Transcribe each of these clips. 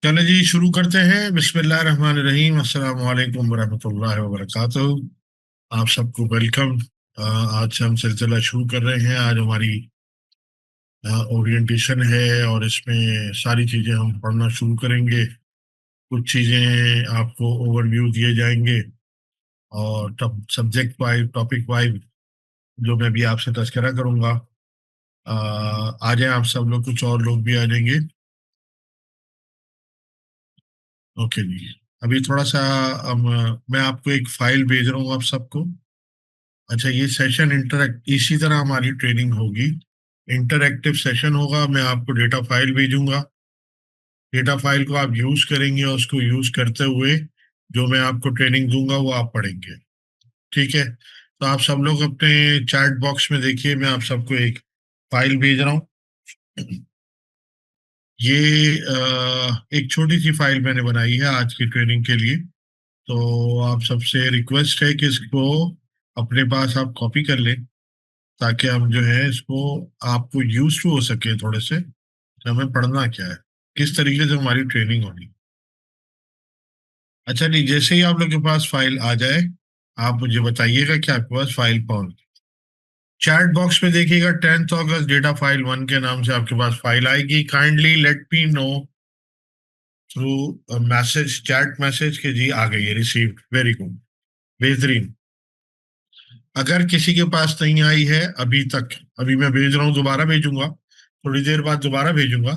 चलो जी शुरू करते हैं। बिस्मिल्लाहिर्रहमानिर्रहीम। अस्सलाम वालेकुम वरहमतुल्लाहि वबरकातुहू। आप सबको वेलकम। आज से हम सिलसिला शुरू कर रहे हैं। आज हमारी ओरिएंटेशन है और इसमें सारी चीज़ें हम पढ़ना शुरू करेंगे। कुछ चीज़ें आपको ओवरव्यू दिए जाएंगे और सब्जेक्ट वाइज टॉपिक वाइज जो मैं भी आपसे तज़किरा करूँगा। आ जाएं आप सब लोग, कुछ और लोग भी आ जाएंगे। ओके जी। अभी थोड़ा सा मैं आपको एक फाइल भेज रहा हूँ आप सबको। अच्छा, ये सेशन इंटरेक्ट इसी तरह हमारी ट्रेनिंग होगी। इंटरएक्टिव सेशन होगा। मैं आपको डेटा फाइल भेजूंगा। डेटा फाइल को आप यूज करेंगे और उसको यूज करते हुए जो मैं आपको ट्रेनिंग दूंगा वो आप पढ़ेंगे। ठीक है, तो आप सब लोग अपने चैट बॉक्स में देखिए, मैं आप सबको एक फाइल भेज रहा हूँ। ये एक छोटी सी फाइल मैंने बनाई है आज की ट्रेनिंग के लिए। तो आप सबसे रिक्वेस्ट है कि इसको अपने पास आप कॉपी कर लें, ताकि हम जो है इसको आपको यूज टू हो सके थोड़े से कि हमें पढ़ना क्या है, किस तरीके से हमारी ट्रेनिंग होगी। अच्छा नहीं, जैसे ही आप लोग के पास फाइल आ जाए आप मुझे बताइएगा कि आपके पास फाइल पहुंच। चैट बॉक्स में देखिएगा 10th अगस्त डेटा फाइल 1 के नाम से आपके पास फाइल आएगी। Kindly let me know through message, chat message के जी आ गई है, रिसीव्ड, वेरी गुड, बेहतरीन। अगर किसी के पास नहीं आई है अभी तक, अभी मैं भेज रहा हूँ, दोबारा भेजूंगा, थोड़ी देर बाद दोबारा भेजूंगा,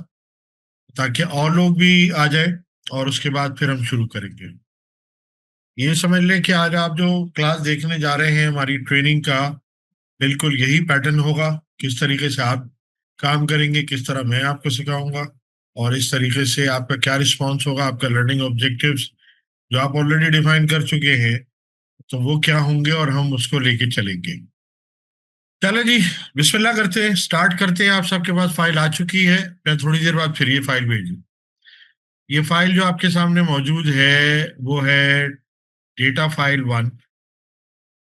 ताकि और लोग भी आ जाए और उसके बाद फिर हम शुरू करेंगे। ये समझ लें कि आज आप जो क्लास देखने जा रहे हैं हमारी ट्रेनिंग का, बिल्कुल यही पैटर्न होगा। किस तरीके से आप काम करेंगे, किस तरह मैं आपको सिखाऊंगा, और इस तरीके से आपका क्या रिस्पॉन्स होगा, आपका लर्निंग ऑब्जेक्टिव्स जो आप ऑलरेडी डिफाइन कर चुके हैं तो वो क्या होंगे, और हम उसको लेके चलेंगे। चलो जी, बिस्मिल्लाह करते हैं, स्टार्ट करते हैं। आप सबके पास फाइल आ चुकी है। मैं थोड़ी देर बाद फिर ये फाइल भेजूँ। ये फाइल जो आपके सामने मौजूद है वो है डेटा फाइल 1,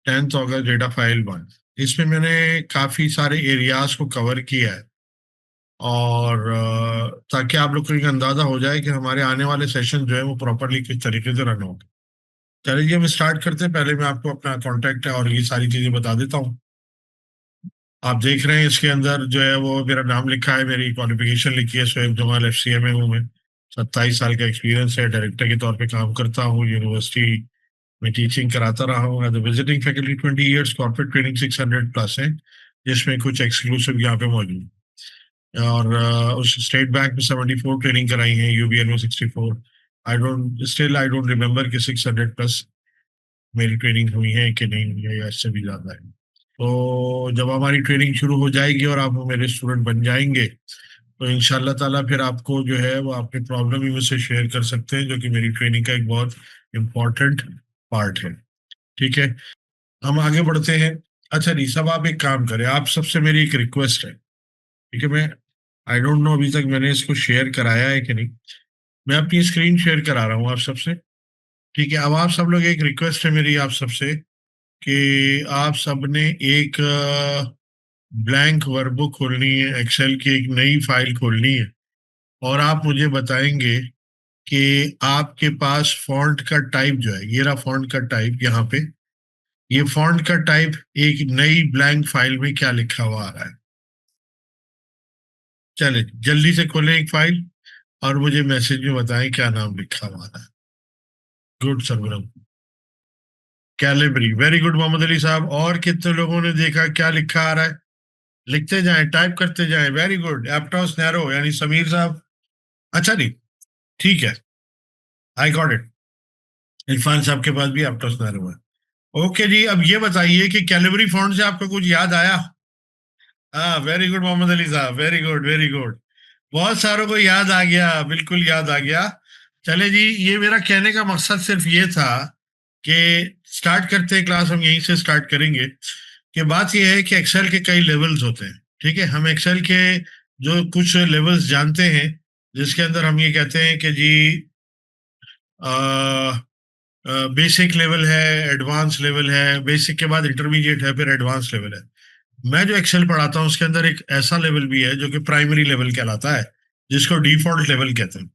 10th अगस्त डेटा फाइल 1। इसमें मैंने काफी सारे एरियाज को कवर किया है, और ताकि आप लोग को एक अंदाजा हो जाए कि हमारे आने वाले सेशन जो है वो प्रॉपरली किस तरीके से रन होंगे। चलिए हम स्टार्ट करते हैं। पहले मैं आपको अपना कॉन्टैक्ट है और ये सारी चीजें बता देता हूँ। आप देख रहे हैं इसके अंदर जो है वो मेरा नाम लिखा है, मेरी क्वालिफिकेशन लिखी है, शोएब जमाल FCM हूँ मैं। 27 साल का एक्सपीरियंस है, डायरेक्टर के तौर पे काम करता हूँ यूनिवर्सिटी में, टीचिंग कराता रहा हूँ as visiting faculty 20 years, corporate training 600+ है, जिसमें कुछ एक्सक्लूसिव यहाँ पे मौजूद है। और उस स्टेट बैंक में 74 ट्रेनिंग कराई है, UBN में 64। आई डोंट रिमेम्बर कि 600+ मेरी ट्रेनिंग हुई है कि नहीं हुई है, या इससे भी ज्यादा है। तो जब हमारी ट्रेनिंग शुरू हो जाएगी और आप मेरे स्टूडेंट बन जाएंगे तो इंशाल्लाह ताला फिर आपको जो है वो अपनी प्रॉब्लम भी मुझसे शेयर कर सकते हैं, जो कि मेरी ट्रेनिंग का एक बहुत इम्पोर्टेंट पार्ट है। ठीक है, हम आगे बढ़ते हैं। अच्छा नहीं, सब आप एक काम करें, आप सबसे मेरी एक रिक्वेस्ट है। ठीक है, मैं आई डोंट नो अभी तक मैंने इसको शेयर कराया है कि नहीं। मैं अपनी स्क्रीन शेयर करा रहा हूँ आप सबसे। ठीक है, अब आप सब लोग, एक रिक्वेस्ट है मेरी आप सबसे कि आप सबने एक ब्लैंक वर्कबुक खोलनी है, एक्सेल की एक नई फाइल खोलनी है, और आप मुझे बताएंगे कि आपके पास फॉन्ट का टाइप जो है, ये रहा फॉन्ट का टाइप यहाँ पे, ये फॉन्ट का टाइप एक नई ब्लैंक फाइल में क्या लिखा हुआ आ रहा है। चले जल्दी से खोलें एक फाइल और मुझे मैसेज में बताएं क्या नाम लिखा हुआ आ रहा है। गुड सरगुरम, Calibri, very good Mohammad Ali sahab. और कितने लोगों ने देखा क्या लिखा आ रहा है? लिखते जाएं, टाइप करते जाएं, वेरी गुड। एप्टॉस नैरो यानी समीर साहब। अच्छा नहीं, ठीक है, आई गॉट इट। इरफान साहब के पास भी एप्टॉस नैरो है। ओके जी, अब ये बताइए कि कैलिबरी फॉन्ट से आपको कुछ याद आया? हाँ, वेरी गुड मोहम्मद अली साहब, वेरी गुड वेरी गुड। बहुत सारों को याद आ गया, बिल्कुल याद आ गया। चले जी, ये मेरा कहने का मकसद सिर्फ ये था कि स्टार्ट करते हैं क्लास, हम यहीं से स्टार्ट करेंगे। कि बात ये है कि एक्सेल के कई लेवल्स होते हैं। ठीक है, हम एक्सेल के जो कुछ लेवल्स जानते हैं, जिसके अंदर हम ये कहते हैं कि जी बेसिक लेवल है, एडवांस लेवल है, बेसिक के बाद इंटरमीडिएट है, फिर एडवांस लेवल है। मैं जो एक्सेल पढ़ाता हूँ उसके अंदर एक ऐसा लेवल भी है जो कि प्राइमरी लेवल कहलाता है, जिसको डिफॉल्ट लेवल कहते हैं।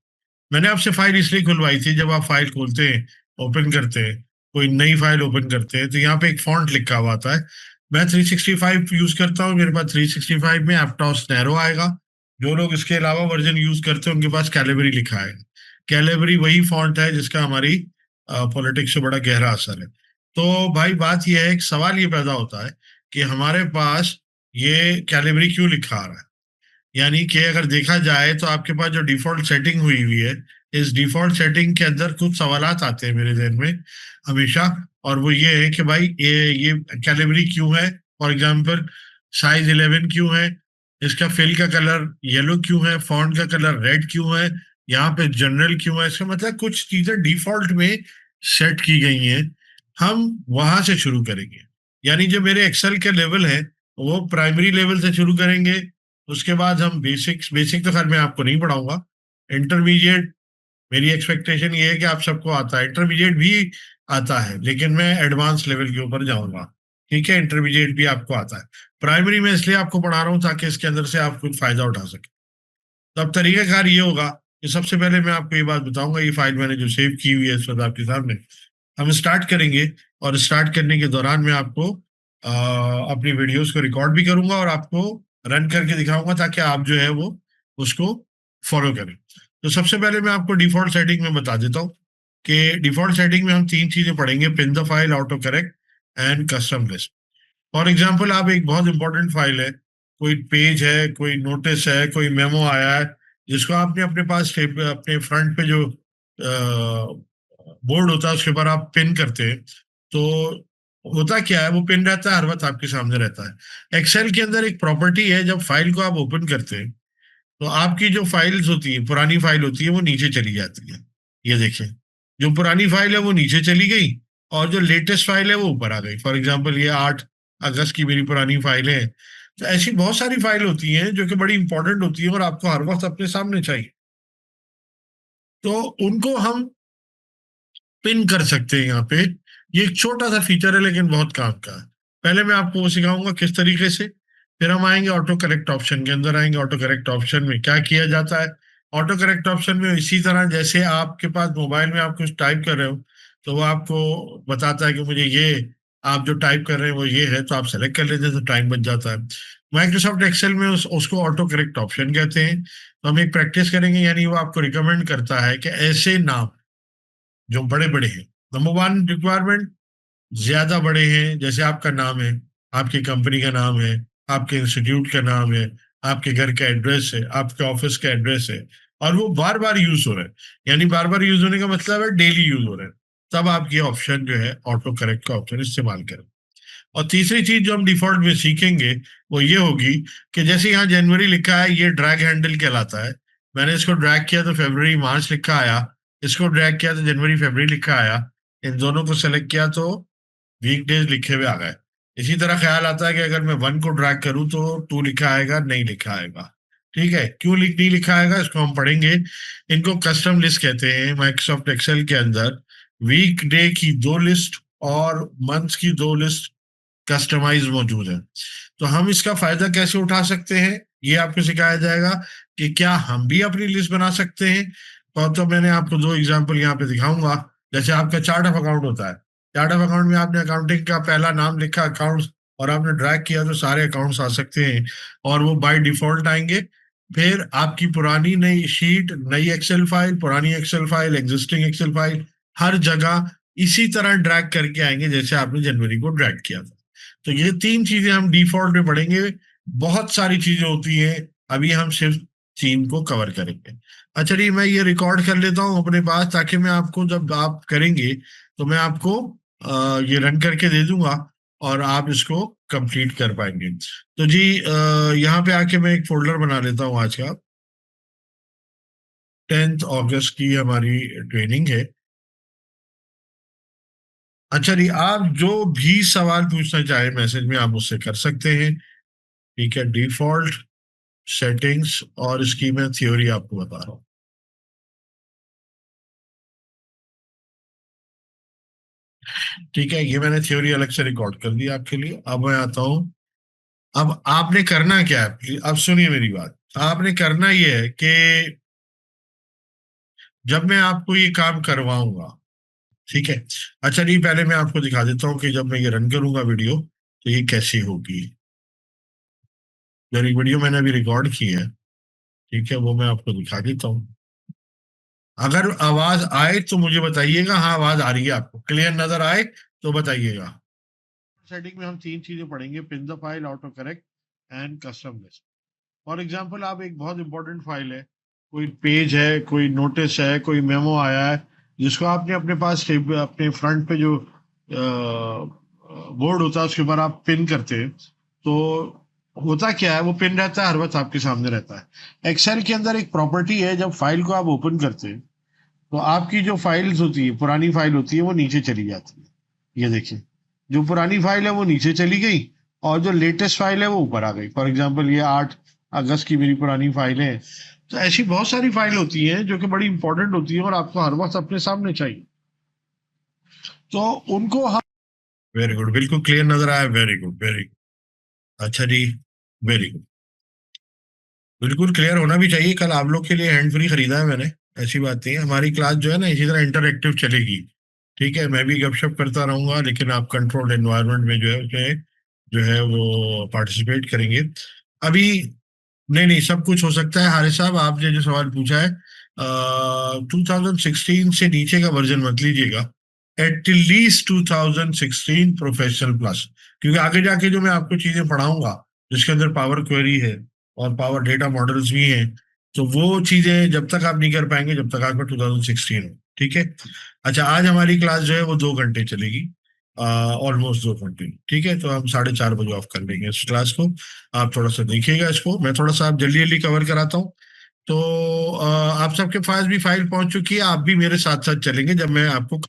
मैंने आपसे फाइल इसलिए खुलवाई थी, जब आप फाइल खोलते हैं, ओपन करते हैं, कोई नई फाइल ओपन करते हैं, तो यहाँ पे एक फॉन्ट लिखा हुआ आता है। मैं 365 यूज करता हूँ, मेरे पास 365 में एप्टॉस नैरो आएगा। जो लोग इसके अलावा वर्जन यूज करते हैं उनके पास कैलिबरी लिखा है। कैलिबरी वही फॉन्ट है जिसका हमारी पॉलिटिक्स से बड़ा गहरा असर है। तो भाई बात यह है, एक सवाल ये पैदा होता है कि हमारे पास ये कैलिबरी क्यों लिखा आ रहा है। यानी कि अगर देखा जाए तो आपके पास जो डिफॉल्ट सेटिंग हुई हुई है, इस डिफॉल्ट सेटिंग के अंदर कुछ सवालात आते हैं मेरे ध्यान में हमेशा। और वो ये है कि भाई ये कैलिबरी क्यों है, फॉर एग्जांपल साइज 11 क्यों है, इसका फिल का कलर येलो क्यों है, फॉन्ट का कलर रेड क्यों है, यहाँ पे जनरल क्यों है। इसका मतलब कुछ चीजें डिफॉल्ट में सेट की गई हैं। हम वहां से शुरू करेंगे। यानी जो मेरे एक्सेल के लेवल है वो प्राइमरी लेवल से शुरू करेंगे। उसके बाद हम बेसिक्स, बेसिक तो खैर मैं आपको नहीं पढ़ाऊंगा। इंटरमीडिएट, मेरी एक्सपेक्टेशन ये है कि आप सबको आता है, इंटरमीडिएट भी आता है, लेकिन मैं एडवांस लेवल के ऊपर जाऊंगा। ठीक है, इंटरमीडिएट भी आपको आता है। प्राइमरी में इसलिए आपको पढ़ा रहा हूँ ताकि इसके अंदर से आप कुछ फायदा उठा सके। तो अब तरीकाकार ये होगा कि सबसे पहले मैं आपको ये बात बताऊंगा, ये फाइल मैंने जो सेव की हुई है इस वक्त आपके सामने, हम स्टार्ट करेंगे। और स्टार्ट करने के दौरान मैं आपको अपनी वीडियोस को रिकॉर्ड भी करूंगा और आपको रन करके दिखाऊंगा, ताकि आप जो है वो उसको फॉलो करें। तो सबसे पहले मैं आपको डिफॉल्ट सेटिंग में बता देता हूँ कि डिफॉल्ट सेटिंग में हम तीन चीजें पढ़ेंगे: pin the file, auto correct and custom list. For example, आप एक बहुत इंपॉर्टेंट फाइल है, कोई पेज है, कोई नोटिस है, कोई मेमो आया है, जिसको आपने अपने पास अपने फ्रंट पे जो बोर्ड होता है उसके ऊपर आप पिन करते हैं। तो होता क्या है, वो पिन रहता है, हर वक्त आपके सामने रहता है। एक्सेल के अंदर एक प्रॉपर्टी है, जब फाइल को आप ओपन करते हैं तो आपकी जो फाइल्स होती है, पुरानी फाइल होती है, वो नीचे चली जाती है। ये देखें, जो पुरानी फाइल है वो नीचे चली गई और जो लेटेस्ट फाइल है वो ऊपर आ गई। फॉर एग्जांपल, ये 8 अगस्त की मेरी पुरानी फाइल है। तो ऐसी बहुत सारी फाइल होती हैं जो कि बड़ी इंपॉर्टेंट होती है और आपको हर वक्त अपने सामने चाहिए। तो उनको हम पिन कर सकते हैं यहाँ पे। ये एक छोटा सा फीचर है लेकिन बहुत काम का है। पहले मैं आपको वो सिखाऊंगा किस तरीके से। फिर हम आएंगे ऑटो करेक्ट ऑप्शन के अंदर, आएंगे ऑटो करेक्ट ऑप्शन में क्या किया जाता है। ऑटो करेक्ट ऑप्शन में इसी तरह जैसे आपके पास मोबाइल में आप कुछ टाइप कर रहे हो तो वो आपको बताता है कि मुझे ये, आप जो टाइप कर रहे हैं वो ये है, तो आप सेलेक्ट कर लेते हैं तो टाइम बच जाता है। माइक्रोसॉफ्ट एक्सेल में उसको ऑटो करेक्ट ऑप्शन कहते हैं। तो हम एक प्रैक्टिस करेंगे, यानी वो आपको रिकमेंड करता है कि ऐसे नाम जो बड़े बड़े हैं, नंबर वन रिक्वायरमेंट, ज्यादा बड़े हैं, जैसे आपका नाम है, आपकी कंपनी का नाम है, आपके इंस्टीट्यूट का नाम है, आपके घर का एड्रेस है, आपके ऑफिस का एड्रेस है, और वो बार बार यूज हो रहा है। यानी बार बार यूज होने का मतलब है डेली यूज हो रहा है। तब आप ये ऑप्शन जो है ऑटो करेक्ट का ऑप्शन इस्तेमाल करें। और तीसरी चीज जो हम डिफॉल्ट में सीखेंगे वो ये होगी कि जैसे यहाँ जनवरी लिखा है, ये ड्रैग हैंडल कहलाता है। मैंने इसको ड्रैग किया तो फरवरी मार्च लिखा आया, इसको ड्रैग किया तो जनवरी फरवरी लिखा आया, इन दोनों को सेलेक्ट किया तो वीक डेज लिखे हुए आ गए। इसी तरह ख्याल आता है कि अगर मैं 1 को ड्रैग करूं तो 2 लिखा आएगा, नहीं लिखा आएगा। ठीक है, क्यों नहीं लिखा आएगा इसको हम पढ़ेंगे। इनको कस्टम लिस्ट कहते हैं माइक्रोसॉफ्ट एक्सेल के अंदर। वीक डे की 2 लिस्ट और मंथ्स की 2 लिस्ट कस्टमाइज मौजूद है। तो हम इसका फायदा कैसे उठा सकते हैं, ये आपको सिखाया जाएगा कि क्या हम भी अपनी लिस्ट बना सकते हैं। तो मैंने आपको 2 एग्जांपल यहाँ पे दिखाऊंगा। जैसे आपका चार्ट ऑफ अकाउंट होता है, चार्ट ऑफ अकाउंट में आपने अकाउंटिंग का पहला नाम लिखा अकाउंट्स, और आपने ड्रैग किया तो सारे अकाउंट्स आ सकते हैं और वो बाय डिफॉल्ट आएंगे। फिर आपकी पुरानी नई शीट, नई एक्सेल फाइल, पुरानी Excel file, existing Excel file, हर जगह इसी तरह ड्रैग करके आएंगे जैसे आपने जनवरी को ड्रैग किया था। तो ये 3 चीजें हम डिफॉल्ट में पढ़ेंगे। बहुत सारी चीजें होती हैं, अभी हम सिर्फ 3 को कवर करेंगे। अच्छा जी, मैं ये रिकॉर्ड कर लेता हूँ अपने पास, ताकि मैं आपको जब आप करेंगे तो मैं आपको ये रन करके दे दूंगा और आप इसको कंप्लीट कर पाएंगे। तो जी यहाँ पे आके मैं एक फोल्डर बना लेता हूँ आज का। 10 अगस्त की हमारी ट्रेनिंग है। अच्छा जी, आप जो भी सवाल पूछना चाहे मैसेज में आप मुझसे कर सकते हैं। ठीक है, डिफॉल्ट सेटिंग्स और इसकी मैं थ्योरी आपको बता रहा हूँ। ठीक है, ये मैंने थ्योरी अलग से रिकॉर्ड कर दी आपके लिए। अब मैं आता हूँ। अब आपने करना क्या है, अब सुनिए मेरी बात। आपने करना ये है कि जब मैं आपको ये काम करवाऊंगा, ठीक है। अच्छा नहीं, पहले मैं आपको दिखा देता हूँ कि जब मैं ये रन करूंगा वीडियो तो ये कैसी होगी। जो एक वीडियो मैंने अभी रिकॉर्ड की है, ठीक है, वो मैं आपको दिखा देता हूँ। अगर आवाज आए तो मुझे बताइएगा, हाँ आवाज आ रही है, आपको क्लियर नजर आए तो बताइएगा। सेटिंग में हम तीन चीजें पढ़ेंगे, pin the file, auto correct and custom list. For example, आप एक बहुत इंपॉर्टेंट फाइल है, कोई पेज है, कोई नोटिस है, कोई मेमो आया है, जिसको आपने अपने पास अपने फ्रंट पे जो बोर्ड होता है उसके ऊपर आप पिन करते हैं, तो होता क्या है, वो पिन रहता है, हर वक्त आपके सामने रहता है। एक्सेल के अंदर एक प्रॉपर्टी है, जब फाइल को आप ओपन करते हैं तो आपकी जो फाइल्स होती है, पुरानी फाइल होती है, वो नीचे चली जाती है। ये देखिए, जो पुरानी फाइल है वो नीचे चली गई, और जो लेटेस्ट फाइल है वो ऊपर आ गई। फॉर एग्जांपल, ये 8 अगस्त की मेरी पुरानी फाइल है। तो ऐसी बहुत सारी फाइल होती हैं जो कि बड़ी इंपॉर्टेंट होती है और आपको हर वक्त अपने सामने चाहिए, तो उनको हम। वेरी गुड, बिल्कुल क्लियर नजर आया, वेरी गुड वेरी गुड। अच्छा जी, वेरी गुड, बिल्कुल क्लियर होना भी चाहिए। कल आप लोग के लिए हैंड फ्री खरीदा है मैंने, ऐसी बात नहीं है। हमारी क्लास जो है ना इसी तरह इंटरएक्टिव चलेगी, ठीक है। मैं भी गपशप करता रहूंगा, लेकिन आप कंट्रोल्ड एनवायरनमेंट में जो है उसमें जो है वो पार्टिसिपेट करेंगे। अभी नहीं नहीं, सब कुछ हो सकता है। हारिस साहब, आपने जो सवाल पूछा है, 2016 से नीचे का वर्जन मत लीजिएगा, एटलीस्ट 2016 प्रोफेशनल प्लस। क्योंकि आगे जाके जो मैं आपको चीजें पढ़ाऊंगा, जिसके अंदर पावर क्वेरी है और पावर डेटा मॉडल्स भी हैं, तो वो चीजें जब तक आप नहीं कर पाएंगे जब तक आपका 2016 हो, ठीक है। अच्छा, आज हमारी क्लास जो है वो 2 घंटे चलेगी, ऑलमोस्ट 2 घंटे, ठीक है। तो हम 4:30 बजे ऑफ कर लेंगे इस क्लास को। आप थोड़ा सा देखिएगा इसको, मैं थोड़ा सा आप जल्दी जल्दी कवर कराता हूँ। तो आप सबके पास भी फाइल पहुंच चुकी है, आप भी मेरे साथ साथ चलेंगे जब मैं आपको,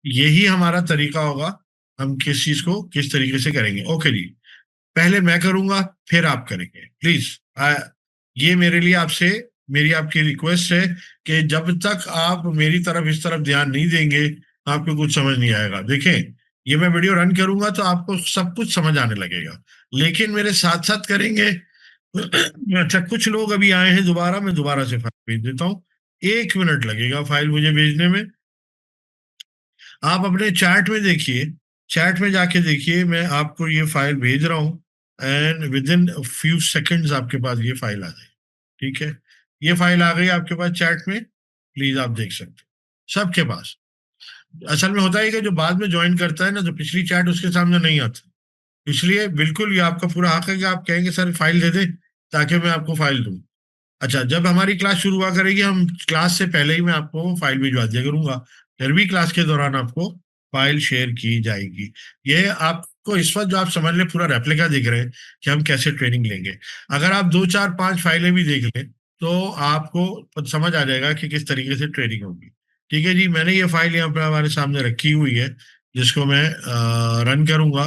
यही हमारा तरीका होगा, हम किस चीज को किस तरीके से करेंगे। ओके जी, पहले मैं करूंगा फिर आप करेंगे, प्लीज। ये मेरे लिए आपसे, मेरी आपकी रिक्वेस्ट है कि जब तक आप मेरी तरफ इस तरफ ध्यान नहीं देंगे, आपको कुछ समझ नहीं आएगा। देखें, ये मैं वीडियो रन करूंगा तो आपको सब कुछ समझ आने लगेगा, लेकिन मेरे साथ साथ करेंगे। अच्छा, कुछ लोग अभी आए हैं दोबारा, मैं दोबारा से फाइल भेज देता हूँ। 1 मिनट लगेगा फाइल मुझे भेजने में। आप अपने चैट में देखिए, चैट में जाके देखिए, मैं आपको ये फाइल भेज रहा हूँ, and with in few seconds आपके पास ये फाइल आ जाएगी, ठीक है। ये फाइल आ गई आपके पास चैट में, प्लीज आप देख सकते हो सबके पास। असल में होता है कि जो बाद में ज्वाइन करता है ना, जो पिछली चैट उसके सामने नहीं आती, इसलिए बिल्कुल ये आपका पूरा हक है कि आप कहेंगे सर फाइल दे दें ताकि मैं आपको फाइल दूं। अच्छा, जब हमारी क्लास शुरू हुआ करेगी, हम क्लास से पहले ही मैं आपको फाइल भिजवा दिया करूंगा, फिर भी क्लास के दौरान आपको फाइल शेयर की जाएगी। ये आपको इस वक्त जो आप समझ लें पूरा रेप्लिका दिख रहे हैं कि हम कैसे ट्रेनिंग लेंगे। अगर आप 2 4 5 फाइलें भी देख लें तो आपको समझ आ जाएगा कि किस तरीके से ट्रेनिंग होगी। ठीक है जी, मैंने ये फाइल यहाँ पे हमारे सामने रखी हुई है, जिसको मैं रन करूंगा।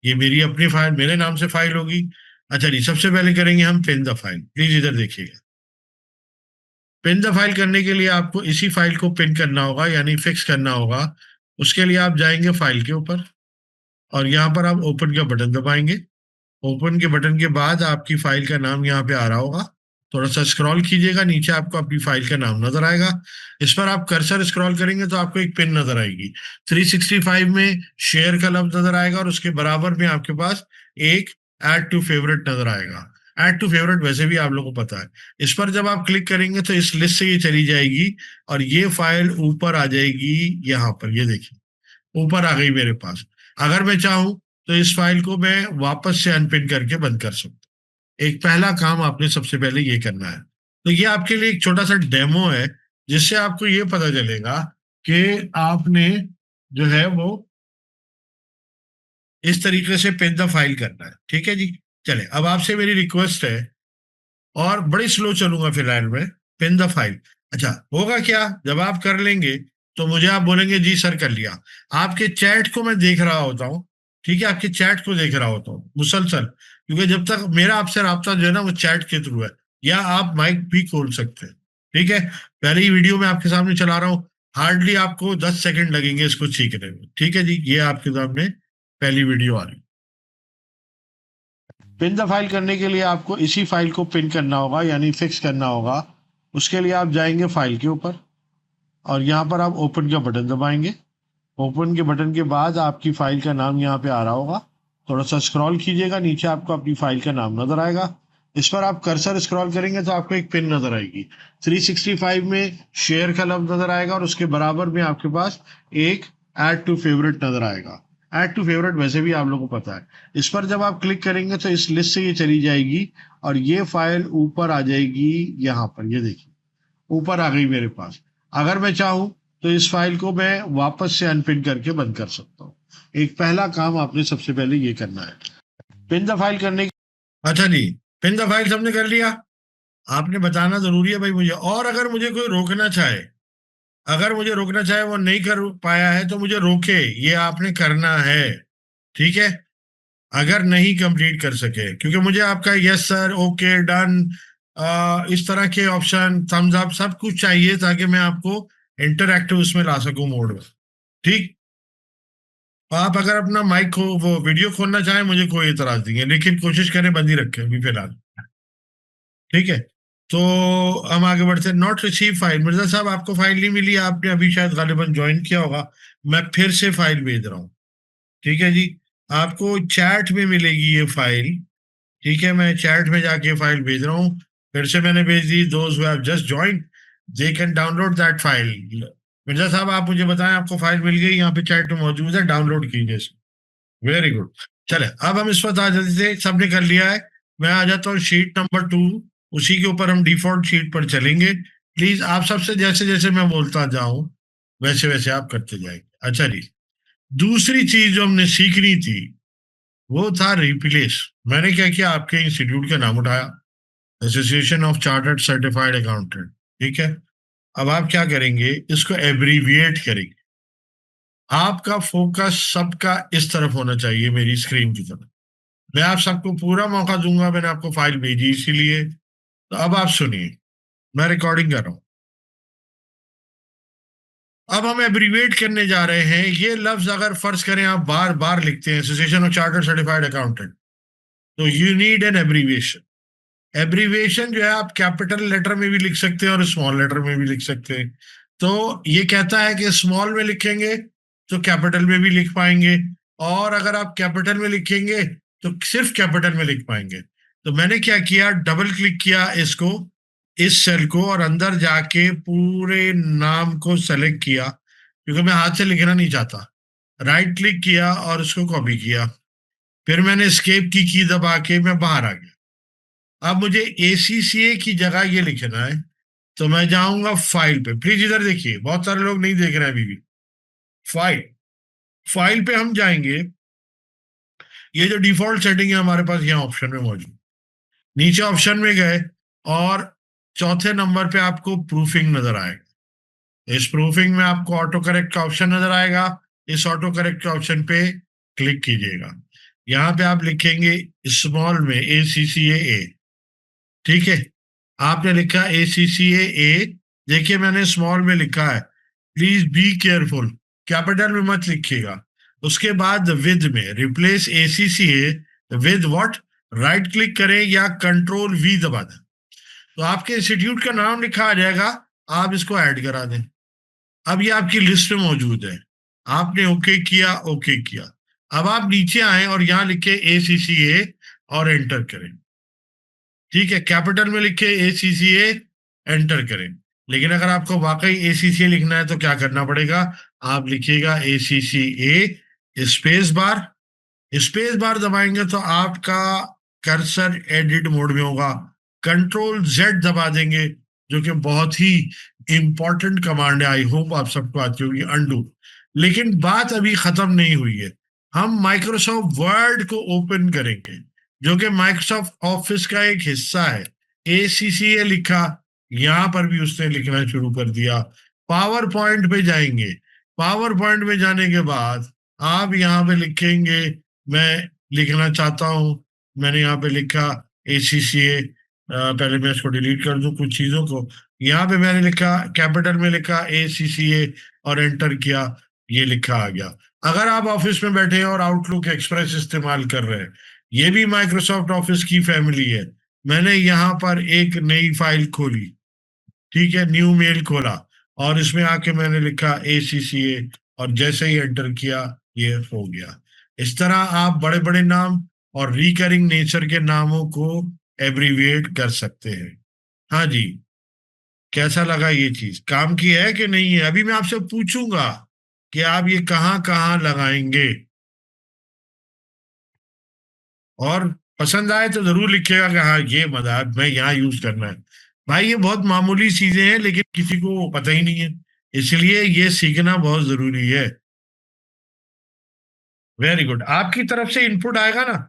ये मेरी अपनी फाइल, मेरे नाम से फाइल होगी। अच्छा जी, सबसे पहले करेंगे हम पिन द फाइल, प्लीज इधर देखिएगा। पिन द फाइल करने के लिए आपको इसी फाइल को पिन करना होगा, यानी फिक्स करना होगा। उसके लिए आप जाएंगे फाइल के ऊपर, और यहाँ पर आप ओपन का बटन दबाएंगे। ओपन के बटन के बाद आपकी फाइल का नाम यहाँ पे आ रहा होगा, थोड़ा सा स्क्रॉल कीजिएगा नीचे, आपको अपनी फाइल का नाम नजर आएगा। इस पर आप कर्सर स्क्रॉल करेंगे तो आपको एक पिन नजर आएगी। 365 में शेयर का लफ्ज नजर आएगा, और उसके बराबर में आपके पास एक ऐड टू फेवरेट नजर आएगा। ऐड टू फेवरेट वैसे भी आप लोगों को पता है। इस पर जब आप क्लिक करेंगे तो इस लिस्ट से ये चली जाएगी, और ये फाइल ऊपर आ जाएगी। यहाँ पर ये देखिए, ऊपर आ गई मेरे पास। अगर मैं चाहूं तो इस फाइल को मैं वापस से अनपिन करके बंद कर सकता हूं। एक पहला काम आपने सबसे पहले ये करना है। तो ये आपके लिए एक छोटा सा डेमो है, जिससे आपको ये पता चलेगा कि आपने जो है वो इस तरीके से पिन द फाइल करना है, ठीक है जी। चले, अब आपसे मेरी रिक्वेस्ट है, और बड़ी स्लो चलूंगा फिलहाल में, पिन द फाइल। अच्छा, होगा क्या, जब आप कर लेंगे तो मुझे आप बोलेंगे जी सर कर लिया। आपके चैट को मैं देख रहा होता हूँ, ठीक है, आपके चैट को देख रहा होता हूँ मुसलसल, क्योंकि जब तक मेरा आपसे राब्ता जो है ना वो चैट के थ्रू है, या आप माइक भी खोल सकते हैं, ठीक है। पहले ही वीडियो में आपके सामने चला रहा हूँ, हार्डली आपको 10 सेकंड लगेंगे इसको सीखने में, ठीक है जी। ये आपके सामने पहली वीडियो आ रही है। पिन द फाइल करने के लिए आपको इसी फाइल को पिन करना होगा, यानी फिक्स करना होगा। उसके लिए आप जाएंगे फाइल के ऊपर, और यहाँ पर आप ओपन का बटन दबाएंगे। ओपन के बटन के बाद आपकी फाइल का नाम यहाँ पे आ रहा होगा, थोड़ा सा स्क्रॉल कीजिएगा, नीचे आपको अपनी फाइल का नाम नजर आएगा। इस पर आप कर्सर स्क्रॉल करेंगे तो आपको एक पिन नजर आएगी। 365 में शेयर का लफ्ज नजर आएगा और उसके बराबर में आपके पास एक ऐड टू फेवरेट नजर आएगा। ऐड टू फेवरेट वैसे भी आप लोगों को पता है। इस पर जब आप क्लिक करेंगे तो इस लिस्ट से ये चली जाएगी और ये फाइल ऊपर आ जाएगी। यहाँ पर ये देखिए ऊपर आ गई मेरे पास। अगर मैं चाहूं तो इस फाइल को मैं वापस से अनपिन करके बंद कर सकता हूँ। एक पहला काम आपने सबसे पहले ये करना है, पिन द फाइल करने की। अच्छा जी, पिन द फाइल सबने कर लिया। आपने बताना जरूरी है भाई मुझे। और अगर मुझे कोई रोकना चाहे, अगर मुझे रोकना चाहे वो नहीं कर पाया है तो मुझे रोके, ये आपने करना है। ठीक है, अगर नहीं कंप्लीट कर सके, क्योंकि मुझे आपका यस सर, ओके, डन, इस तरह के ऑप्शन, थम्स अप, सब कुछ चाहिए ताकि मैं आपको इंटरएक्टिव उसमें ला सकूं मोड में। ठीक, तो आप अगर अपना माइक को वो वीडियो खोलना चाहें मुझे कोई इतराज नहीं है, लेकिन कोशिश करें बंद ही रखें अभी फिलहाल। ठीक है, तो हम आगे बढ़ते हैं। नॉट रिसीव फाइल, मिर्जा साहब आपको फाइल नहीं मिली, आपने अभी शायद गालिबन ज्वाइन किया होगा, मैं फिर से फाइल भेज रहा हूँ। ठीक है जी, आपको चैट में मिलेगी ये फाइल। ठीक है, मैं चैट में जाके फाइल भेज रहा हूँ, फिर से मैंने भेज दी। Those who have just joined they can download that file. Mirza sahab आप मुझे बताएं आपको फाइल मिल गई, यहाँ पे चैट में मौजूद है, डाउनलोड कीजिए। Very good. चले अब हम इस पर आ जाते थे, सबने कर लिया है। मैं आ जाता हूँ शीट नंबर 2, उसी के ऊपर हम डिफॉल्ट शीट पर चलेंगे। प्लीज आप सबसे जैसे जैसे मैं बोलता जाऊं वैसे वैसे आप करते जाएंगे। अच्छा जी, दूसरी चीज जो हमने सीखनी थी वो था रिप्लेस। मैंने क्या किया, आपके इंस्टीट्यूट का नाम उठाया, association of chartered certified accountant. ठीक है, अब आप क्या करेंगे, इसको एब्रीविएट करेंगे। आपका फोकस सबका इस तरफ होना चाहिए, मेरी स्क्रीन की तरफ। मैं आप सबको पूरा मौका दूंगा, मैंने आपको फाइल भेजी इसीलिए। तो अब आप सुनिए, मैं रिकॉर्डिंग कर रहा हूं। अब हम एब्रीविएट करने जा रहे हैं। ये लफ्ज अगर फर्ज करें आप बार बार लिखते हैं, association of chartered certified accountant, तो you need an abbreviation. Abbreviation जो है आप कैपिटल लेटर में भी लिख सकते हैं और स्मॉल लेटर में भी लिख सकते हैं। तो ये कहता है कि स्मॉल में लिखेंगे तो कैपिटल में भी लिख पाएंगे, और अगर आप कैपिटल में लिखेंगे तो सिर्फ कैपिटल में लिख पाएंगे। तो मैंने क्या किया, डबल क्लिक किया इसको, इस सेल को, और अंदर जाके पूरे नाम को सेलेक्ट किया, क्योंकि मैं हाथ से लिखना नहीं चाहता। राइट क्लिक किया और उसको कॉपी किया। फिर मैंने एस्केप की दबा के मैं बाहर आ गया। अब मुझे ACCA की जगह ये लिखना है, तो मैं जाऊंगा फाइल पे। प्लीज इधर देखिए, बहुत सारे लोग नहीं देख रहे हैं अभी भी। फाइल, फाइल पे हम जाएंगे। ये जो डिफॉल्ट सेटिंग है हमारे पास यहाँ ऑप्शन में मौजूद, नीचे ऑप्शन में गए और चौथे नंबर पे आपको प्रूफिंग नजर आएगा। इस प्रूफिंग में आपको ऑटो करेक्ट का ऑप्शन नजर आएगा। इस ऑटो करेक्ट के ऑप्शन पे क्लिक कीजिएगा। यहाँ पे आप लिखेंगे स्मॉल में ACCA। ठीक है, आपने लिखा ACCA। देखिए मैंने स्मॉल में लिखा है, प्लीज बी केयरफुल, कैपिटल में मत लिखिएगा। उसके बाद विद में replace ACCA with what, right click करें या कंट्रोल V दबा दें, तो आपके इंस्टीट्यूट का नाम लिखा आ जाएगा। आप इसको ऐड करा दें। अब ये आपकी लिस्ट में मौजूद है। आपने ओके किया, ओके किया। अब आप नीचे आए और यहाँ लिखे ACCA और एंटर करें। ठीक है, कैपिटल में लिखे ACCA, एंटर करें। लेकिन अगर आपको वाकई ACCA लिखना है तो क्या करना पड़ेगा, आप लिखिएगा ACCA space bar. Space bar दबाएंगे तो आपका कर्सर एडिट मोड में होगा। कंट्रोल Z दबा देंगे, जो कि बहुत ही इंपॉर्टेंट कमांड है, आई होप आप सबको आती होगी, अंडू। लेकिन बात अभी खत्म नहीं हुई है। हम माइक्रोसॉफ्ट वर्ड को ओपन करेंगे, जो कि माइक्रोसॉफ्ट ऑफिस का एक हिस्सा है। ACCA लिखा, यहां पर भी उसने लिखना शुरू कर दिया। पावर पॉइंट पे जाएंगे। पावर पॉइंट में जाने के बाद आप यहाँ पे लिखेंगे, मैं लिखना चाहता हूं, मैंने यहाँ पे लिखा ACCA। पहले मैं इसको डिलीट कर दूं कुछ चीजों को। यहाँ पे मैंने लिखा, कैपिटल में लिखा ACCA और एंटर किया, ये लिखा आ गया। अगर आप ऑफिस में बैठे हैं और आउटलुक एक्सप्रेस इस्तेमाल कर रहे हैं, ये भी माइक्रोसॉफ्ट ऑफिस की फैमिली है। मैंने यहाँ पर एक नई फाइल खोली, ठीक है, न्यू मेल खोला, और इसमें आके मैंने लिखा ACCA और जैसे ही एंटर किया ये हो गया। इस तरह आप बड़े बड़े नाम और रिकरिंग नेचर के नामों को एब्रीविएट कर सकते हैं। हाँ जी, कैसा लगा ये चीज, काम की है कि नहीं है? अभी मैं आपसे पूछूंगा कि आप ये कहाँ कहाँ लगाएंगे, और पसंद आए तो जरूर लिखिएगा कि हाँ ये मजा मैं यहाँ यूज करना है। भाई ये बहुत मामूली चीजें हैं लेकिन किसी को पता ही नहीं है, इसलिए ये सीखना बहुत जरूरी है। वेरी गुड, आपकी तरफ से इनपुट आएगा ना।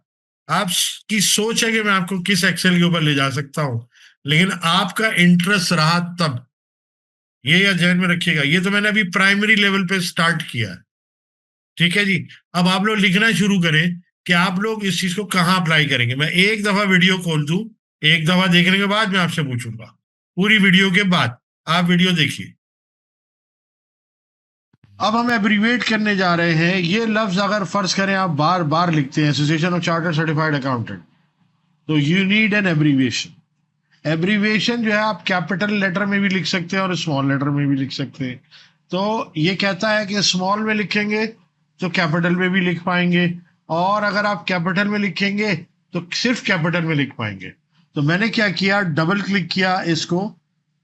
आपकी सोच है कि मैं आपको किस एक्सेल के ऊपर ले जा सकता हूं, लेकिन आपका इंटरेस्ट रहा तब, ये या ध्यान में रखिएगा। ये तो मैंने अभी प्राइमरी लेवल पे स्टार्ट किया है, ठीक है जी। अब आप लोग लिखना शुरू करें कि आप लोग इस चीज को कहाँ अप्लाई करेंगे। मैं एक दफा वीडियो खोल दूं, एक दफा देखने के बाद मैं आपसे पूछूंगा, पूरी वीडियो के बाद आप वीडियो देखिए। अब हम एब्रीवेट करने जा रहे हैं। ये लफ्ज अगर फर्ज करें आप बार बार लिखते हैं, association of chartered certified accountant, तो you need an abbreviation. Abbreviation जो है आप कैपिटल लेटर में भी लिख सकते हैं और स्मॉल लेटर में भी लिख सकते हैं। तो ये कहता है कि स्मॉल में लिखेंगे तो कैपिटल में भी लिख पाएंगे, और अगर आप कैपिटल में लिखेंगे तो सिर्फ कैपिटल में लिख पाएंगे। तो मैंने क्या किया, डबल क्लिक किया इसको,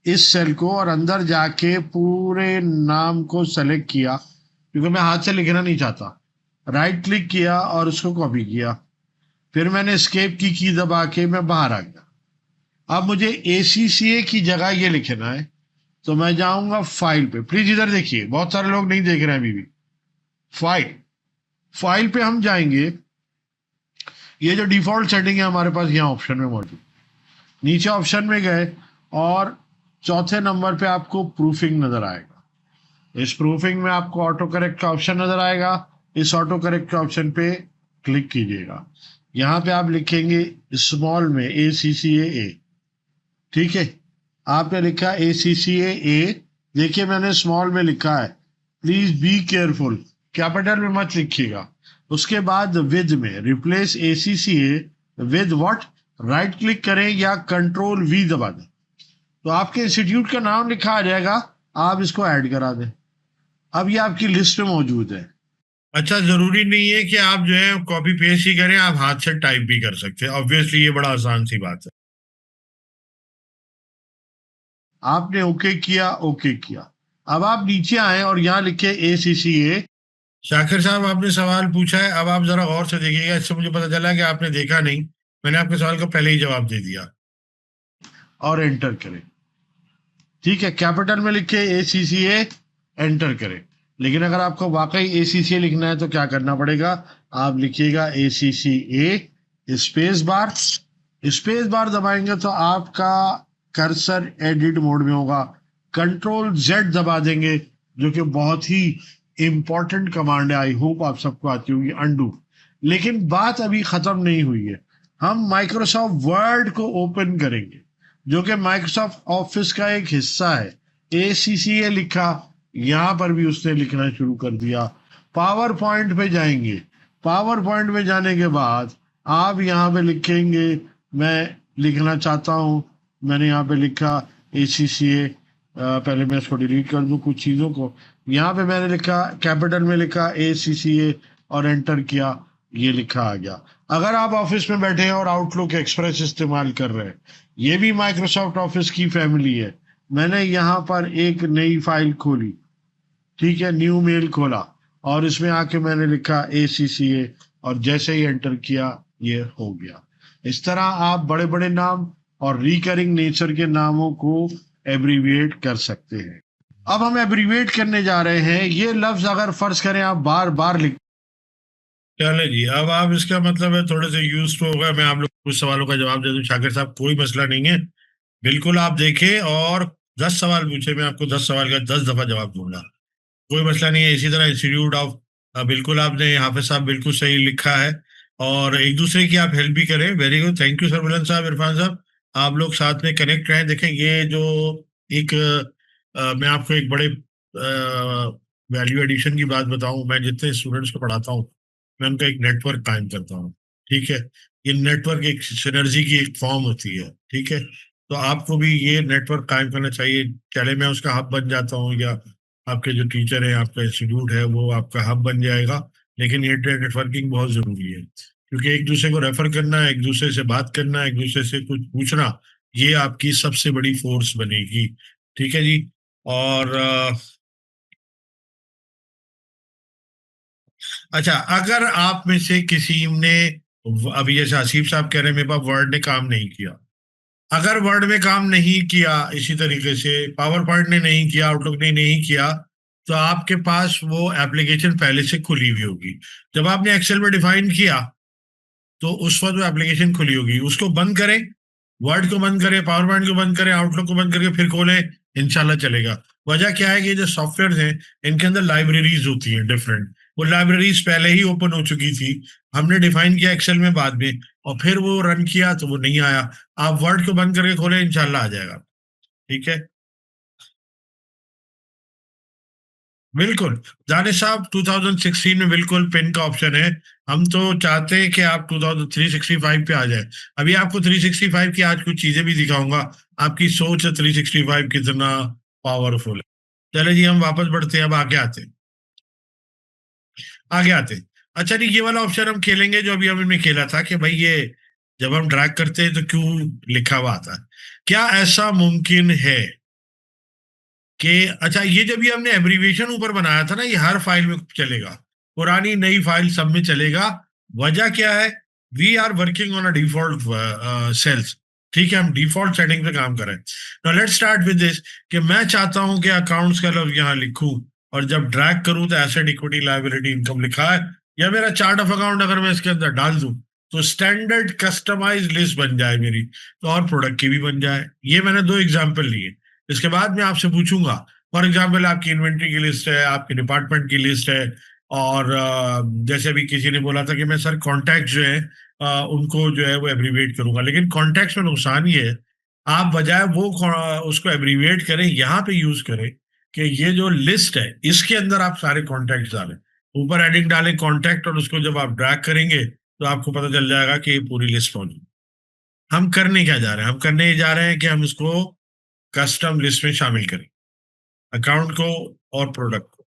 इस सेल को, और अंदर जाके पूरे नाम को सेलेक्ट किया क्योंकि मैं हाथ से लिखना नहीं चाहता। राइट क्लिक किया और उसको कॉपी किया, फिर मैंने एस्केप की दबा के मैं बाहर आ गया। अब मुझे ACCA की जगह ये लिखना है, तो मैं जाऊंगा फाइल पे। प्लीज इधर देखिए, बहुत सारे लोग नहीं देख रहे हैं अभी भी। फाइल, फाइल पे हम जाएंगे। ये जो डिफॉल्ट सेटिंग है हमारे पास यहाँ ऑप्शन में मौजूद, नीचे ऑप्शन में गए और चौथे नंबर पे आपको प्रूफिंग नजर आएगा। इस प्रूफिंग में आपको ऑटो करेक्ट का ऑप्शन नजर आएगा। इस ऑटो करेक्ट के ऑप्शन पे क्लिक कीजिएगा। यहाँ पे आप लिखेंगे स्मॉल में ACCA, ठीक है। आपने लिखा ACCA, देखिए मैंने स्मॉल में लिखा है, प्लीज बी केयरफुल, कैपिटल में मत लिखिएगा। उसके बाद विद में replace ACCA with what, right click करें या कंट्रोल V दबा दें, तो आपके इंस्टीट्यूट का नाम लिखा आ जाएगा, आप इसको ऐड करा दें। अब ये आपकी लिस्ट में मौजूद है। अच्छा, जरूरी नहीं है कि आप जो है कॉपी पेस्ट ही करें, आप हाथ से टाइप भी कर सकते हैं। ऑब्वियसली ये बड़ा आसान सी बात है। आपने ओके किया, ओके किया। अब आप नीचे आए और यहाँ लिखे ACCA। शाकिर साहब आपने सवाल पूछा है, अब आप जरा और से देखिएगा, इससे मुझे पता चला कि आपने देखा नहीं, मैंने आपके सवाल का पहले ही जवाब दे दिया। और एंटर करें, ठीक है, कैपिटल में लिखे ACCA, एंटर करें। लेकिन अगर आपको वाकई ACCA लिखना है तो क्या करना पड़ेगा, आप लिखिएगा ACCA space bar, space bar दबाएंगे तो आपका कर्सर एडिट मोड में होगा। कंट्रोल Z दबा देंगे, जो कि बहुत ही इंपॉर्टेंट कमांड है, आई होप आप सबको आती होगी, अंडू। लेकिन बात अभी खत्म नहीं हुई है, हम माइक्रोसॉफ्ट वर्ड को ओपन करेंगे जो कि माइक्रोसॉफ्ट ऑफिस का एक हिस्सा है। ACCA लिखा, यहां पर भी उसने लिखना शुरू कर दिया। पावर पॉइंट पे जाएंगे, पावर पॉइंट में जाने के बाद आप यहाँ पे लिखेंगे, मैं लिखना चाहता हूं, मैंने यहाँ पे लिखा ACCA। पहले मैं इसको डिलीट कर दूं कुछ चीज़ों को। यहाँ पे मैंने लिखा, कैपिटल में लिखा ACCA और एंटर किया, ये लिखा आ गया। अगर आप ऑफिस में बैठे हैं और आउटलुक एक्सप्रेस इस्तेमाल कर रहे हैं, ये भी माइक्रोसॉफ्ट ऑफिस की फैमिली है। मैंने यहाँ पर एक नई फाइल खोली, ठीक है, न्यू मेल खोला और इसमें आके मैंने लिखा ACCA और जैसे ही एंटर किया ये हो गया। इस तरह आप बड़े बड़े नाम और रिकरिंग नेचर के नामों को एब्रीविएट कर सकते हैं। अब हम एब्रीविएट करने जा रहे हैं। ये लफ्ज अगर फर्ज करें आप बार बार लिख, चले जी, अब आप इसका मतलब है थोड़े से यूज तो होगा, मैं आप लोग कुछ सवालों का जवाब दे दूं। शाकिर साहब कोई मसला नहीं है, बिल्कुल आप देखें और 10 सवाल पूछे, मैं आपको 10 सवाल का 10 दफा जवाब दूंगा, कोई मसला नहीं है। इसी तरह इंस्टीट्यूट ऑफ, बिल्कुल आपने हाफिज साहब बिल्कुल सही लिखा है, और एक दूसरे की आप हेल्प भी करें। Very good, thank you sir, बुलंद साहब, इरफान साहब, आप लोग साथ में कनेक्ट रहें। देखें ये जो एक मैं आपको एक बड़े वैल्यू एडिशन की बात बताऊं, मैं जितने स्टूडेंट्स को पढ़ाता हूं मैं उनका एक नेटवर्क कायम करता हूँ, ठीक है। ये नेटवर्क एक सिनर्जी की एक फॉर्म होती है, ठीक है। तो आपको भी ये नेटवर्क कायम करना चाहिए। चले मैं उसका हब बन जाता हूँ, या आपके जो टीचर है, आपका इंस्टीट्यूट है, वो आपका हब बन जाएगा। लेकिन ये नेटवर्किंग बहुत जरूरी है, क्योंकि एक दूसरे को रेफर करना, एक दूसरे से बात करना, एक दूसरे से कुछ पूछना, ये आपकी सबसे बड़ी फोर्स बनेगी। ठीक है जी। और अच्छा, अगर आप में से किसी ने, अभी जैसे आसिफ साहब कह रहे हैं मेरे पास वर्ड ने काम नहीं किया, अगर वर्ड में काम नहीं किया, इसी तरीके से पावर पॉइंट ने नहीं किया, आउटलुक ने नहीं किया, तो आपके पास वो एप्लीकेशन पहले से खुली हुई होगी। जब आपने एक्सेल में डिफाइन किया, तो उस वक्त वो एप्लीकेशन खुली होगी, उसको बंद करें, वर्ड को बंद करें, पावर पॉइंट को बंद करें, आउटलुक को बंद करके फिर खोलें, इंशाल्लाह चलेगा। वजह क्या है कि जो सॉफ्टवेयर हैं, इनके अंदर लाइब्रेरीज होती हैं डिफरेंट। वो लाइब्रेरीज पहले ही ओपन हो चुकी थी, हमने डिफाइन किया एक्सेल में बाद में, और फिर वो रन किया तो वो नहीं आया। आप वर्ड को बंद करके खोलें, इंशाल्लाह आ जाएगा। ठीक है, बिल्कुल। जाने साहब 2016 में बिल्कुल पिन का ऑप्शन है। हम तो चाहते हैं कि आप 2365 पे आ जाए। अभी आपको 365 की आज कुछ चीजें भी दिखाऊंगा। आपकी सोच है 365 कितना पावरफुल है। चले जी, हम वापस बढ़ते हैं, अब आगे आते हैं, आगे आते हैं। अच्छा जी, ये वाला ऑप्शन हम खेलेंगे जो अभी हमने खेला था, कि भाई ये जब हम ड्रैग करते हैं तो क्यों लिखा हुआ आता है। क्या ऐसा मुमकिन है कि, अच्छा, ये जब ये हमने एब्रीविएशन ऊपर बनाया था ना, ये हर फाइल में चलेगा, पुरानी नई फाइल सब में चलेगा। वजह क्या है? We are working on a default sales. ठीक है, हम डिफॉल्ट सेटिंग पे काम कर रहे हैं। Now let's start with this, कि मैं चाहता हूं कि अकाउंट्स का लफ्ज यहाँ लिखूं, और जब ड्रैग करूं तो एसेट, इक्विटी, लायबिलिटी, इनकम लिखा है, या मेरा चार्ट ऑफ अकाउंट अगर मैं इसके अंदर डाल दूं, तो स्टैंडर्ड कस्टमाइज लिस्ट बन जाए मेरी, तो और प्रोडक्ट की भी बन जाए। ये मैंने दो एग्जाम्पल लिए। इसके बाद मैं आपसे पूछूंगा, फॉर एग्जाम्पल आपकी इन्वेंट्री की लिस्ट है, आपके डिपार्टमेंट की लिस्ट है, और जैसे अभी किसी ने बोला था कि मैं सर कॉन्टैक्ट जो है उनको जो है वो एब्रीविएट करूंगा, लेकिन कॉन्टैक्ट में नुकसान ये है, आप बजाय वो उसको एब्रीविएट करें, यहाँ पे यूज करें कि ये जो लिस्ट है इसके अंदर आप सारे कॉन्टैक्ट डालें, ऊपर हेडिंग डालें कॉन्टैक्ट, और उसको जब आप ड्रैग करेंगे तो आपको पता चल जाएगा कि ये पूरी लिस्ट होगी। हम करने क्या जा रहे हैं? हम करने जा रहे हैं कि हम इसको कस्टम लिस्ट में शामिल करें, अकाउंट को और प्रोडक्ट को।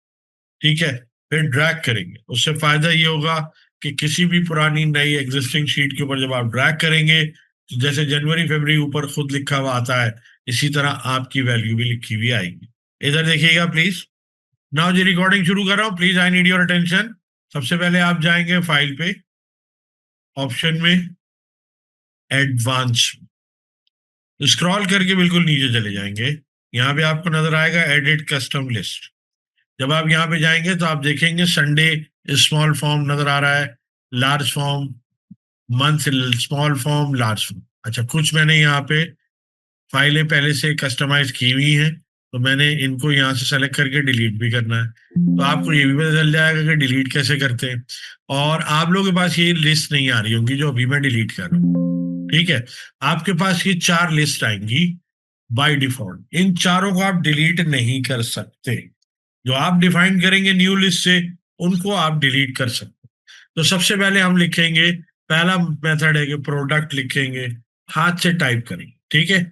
ठीक है, फिर ड्रैग करेंगे। उससे फायदा ये होगा कि किसी भी पुरानी नई एग्जिस्टिंग शीट के ऊपर जब आप ड्रैग करेंगे, तो जैसे जनवरी फरवरी ऊपर खुद लिखा हुआ आता है, इसी तरह आपकी वैल्यू भी लिखी हुई आएगी। इधर देखिएगा प्लीज। नाउ जी, रिकॉर्डिंग शुरू कर रहा हूं, please I need your attention. सबसे पहले आप जाएंगे फाइल पे, ऑप्शन में एडवांस, स्क्रॉल करके बिल्कुल नीचे चले जाएंगे। यहाँ पे आपको नजर आएगा एडिट कस्टम लिस्ट। जब आप यहाँ पे जाएंगे तो आप देखेंगे संडे स्मॉल फॉर्म नजर आ रहा है, large form, month small form, large form. अच्छा, कुछ मैंने यहाँ पे फाइलें पहले से कस्टमाइज की हुई हैं, तो मैंने इनको यहाँ से सेलेक्ट करके डिलीट भी करना है। तो आपको ये भी पता चल जाएगा कि डिलीट कैसे करते हैं। और आप लोगों के पास ये लिस्ट नहीं आ रही होंगी जो अभी मैं डिलीट कर रहा हूँ। ठीक है, आपके पास ये चार लिस्ट आएंगी बाय डिफॉल्ट। इन चारों को आप डिलीट नहीं कर सकते। जो आप डिफाइन करेंगे न्यू लिस्ट से, उनको आप डिलीट कर सकते। तो सबसे पहले हम लिखेंगे, पहला मेथड है कि प्रोडक्ट लिखेंगे, हाथ से टाइप करेंगे। ठीक है,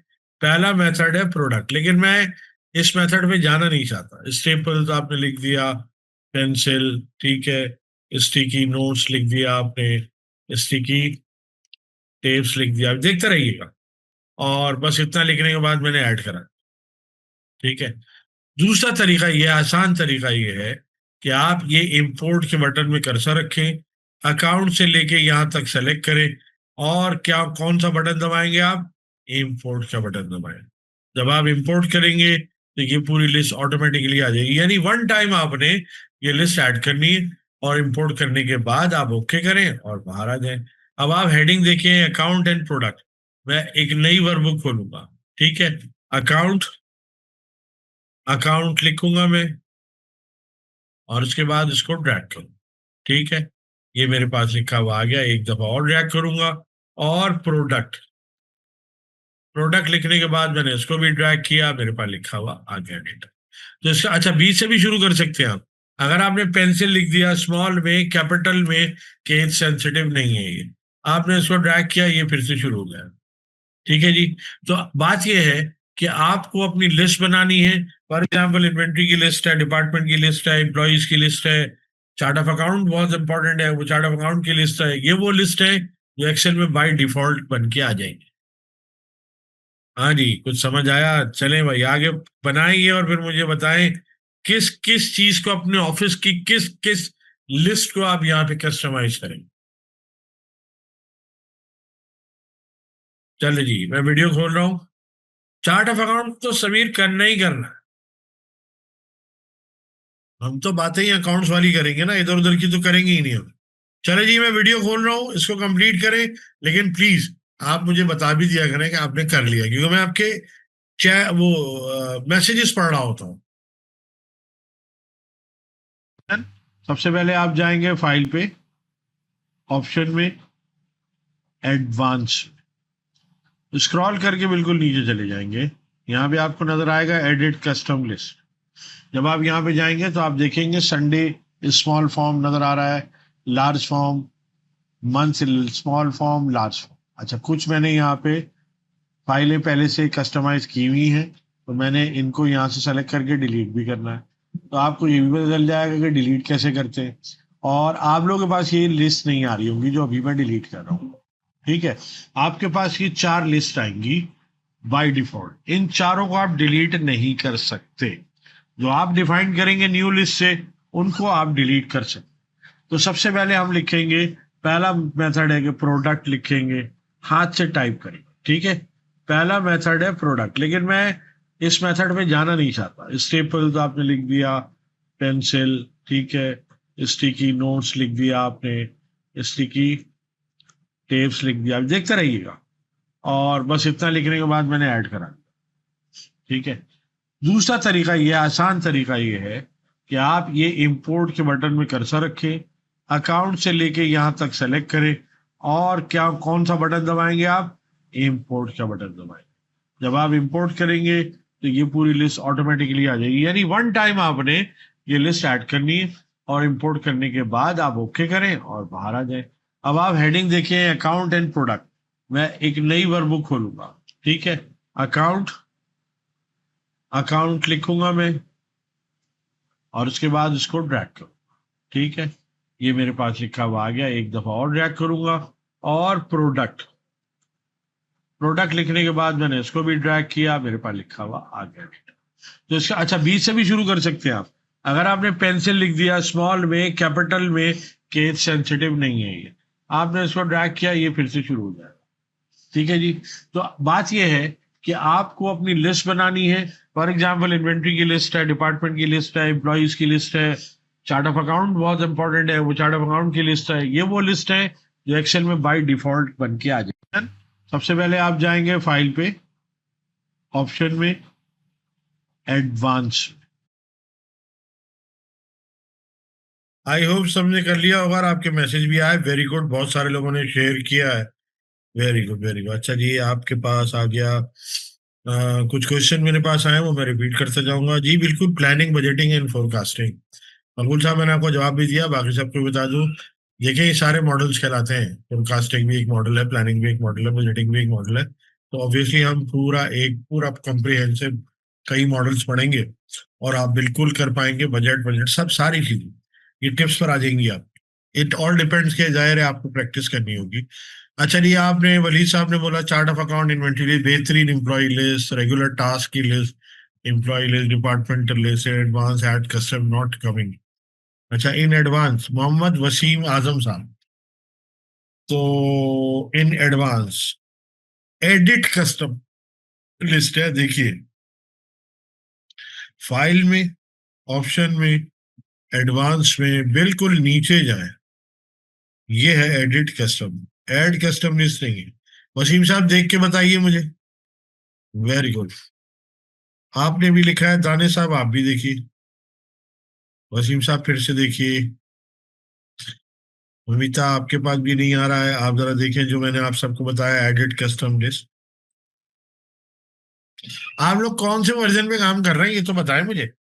पहला मेथड है प्रोडक्ट, लेकिन मैं इस मेथड में जाना नहीं चाहता। स्टेपल्स आपने लिख दिया, पेंसिल, ठीक है, स्टिकी नोट्स लिख दिया आपने, स्टिकी टेप्स लिख दिया, देखते रहिएगा। और बस इतना लिखने के बाद मैंने ऐड करा। ठीक है, दूसरा तरीका ये, आसान तरीका ये है कि आप ये इंपोर्ट के बटन में कर्सर रखें, अकाउंट से लेके यहां तक सेलेक्ट करें, और क्या कौन सा बटन दबाएंगे आप? इंपोर्ट का बटन दबाएं। जब आप इंपोर्ट करेंगे तो ये पूरी लिस्ट ऑटोमेटिकली आ जाएगी। यानी वन टाइम आपने ये लिस्ट ऐड करनी है, और इंपोर्ट करने के बाद आप ओके करें और बाहर आ जाएं। अब आप हेडिंग देखें, अकाउंट एंड प्रोडक्ट। मैं एक नई वर्कबुक खोलूंगा। ठीक है, अकाउंट, अकाउंट लिखूंगा मैं, और उसके बाद इसको ड्रैग करूँ। ठीक है, ये मेरे पास लिखा हुआ आ गया। एक दफा और ड्रैग करूंगा, और प्रोडक्ट, प्रोडक्ट लिखने के बाद मैंने इसको भी ड्रैग किया, मेरे पास लिखा हुआ आ गया डेटा। तो इसका, अच्छा, बीच से भी शुरू कर सकते हैं आप। अगर आपने पेंसिल लिख दिया स्मॉल में, कैपिटल में, केस सेंसिटिव नहीं है ये, आपने इसको ड्रैग किया, ये फिर से शुरू हो गया। ठीक है जी। तो बात यह है कि आपको अपनी लिस्ट बनानी है। फॉर एग्जाम्पल इन्वेंट्री की लिस्ट है, डिपार्टमेंट की लिस्ट है, एम्प्लॉयज की लिस्ट है, चार्ट ऑफ अकाउंट बहुत इंपॉर्टेंट है, वो चार्ट ऑफ अकाउंट की लिस्ट है। ये वो लिस्ट है जो एक्सेल में बाय डिफॉल्ट बन के आ जाएंगे। हाँ जी, कुछ समझ आया? चलें भाई आगे बनाएंगे और फिर मुझे बताएं किस किस चीज को, अपने ऑफिस की किस किस लिस्ट को आप यहाँ पे कस्टमाइज करेंगे। चलिए जी, मैं वीडियो खोल रहा हूँ। चार्ट ऑफ अकाउंट तो समीर करना ही करना। हम तो बातें ही अकाउंट्स वाली करेंगे ना, इधर उधर की तो करेंगे ही नहीं हम। चले जी, मैं वीडियो खोल रहा हूँ, इसको कंप्लीट करें। लेकिन प्लीज आप मुझे बता भी दिया करें कि आपने कर लिया, क्योंकि मैं आपके वो मैसेजेस पढ़ रहा होता हूँ। सबसे पहले आप जाएंगे फाइल पे, ऑप्शन में, एडवांस, स्क्रॉल करके बिल्कुल नीचे चले जाएंगे। यहाँ पे आपको नजर आएगा एडिट कस्टम लिस्ट। जब आप यहाँ पे जाएंगे तो आप देखेंगे संडे स्मॉल फॉर्म नजर आ रहा है, large form, month small form, large form. अच्छा, कुछ मैंने यहाँ पे फाइलें पहले से कस्टमाइज की हुई हैं, तो मैंने इनको यहाँ से सेलेक्ट करके डिलीट भी करना है। तो आपको ये भी पता चल जाएगा कि डिलीट कैसे करते हैं। और आप लोगों के पास ये लिस्ट नहीं आ रही होंगी जो अभी मैं डिलीट कर रहा हूँ। ठीक है, आपके पास ये 4 लिस्ट आएंगी बाय डिफॉल्ट। इन चारों को आप डिलीट नहीं कर सकते। जो आप डिफाइन करेंगे न्यू लिस्ट से, उनको आप डिलीट कर सकते। तो सबसे पहले हम लिखेंगे, पहला मेथड है कि प्रोडक्ट लिखेंगे, हाथ से टाइप करेंगे। ठीक है, पहला मेथड है प्रोडक्ट, लेकिन मैं इस मेथड में जाना नहीं चाहता। स्टेपल तो आपने लिख दिया, पेंसिल, ठीक है, स्टिकी नोट्स लिख दिया आपने, स्टिकी टेप्स लिख दिया, देखते रहिएगा। और बस इतना लिखने के बाद मैंने ऐड करा। ठीक है, दूसरा तरीका ये, आसान तरीका ये है कि आप ये इंपोर्ट के बटन में कर्सर रखें, अकाउंट से लेके यहां तक सेलेक्ट करें, और क्या कौन सा बटन दबाएंगे आप? इंपोर्ट का बटन दबाएंगे। जब आप इंपोर्ट करेंगे तो ये पूरी लिस्ट ऑटोमेटिकली आ जाएगी। यानी वन टाइम आपने ये लिस्ट ऐड करनी है, और इंपोर्ट करने के बाद आप ओके करें और बाहर आ जाए। अब आप हेडिंग देखिए, अकाउंट एंड प्रोडक्ट। मैं एक नई वर्कबुक खोलूंगा। ठीक है, अकाउंट, अकाउंट लिखूंगा मैं, और उसके बाद इसको ड्रैग करूँ। ठीक है, ये मेरे पास लिखा हुआ आ गया। एक दफा और ड्रैग करूंगा, और प्रोडक्ट, प्रोडक्ट लिखने के बाद मैंने इसको भी ड्रैग किया, मेरे पास लिखा हुआ आ गया। तो इसका, अच्छा, बीच से भी शुरू कर सकते हैं आप। अगर आपने पेंसिल लिख दिया स्मॉल में, कैपिटल में, केस सेंसिटिव नहीं है ये, आपने इसको ड्रैग किया, ये फिर से शुरू हो जाएगा। ठीक है जी। तो बात यह है कि आपको अपनी लिस्ट बनानी है। फॉर एग्जाम्पल इन्वेंट्री की लिस्ट है, डिपार्टमेंट की लिस्ट है, एम्प्लॉयज की लिस्ट है, चार्ट ऑफ अकाउंट बहुत इंपॉर्टेंट है, वो चार्ट ऑफ अकाउंट की लिस्ट है। ये वो लिस्ट है जो एक्सेल में बाय डिफॉल्ट बन के आ जाए। सबसे पहले आप जाएंगे फाइल पे, ऑप्शन में, एडवांस। आई होप सबने कर लिया होगा और आपके मैसेज भी आए। वेरी गुड, बहुत सारे लोगों ने शेयर किया है। Very good, very good. अच्छा जी, आपके पास आ गया। कुछ क्वेश्चन मेरे पास आए, वो मैं रिपीट करते जाऊंगा जी। बिल्कुल, प्लानिंग, बजटिंग एंड फोरकास्टिंग। मकबूल साहब, मैंने आपको जवाब भी दिया, बाकी सबको बता दूं। देखिए, ये सारे मॉडल्स कहलाते हैं। फोरकास्टिंग भी एक मॉडल है, प्लानिंग भी एक मॉडल है, बजटिंग भी एक मॉडल है। तो ऑब्वियसली हम पूरा कॉम्प्रिहेंसिव कई मॉडल्स पढ़ेंगे, और आप बिल्कुल कर पाएंगे। बजट, बजट सब सारी चीजें ये टिप्स पर आ जाएंगी आप। इट ऑल डिपेंड्स के, जाहिर है आपको प्रैक्टिस करनी होगी। अच्छा जी, आपने, वलीद साहब ने बोला chart of account, inventory list, बेहतरीन, एम्प्लॉय लिस्ट, रेगुलर टास्क की list, employee list, departmental list, advance, add custom not coming. अच्छा, इन एडवांस, मोहम्मद वसीम आजम साहब। तो in advance edit custom list है, देखिए फाइल में, ऑप्शन में, एडवांस में, बिल्कुल नीचे जाए, ये है edit custom. Add custom list नहीं है। वसीम साहब देख के बताइए मुझे। वेरी गुड, आपने भी लिखा है। दाने साहब आप भी देखिए। वसीम साहब फिर से देखिए। ममिता, आपके पास भी नहीं आ रहा है, आप जरा देखें जो मैंने आप सबको बताया, एडिट कस्टम लिस्ट। आप लोग कौन से वर्जन पे काम कर रहे हैं ये तो बताएं मुझे।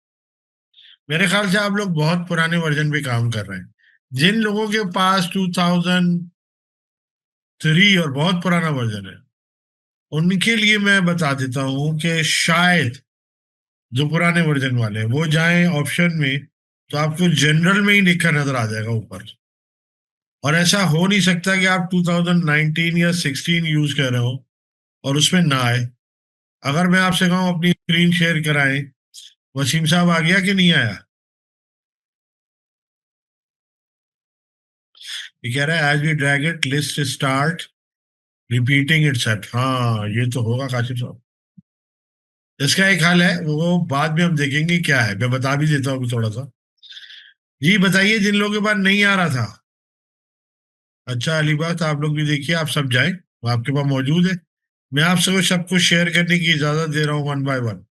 मेरे ख्याल से आप लोग बहुत पुराने वर्जन पे काम कर रहे हैं। जिन लोगों के पास 2003 और बहुत पुराना वर्जन है, उनके लिए मैं बता देता हूं कि शायद जो पुराने वर्जन वाले हैं वो जाएं ऑप्शन में, तो आपको जनरल में ही लिखा नजर आ जाएगा ऊपर। और ऐसा हो नहीं सकता कि आप 2019 या 16 यूज कर रहे हो और उसमें ना आए। अगर मैं आपसे कहूँ अपनी स्क्रीन शेयर कराएं, वसीम साहब आ गया कि नहीं आया? ये कह रहा है as we drag it list start repeating itself. हाँ, ये तो होगा काशिफ साहब। इसका एक हल है, वो बाद में हम देखेंगे क्या है, मैं बता भी देता हूँ थोड़ा सा। जी बताइए, जिन लोगों के पास नहीं आ रहा था। अच्छा अली बात, आप लोग भी देखिए, आप सब जाएं, वो आपके पास मौजूद है। मैं आप सबको शेयर करने की इजाजत दे रहा हूँ, वन बाय वन।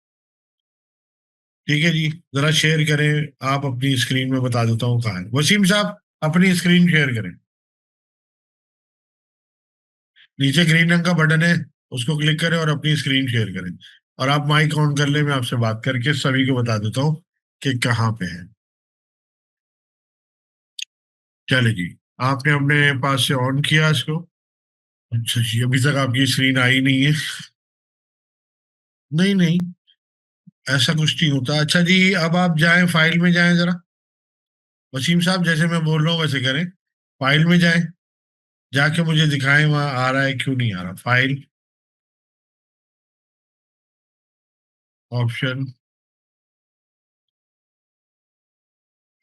ठीक है जी, जरा शेयर करें। आप अपनी स्क्रीन में, बता देता हूँ कहाँ है। वसीम साहब अपनी स्क्रीन शेयर करें। नीचे ग्रीन रंग का बटन है, उसको क्लिक करें और अपनी स्क्रीन शेयर करें। और आप माइक ऑन कर ले, मैं आपसे बात करके सभी को बता देता हूँ कि कहाँ पे है। चले जी, आपने अपने पास से ऑन किया इसको। अच्छा जी, अभी तक आपकी स्क्रीन आई नहीं है। नहीं नहीं, ऐसा कुछ नहीं होता। अच्छा जी, अब आप जाएं, फाइल में जाएं जरा। वसीम साहब जैसे मैं बोल रहा हूँ वैसे करें। फाइल में जाएं, जाके मुझे दिखाएं वहां आ रहा है क्यों नहीं आ रहा। File, option,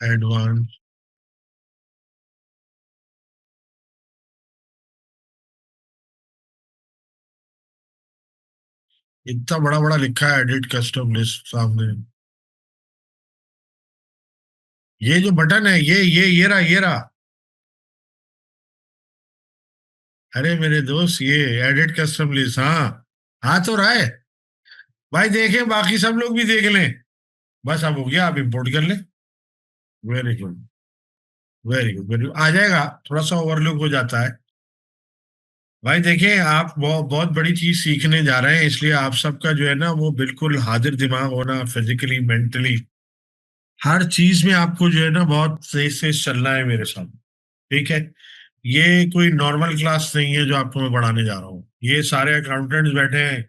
advance. इतना बड़ा बड़ा लिखा है एडिट कस्टम लिस्ट सामने। ये जो बटन है, ये रहा। अरे मेरे दोस्त, ये एडिट कस्टम लिस्ट, हाँ। हाँ तो रहा है। भाई देखें, बाकी सब लोग भी देख लें। बस अब हो गया, आप इंपोर्ट कर लें। Very good, very good, very good. आ जाएगा, थोड़ा सा ओवरलुक हो जाता है। भाई देखें, आप बहुत बहुत बड़ी चीज सीखने जा रहे हैं, इसलिए आप सबका जो है ना वो बिल्कुल हाजिर दिमाग होना, फिजिकली मेंटली हर चीज में आपको जो है ना बहुत तेज तेज चलना है मेरे साथ। ठीक है। ये कोई नॉर्मल क्लास नहीं है जो आपको मैं पढ़ाने जा रहा हूँ। ये सारे अकाउंटेंट्स बैठे हैं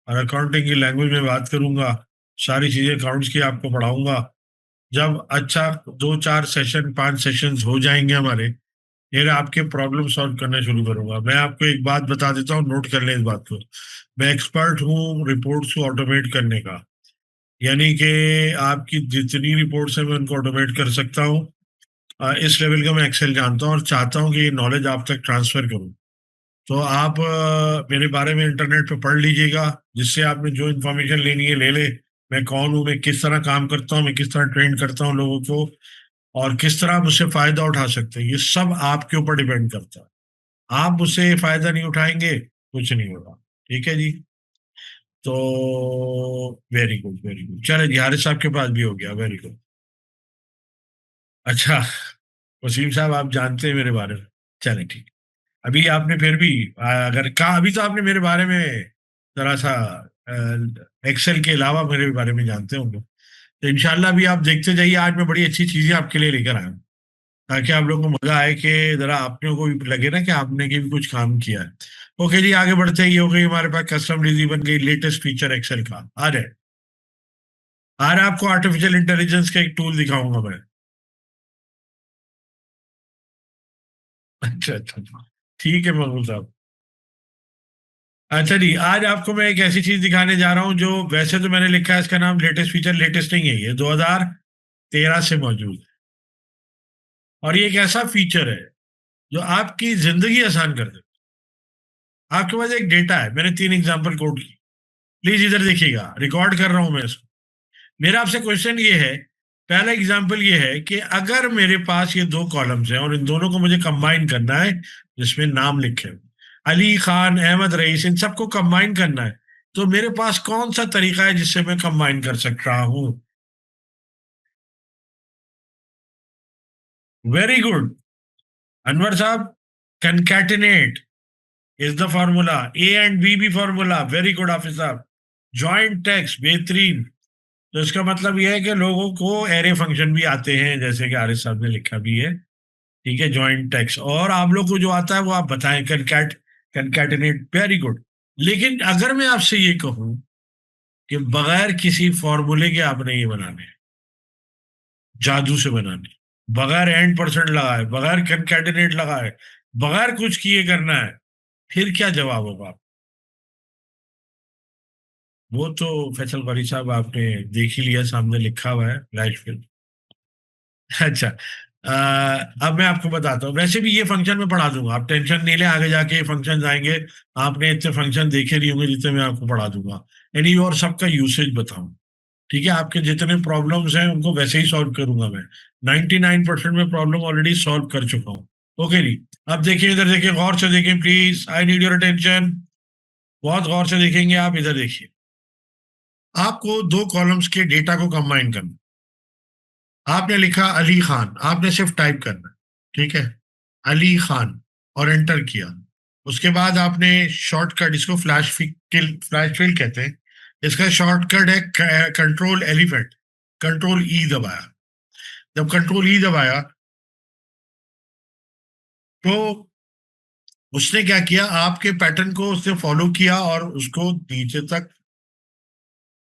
और अकाउंटिंग की लैंग्वेज में बात करूंगा। सारी चीजें अकाउंट्स की आपको पढ़ाऊंगा। जब अच्छा 2 4 सेशन 5 सेशंस हो जाएंगे हमारे, फिर आपके प्रॉब्लम सॉल्व करना शुरू करूंगा। मैं आपको एक बात बता देता हूँ, नोट कर लें इस बात को। मैं एक्सपर्ट हूँ रिपोर्ट्स को ऑटोमेट करने का। यानी कि आपकी जितनी रिपोर्ट्स हैं मैं उनको ऑटोमेट कर सकता हूँ। इस लेवल का मैं एक्सेल जानता हूँ और चाहता हूँ कि ये नॉलेज आप तक ट्रांसफर करूँ। तो आप मेरे बारे में इंटरनेट पे पढ़ लीजिएगा, जिससे आपने जो इन्फॉर्मेशन लेनी है ले ले। मैं कौन हूँ, मैं किस तरह काम करता हूँ, मैं किस तरह ट्रेन करता हूँ लोगों को, और किस तरह आप उससे फायदा उठा सकते हैं, ये सब आपके ऊपर डिपेंड करता है। आप उससे फायदा नहीं उठाएंगे, कुछ नहीं होगा। ठीक है जी। तो वेरी गुड, वेरी गुड। चले जी, हारिस साहब के पास भी हो गया, वेरी गुड। अच्छा, वसीम साहब आप जानते हैं मेरे बारे में। चले ठीक। अभी आपने फिर भी अगर कहा, अभी तो आपने मेरे बारे में जरा सा एक्सेल के अलावा मेरे बारे में जानते होंगे। तो इंशाल्लाह अभी आप देखते जाइए, आज मैं बड़ी अच्छी चीजें आपके लिए लेकर आया हूँ, ताकि आप लोगों को मजा आए कि जरा आपने को भी लगे ना कि आपने की भी कुछ काम किया है। ओके जी, आगे बढ़ते ही हो गई हमारे पास कस्टम डिजी बन गई, लेटेस्ट फीचर एक्सेल का आ रहा है। आ रहा है, आपको आर्टिफिशियल इंटेलिजेंस का एक टूल दिखाऊंगा मैं। अच्छा अच्छा अच्छा। ठीक है महमूद साहब। अच्छा जी, आज आपको मैं एक ऐसी चीज दिखाने जा रहा हूँ जो वैसे तो मैंने लिखा है इसका नाम लेटेस्ट फीचर, लेटेस्ट नहीं है, ये 2013 से मौजूद है। और ये एक ऐसा फीचर है जो आपकी जिंदगी आसान कर दे। आपके पास एक डेटा है, मैंने 3 एग्जाम्पल कोड की। प्लीज इधर देखिएगा, रिकॉर्ड कर रहा हूं मैं इसको। मेरा आपसे क्वेश्चन ये है, पहला एग्जाम्पल ये है कि अगर मेरे पास ये 2 कॉलम्स हैं और इन दोनों को मुझे कंबाइन करना है, जिसमें नाम लिखे हो, अली खान, अहमद रईस, इन सबको कंबाइन करना है, तो मेरे पास कौन सा तरीका है जिससे मैं कंबाइन कर सकता हूं? Very good Anwar sahab, concatenate is the formula. A and B भी formula, very good Hafiz sahab. Joint text, बेहतरीन। तो इसका मतलब यह है कि लोगों को एरे फंक्शन भी आते हैं, जैसे कि आरिफ साहब ने लिखा भी है। ठीक है, जॉइंट टेक्स्ट। और आप लोग को जो आता है वो आप बताएं, कनकैटिनेट, वेरी गुड। लेकिन अगर मैं आपसे ये कहूं कि बगैर किसी फॉर्मूले के आपने ये बनाने हैं, जादू से बनाने, बगैर एंड परसेंट लगाए, बगैर कंकैटिनेट लगाए, बगैर कुछ किए करना है, फिर क्या जवाब होगा? वो तो फैसल बारी साहब आपने देख ही लिया, सामने लिखा हुआ है लाइफ फिल्म। अच्छा। अब मैं आपको बताता हूँ, वैसे भी ये फंक्शन मैं पढ़ा दूंगा, आप टेंशन नहीं ले, आगे जाके फंक्शन आएंगे, आपने इतने फंक्शन देखे नहीं होंगे जितने मैं आपको पढ़ा दूंगा। एनी और सबका यूसेज बताऊं, ठीक है? आपके जितने प्रॉब्लम्स हैं उनको वैसे ही सॉल्व करूंगा मैं। 99% में प्रॉब्लम ऑलरेडी सॉल्व कर चुका हूँ। ओके जी। अब देखिए, इधर देखिए, गौर से देखें please, I need your attention. बहुत गौर से देखेंगे आप, इधर देखिए। आपको दो कॉलम्स के डेटा को कंबाइन करना। आपने लिखा अली खान, आपने सिर्फ टाइप करना, ठीक है, अली खान, और एंटर किया। उसके बाद आपने शॉर्टकट, इसको फ्लैश फिल कहते हैं, इसका शॉर्टकट है कंट्रोल एलिफेंट, कंट्रोल ई दबाया। जब कंट्रोल ई दबाया तो उसने क्या किया, आपके पैटर्न को उसने फॉलो किया और उसको नीचे तक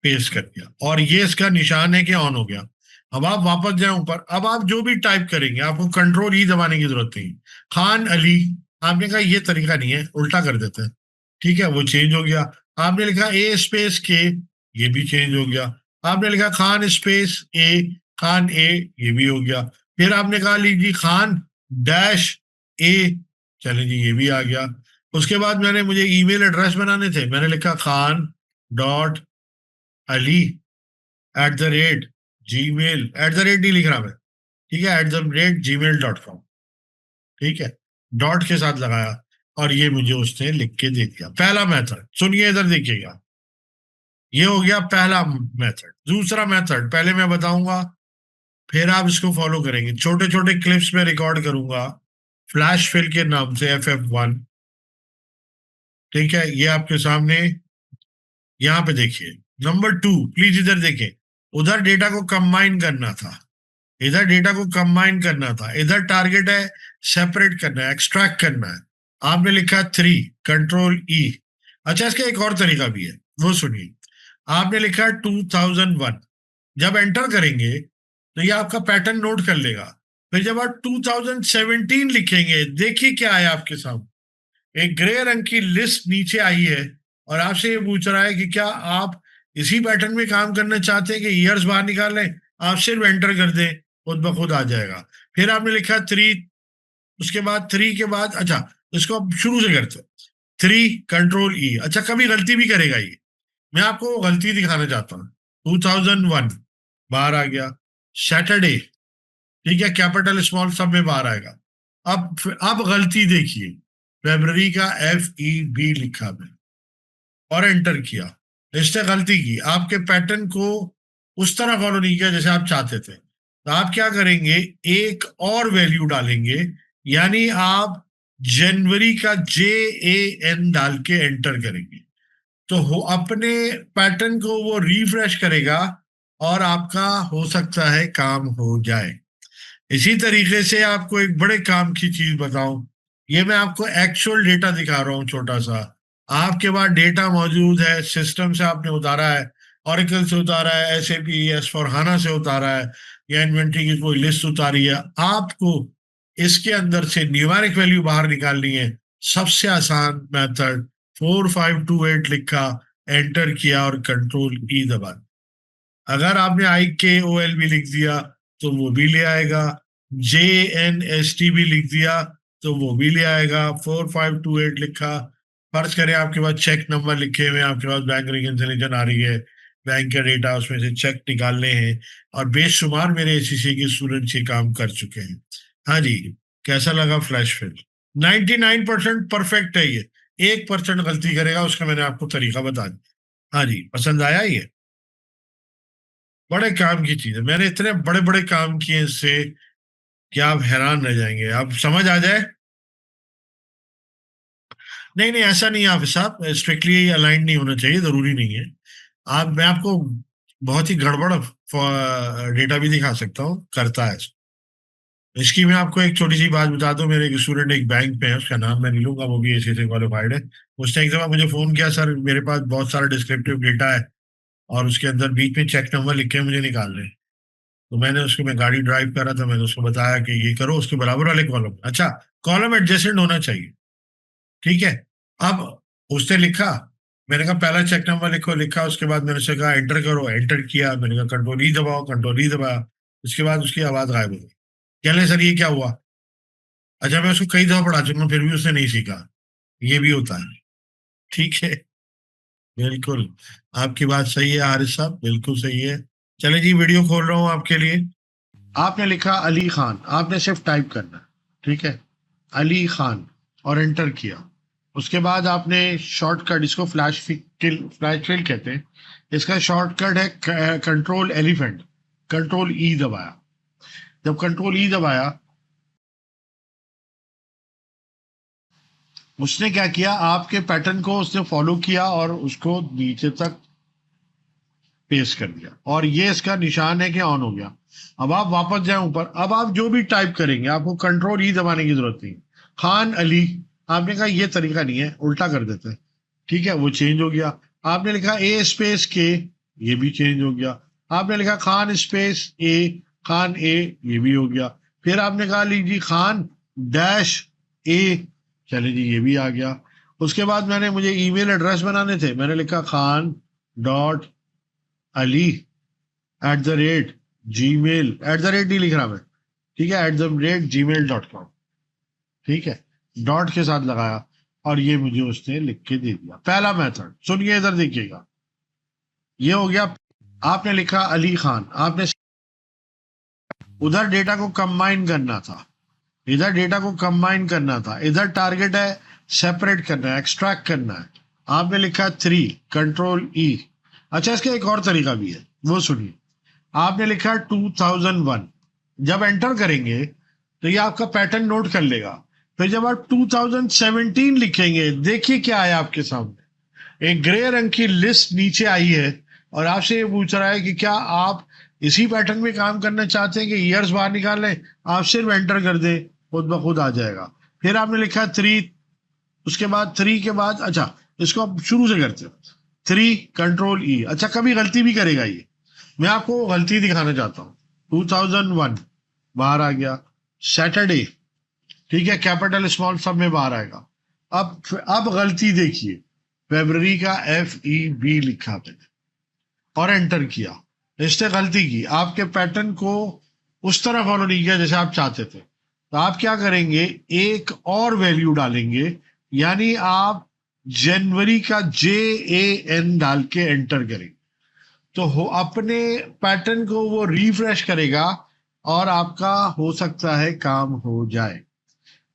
पेस्ट कर दिया, और ये इसका निशान है कि ऑन हो गया। अब आप वापस जाए ऊपर, अब आप जो भी टाइप करेंगे आपको कंट्रोल ई दबाने की जरूरत नहीं। खान अली, आपने कहा ये तरीका नहीं है, उल्टा कर देते हैं, ठीक है, वो चेंज हो गया। आपने लिखा ए स्पेस के, ये भी चेंज हो गया। आपने लिखा खान स्पेस ए, खान ए, ये भी हो गया। फिर आपने कहा लीजिए खान डैश ए, चले जी, ये भी आ गया। उसके बाद मुझे ईमेल एड्रेस बनाने थे, मैंने लिखा Khan dot Ali at the rate G mail, at the rate नहीं लिख रहा मैं, ठीक है, @gmail.com, ठीक है, डॉट के साथ लगाया, और ये मुझे उसने लिख के दे दिया। पहला मेथड सुनिए, इधर देखिएगा, ये हो गया पहला मेथड। दूसरा मेथड पहले मैं बताऊंगा, फिर आप इसको फॉलो करेंगे, छोटे छोटे क्लिप्स में रिकॉर्ड करूंगा, फ्लैश फिल के नाम से, FF1, ठीक है, ये आपके सामने, यहाँ पे देखिए। नंबर 2, प्लीज इधर देखें, उधर डेटा को कंबाइन करना था, इधर डेटा को कंबाइन करना था, इधर टारगेट है सेपरेट करना है, एक्सट्रैक्ट करना है। आपने लिखा 3, कंट्रोल ई। अच्छा, इसका एक और तरीका भी है, वो सुनिए। आपने लिखा 2001, जब एंटर करेंगे तो ये आपका पैटर्न नोट कर लेगा। फिर जब आप 2017 लिखेंगे, देखिए क्या है आपके सामने, एक ग्रे रंग की लिस्ट नीचे आई है, और आपसे ये पूछ रहा है कि क्या आप इसी पैटर्न में काम करना चाहते हैं कि ईयर्स बाहर निकाल लें। आप सिर्फ एंटर कर दें, खुद ब खुद आ जाएगा। फिर आपने लिखा 3, उसके बाद 3 के बाद, अच्छा, इसको अब शुरू से करते हैं। 3, कंट्रोल ई। अच्छा, कभी गलती भी करेगा ये, मैं आपको गलती दिखाना चाहता हूँ। 2001 बाहर आ गया, सैटरडे, ठीक है, कैपिटल स्मॉल सब में बाहर आएगा। अब गलती देखिए, फेब्रवरी का FEB लिखा मैं, और एंटर किया। इसने गलती की, आपके पैटर्न को उस तरह फॉलो नहीं किया जैसे आप चाहते थे। तो आप क्या करेंगे, एक और वैल्यू डालेंगे, यानी आप जनवरी का JAN डाल के एंटर करेंगे, तो अपने पैटर्न को वो रिफ्रेश करेगा, और आपका हो सकता है काम हो जाए। इसी तरीके से आपको एक बड़े काम की चीज बताऊं, ये मैं आपको एक्चुअल डेटा दिखा रहा हूं, छोटा सा। आपके पास डेटा मौजूद है, सिस्टम से आपने उतारा है, ऑरेकल से उतारा है, SAP S/4HANA से उतारा है, या इन्वेंट्री की कोई लिस्ट उतारी है, आपको इसके अंदर से न्यूमेरिक वैल्यू बाहर निकालनी है। सबसे आसान मेथड, 4528 लिखा, एंटर किया, और कंट्रोल ई दबा। अगर आपने IKOL भी लिख दिया तो वो भी ले आएगा, JNST भी लिख दिया तो वो भी ले आएगा। 4528 लिखा, फर्ज करें आपके पास चेक नंबर लिखे हुए, आपके पास बैंक रिकन्सिलिएशन आ रही है, बैंक का डेटा, उसमें से चेक निकालने हैं, और बेशुमार मेरे ACCA के स्टूडेंट्स ये काम कर चुके हैं। हाँ जी, कैसा लगा फ्लैश फिल? 99% परफेक्ट है ये, 1% गलती करेगा, उसका मैंने आपको तरीका बता दिया। हाँ जी, पसंद आया ये? बड़े काम की चीज है, मैंने इतने बड़े बड़े काम किए इससे कि आप हैरान रह जाएंगे, आप समझ आ जाए। नहीं नहीं, ऐसा नहीं है आप साहब, स्ट्रिक्टली अलाइन नहीं होना चाहिए, जरूरी नहीं है। मैं आपको बहुत ही गड़बड़ डेटा भी दिखा सकता हूँ, करता है। इसकी मैं आपको एक छोटी सी बात बता दूं, मेरे एक स्टूडेंट एक बैंक में है, उसका नाम मैं नहीं लूंगा, वो भी एसी से क्वालिफाइड है। उसने एक दफा मुझे फोन किया, सर मेरे पास बहुत सारा डिस्क्रिप्टिव डेटा है और उसके अंदर बीच में चेक नंबर लिखे हैं, मुझे निकालने हैं। तो मैंने उसको, मैं गाड़ी ड्राइव कर रहा था, मैंने उसको बताया कि ये करो, उसके बराबर वाले कॉलम, अच्छा कॉलम एडजेसेंट होना चाहिए, ठीक है। अब उसने लिखा, मैंने कहा पहला चेक नंबर लिखो, लिखा, उसके बाद मैंने उससे कहा एंटर करो, एंटर किया, मैंने कहा कंट्रोल ई दबाओ, कंट्रोल ई दबाया, उसके बाद उसकी आवाज गायब हो गई। कह रहे सर ये क्या हुआ? अच्छा मैं उसको कई दफा पढ़ा चुका हूं, फिर भी उसने नहीं सीखा। ये भी होता है, ठीक है। बिल्कुल, आपकी बात सही है आरिफ साहब, बिल्कुल सही है। चले जी, वीडियो खोल रहा हूँ आपके लिए। आपने लिखा अली खान, आपने सिर्फ टाइप करना है, ठीक है, अली खान, और एंटर किया। उसके बाद आपने शॉर्टकट, इसको फ्लैश फिल कहते हैं, इसका शॉर्टकट है कंट्रोल एलिफेंट, कंट्रोल ई दबाया। जब कंट्रोल ई दबाया, उसने क्या किया, आपके पैटर्न को उसने फॉलो किया और उसको नीचे तक पेस्ट कर दिया, और ये इसका निशान है कि ऑन हो गया। अब आप वापस जाए ऊपर, अब आप जो भी टाइप करेंगे आपको कंट्रोल ई दबाने की जरूरत नहीं। खान अली, आपने कहा ये तरीका नहीं है, उल्टा कर देते हैं, ठीक है, वो चेंज हो गया। आपने लिखा ए स्पेस के, ये भी चेंज हो गया। आपने लिखा खान स्पेस ए, खान ए, ये भी हो गया। फिर आपने कहा लीजिए खान डैश ए, चले जी ये भी आ गया। उसके बाद मुझे ईमेल एड्रेस बनाने थे, मैंने लिखा Khan dot Ali at the rate G mail, at the rate नहीं लिख रहा मैं, ठीक है, @gmail.com, ठीक है, डॉट के साथ लगाया, और ये मुझे उसने लिख के दे दिया। पहला मेथड सुनिए, इधर देखिएगा, ये हो गया। आपने लिखा अली खान, आपने उधर डेटा को कंबाइन करना था, इधर डेटा को कंबाइन करना था, इधर टारगेट है सेपरेट करना है, एक्सट्रैक्ट करना है। आपने लिखा 3, कंट्रोल ई। अच्छा इसका एक और तरीका भी है, वो सुनिए। आपने लिखा 2001, जब एंटर करेंगे तो ये आपका पैटर्न नोट कर लेगा। फिर जब आप 2017 लिखेंगे, देखिए क्या आया आपके सामने, एक ग्रे रंग की लिस्ट नीचे आई है, और आपसे ये पूछ रहा है कि क्या आप इसी पैटर्न में काम करना चाहते हैं कि ईयर्स बाहर निकाल लें। आप सिर्फ एंटर कर दें, खुद ब खुद आ जाएगा। फिर आपने लिखा 3, उसके बाद 3 के बाद, अच्छा इसको आप शुरू से करते हो, 3 कंट्रोल ई। अच्छा कभी गलती भी करेगा ये, मैं आपको गलती दिखाना चाहता हूँ। 2001 बाहर आ गया, सैटरडे, ठीक है, कैपिटल स्मॉल सब में बाहर आएगा। अब गलती देखिए, फेब्रवरी का FEB लिखा मैंने और एंटर किया। इसने गलती की, आपके पैटर्न को उस तरह फॉलो नहीं किया जैसे आप चाहते थे। तो आप क्या करेंगे, एक और वैल्यू डालेंगे, यानी आप जनवरी का JAN डाल के एंटर करेंगे, तो अपने पैटर्न को वो रिफ्रेश करेगा, और आपका हो सकता है काम हो जाए।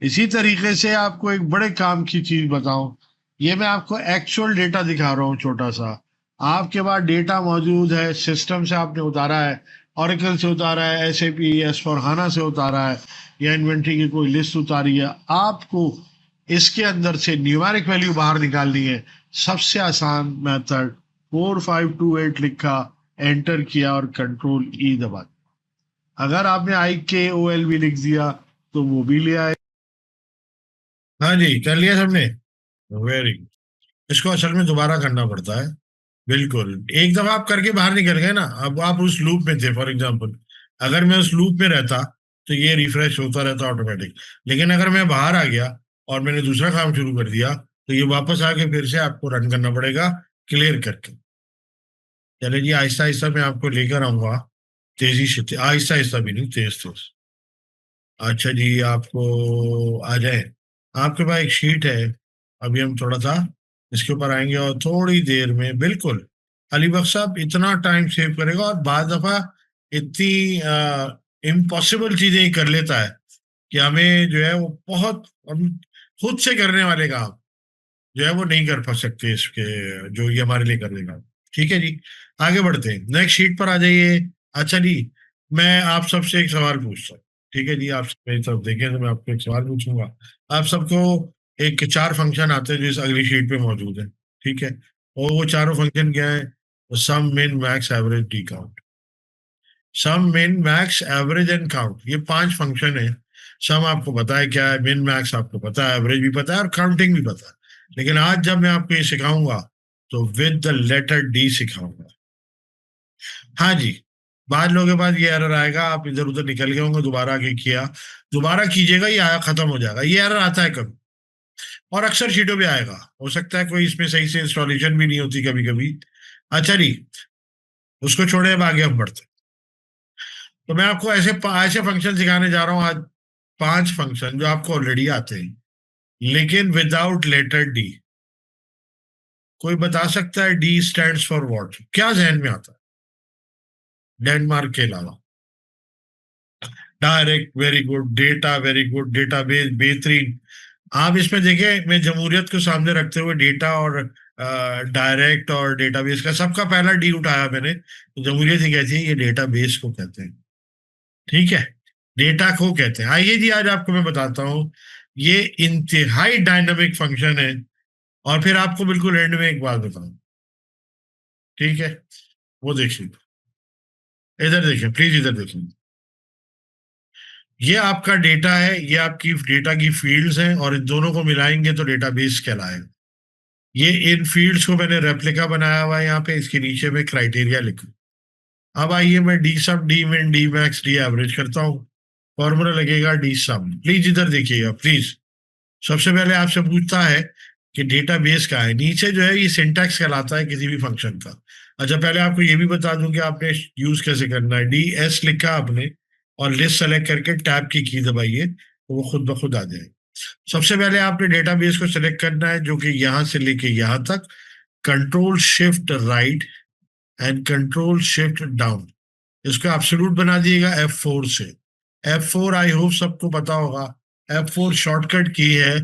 इसी तरीके से आपको एक बड़े काम की चीज बताऊं, ये मैं आपको एक्चुअल डेटा दिखा रहा हूँ छोटा सा। आपके पास डेटा मौजूद है, सिस्टम से आपने उतारा है, ऑरेकल से उतारा है, SAP S/4HANA से उतारा है, या इन्वेंट्री की कोई लिस्ट उतारी है, आपको इसके अंदर से न्यूमेरिक वैल्यू बाहर निकालनी है। सबसे आसान मेथड, 4528 लिखा, एंटर किया और कंट्रोल ई दबा। अगर आपने IKOLB लिख दिया तो वो भी ले आए। हाँ जी, कर लिया सबने, वेरी गुड। इसको असल में दोबारा करना पड़ता है, बिल्कुल। एक दफा आप करके बाहर निकल गए ना, अब आप उस लूप में थे, फॉर एग्जांपल अगर मैं उस लूप में रहता तो ये रिफ्रेश होता रहता ऑटोमेटिक। लेकिन अगर मैं बाहर आ गया और मैंने दूसरा काम शुरू कर दिया, तो ये वापस आके फिर से आपको रन करना पड़ेगा, क्लियर करके। चले जी, आहिस्ता आहिस्ता मैं आपको लेकर आऊंगा, तेजी से, आहिस्ता आहिस्ता भी नहीं, तेज तेज। अच्छा जी, आपको आ जाए, आपके पास एक शीट है, अभी हम थोड़ा सा इसके ऊपर आएंगे और थोड़ी देर में, बिल्कुल। अली बख्श साहब इतना टाइम सेव करेगा, और बाद दफा इतनी इम्पॉसिबल चीजें ही कर लेता है कि हमें जो है वो बहुत, हम खुद से करने वाले काम जो है वो नहीं कर पा सकते इसके, जो ये हमारे लिए कर देगा। ठीक है जी, आगे बढ़ते हैं, नेक्स्ट शीट पर आ जाइए। अच्छा जी, मैं आप सबसे एक सवाल पूछता हूँ, ठीक है जी, आप मेरी तरफ देखें तो मैं आपको एक सवाल पूछूंगा। आप सबको एक 4 फंक्शन आते हैं जो इस अगली शीट पे मौजूद है, ठीक है, और वो चारों फंक्शन क्या है? सम, मिन, मैक्स, एवरेज, डी काउंट। सम, मिन, मैक्स, एवरेज एंड काउंट, ये 5 फंक्शन है। सम आपको पता है क्या है, मिन मैक्स आपको पता है, एवरेज भी पता है और काउंटिंग भी पता है। लेकिन आज जब मैं आपको ये सिखाऊंगा तो विद द लेटर डी सिखाऊंगा। हाँ जी। बाद लोगों के पास ये एरर आएगा, आप इधर उधर निकल गए होंगे, दोबारा आगे किया, दोबारा कीजिएगा, ये आया खत्म हो जाएगा। ये एरर आता है कभी, और अक्सर शीटों पे आएगा। हो सकता है कोई इसमें सही से इंस्टॉलेशन भी नहीं होती कभी कभी। अच्छा जी, उसको छोड़े, अब आगे हम बढ़ते हैं। तो मैं आपको ऐसे ऐसे फंक्शन सिखाने जा रहा हूँ आज, 5 फंक्शन जो आपको ऑलरेडी आते हैं, लेकिन विदाउट लेटर डी। कोई बता सकता है डी स्टैंड्स फॉर व्हाट? क्या जहन में आता है डेनमार्क के अलावा? Direct, very good. Data, very good. Database, बेहतरीन। आप इसमें देखिए, मैं जमहूरियत को सामने रखते हुए डेटा और डायरेक्ट और डेटाबेस का सबका पहला डी उठाया मैंने। तो जमहूरियत ही कहती है ये डेटाबेस को कहते हैं, ठीक है, डेटा को कहते हैं। आइए जी, आज आपको मैं बताता हूं, ये इंतहाई डायनामिक फंक्शन है। और फिर आपको बिल्कुल एंड में एक बात बताऊं, ठीक है? वो देखिए, इधर देखिए प्लीज, इधर देखिए। ये आपका डेटा है, ये आपकी डेटा की फील्ड्स हैं, और इन दोनों को मिलाएंगे तो डेटाबेस कहलाएगा। ये इन फील्ड्स को मैंने रेप्लिका बनाया हुआ है यहाँ पे, इसके नीचे में क्राइटेरिया लिखूं। अब आइए, मैं डी सम, डी मिन, डी मैक्स, डी एवरेज करता हूँ। फॉर्मूला लगेगा डी सम। प्लीज इधर देखिएगा प्लीज। सबसे पहले आपसे पूछता है कि डेटाबेस का है, नीचे जो है ये सिंटैक्स कहलाता है किसी भी फंक्शन का। अच्छा, पहले आपको ये भी बता दूं कि आपने यूज कैसे करना है। डी एस लिखा आपने और लिस्ट सेलेक्ट करके टैब की दबाइए तो वो खुद ब खुद आ जाएगा। सबसे पहले आपने डेटाबेस को सिलेक्ट करना है, जो कि यहां से लेके यहां तक, control shift right and control shift down. इसको एब्सोल्यूट बना दिएगा F4 से। F4 आई होप सबको पता होगा। F4 शॉर्टकट की है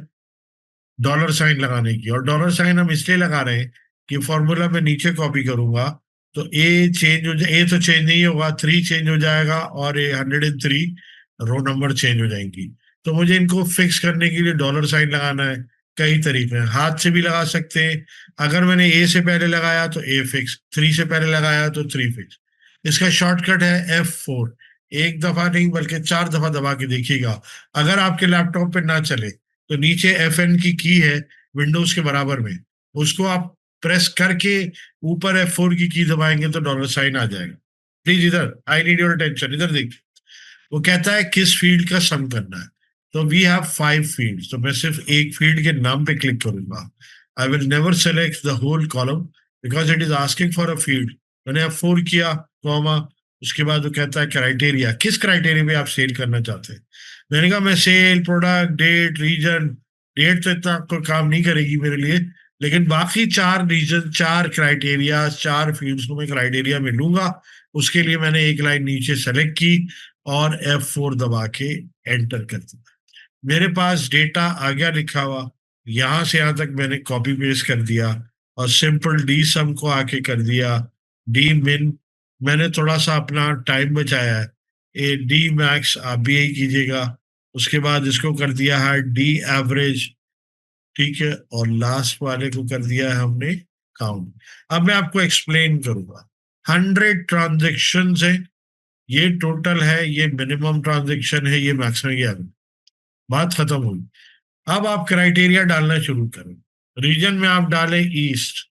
डॉलर साइन लगाने की, और डॉलर साइन हम इसलिए लगा रहे हैं कि फॉर्मूला में नीचे कॉपी करूंगा तो ए चेंज हो जाए, ए तो चेंज नहीं होगा, 3 चेंज हो जाएगा, और ए 103 रो नंबर चेंज हो जाएंगी। तो मुझे इनको फिक्स करने के लिए डॉलर साइन लगाना है। कई तरीके हैं, हाथ से भी लगा सकते हैं। अगर मैंने ए से पहले लगाया तो ए फिक्स, 3 से पहले लगाया तो 3 फिक्स। इसका शॉर्टकट है F4। एक दफा नहीं बल्कि 4 दफा दबा के देखिएगा। अगर आपके लैपटॉप पे ना चले तो नीचे FN की है विंडोज के बराबर में, उसको आप प्रेस करके ऊपर F4 की दबाएंगे तो डॉलर साइन आ जाएगा। प्लीज इधर, आई नीड योर अटेंशन, इधर देखिए। वो कहता है किस फील्ड का सम करना है। तो वी हैव 5 फील्ड्स, तो मैं सिर्फ एक फील्ड के नाम पे क्लिक करूंगा। I will never select the whole column because it is asking for a field. मैंने F4 किया, कॉमा, उसके बाद वो कहता है क्राइटेरिया, किस क्राइटेरिया पे आप सेल करना चाहते हैं। मैंने कहा मैं sale, product, date, region. Date तो इतना कोई काम नहीं करेगी मेरे लिए, लेकिन बाकी 4 रीजन, 4 क्राइटेरिया, 4 फील्ड्स को मैं क्राइटेरिया में लूंगा। उसके लिए मैंने एक लाइन नीचे सेलेक्ट की और F4 दबा के एंटर कर दिया। मेरे पास डेटा आ गया लिखा हुआ, यहां से यहां तक मैंने कॉपी पेस्ट कर दिया, और सिंपल डी सम को आके कर दिया डी मिन। मैंने थोड़ा सा अपना टाइम बचाया है। ए डी मैक्स आप भी यही कीजिएगा। उसके बाद इसको कर दिया है डी एवरेज, ठीक है, और लास्ट वाले को कर दिया है हमने काउंट। अब मैं आपको एक्सप्लेन करूंगा। 100 ट्रांजेक्शन है, ये टोटल है, ये मिनिमम ट्रांजेक्शन है, ये मैक्सिमम, ये बात खत्म हुई। अब आप क्राइटेरिया डालना शुरू करें। रीजन में आप डालें ईस्ट,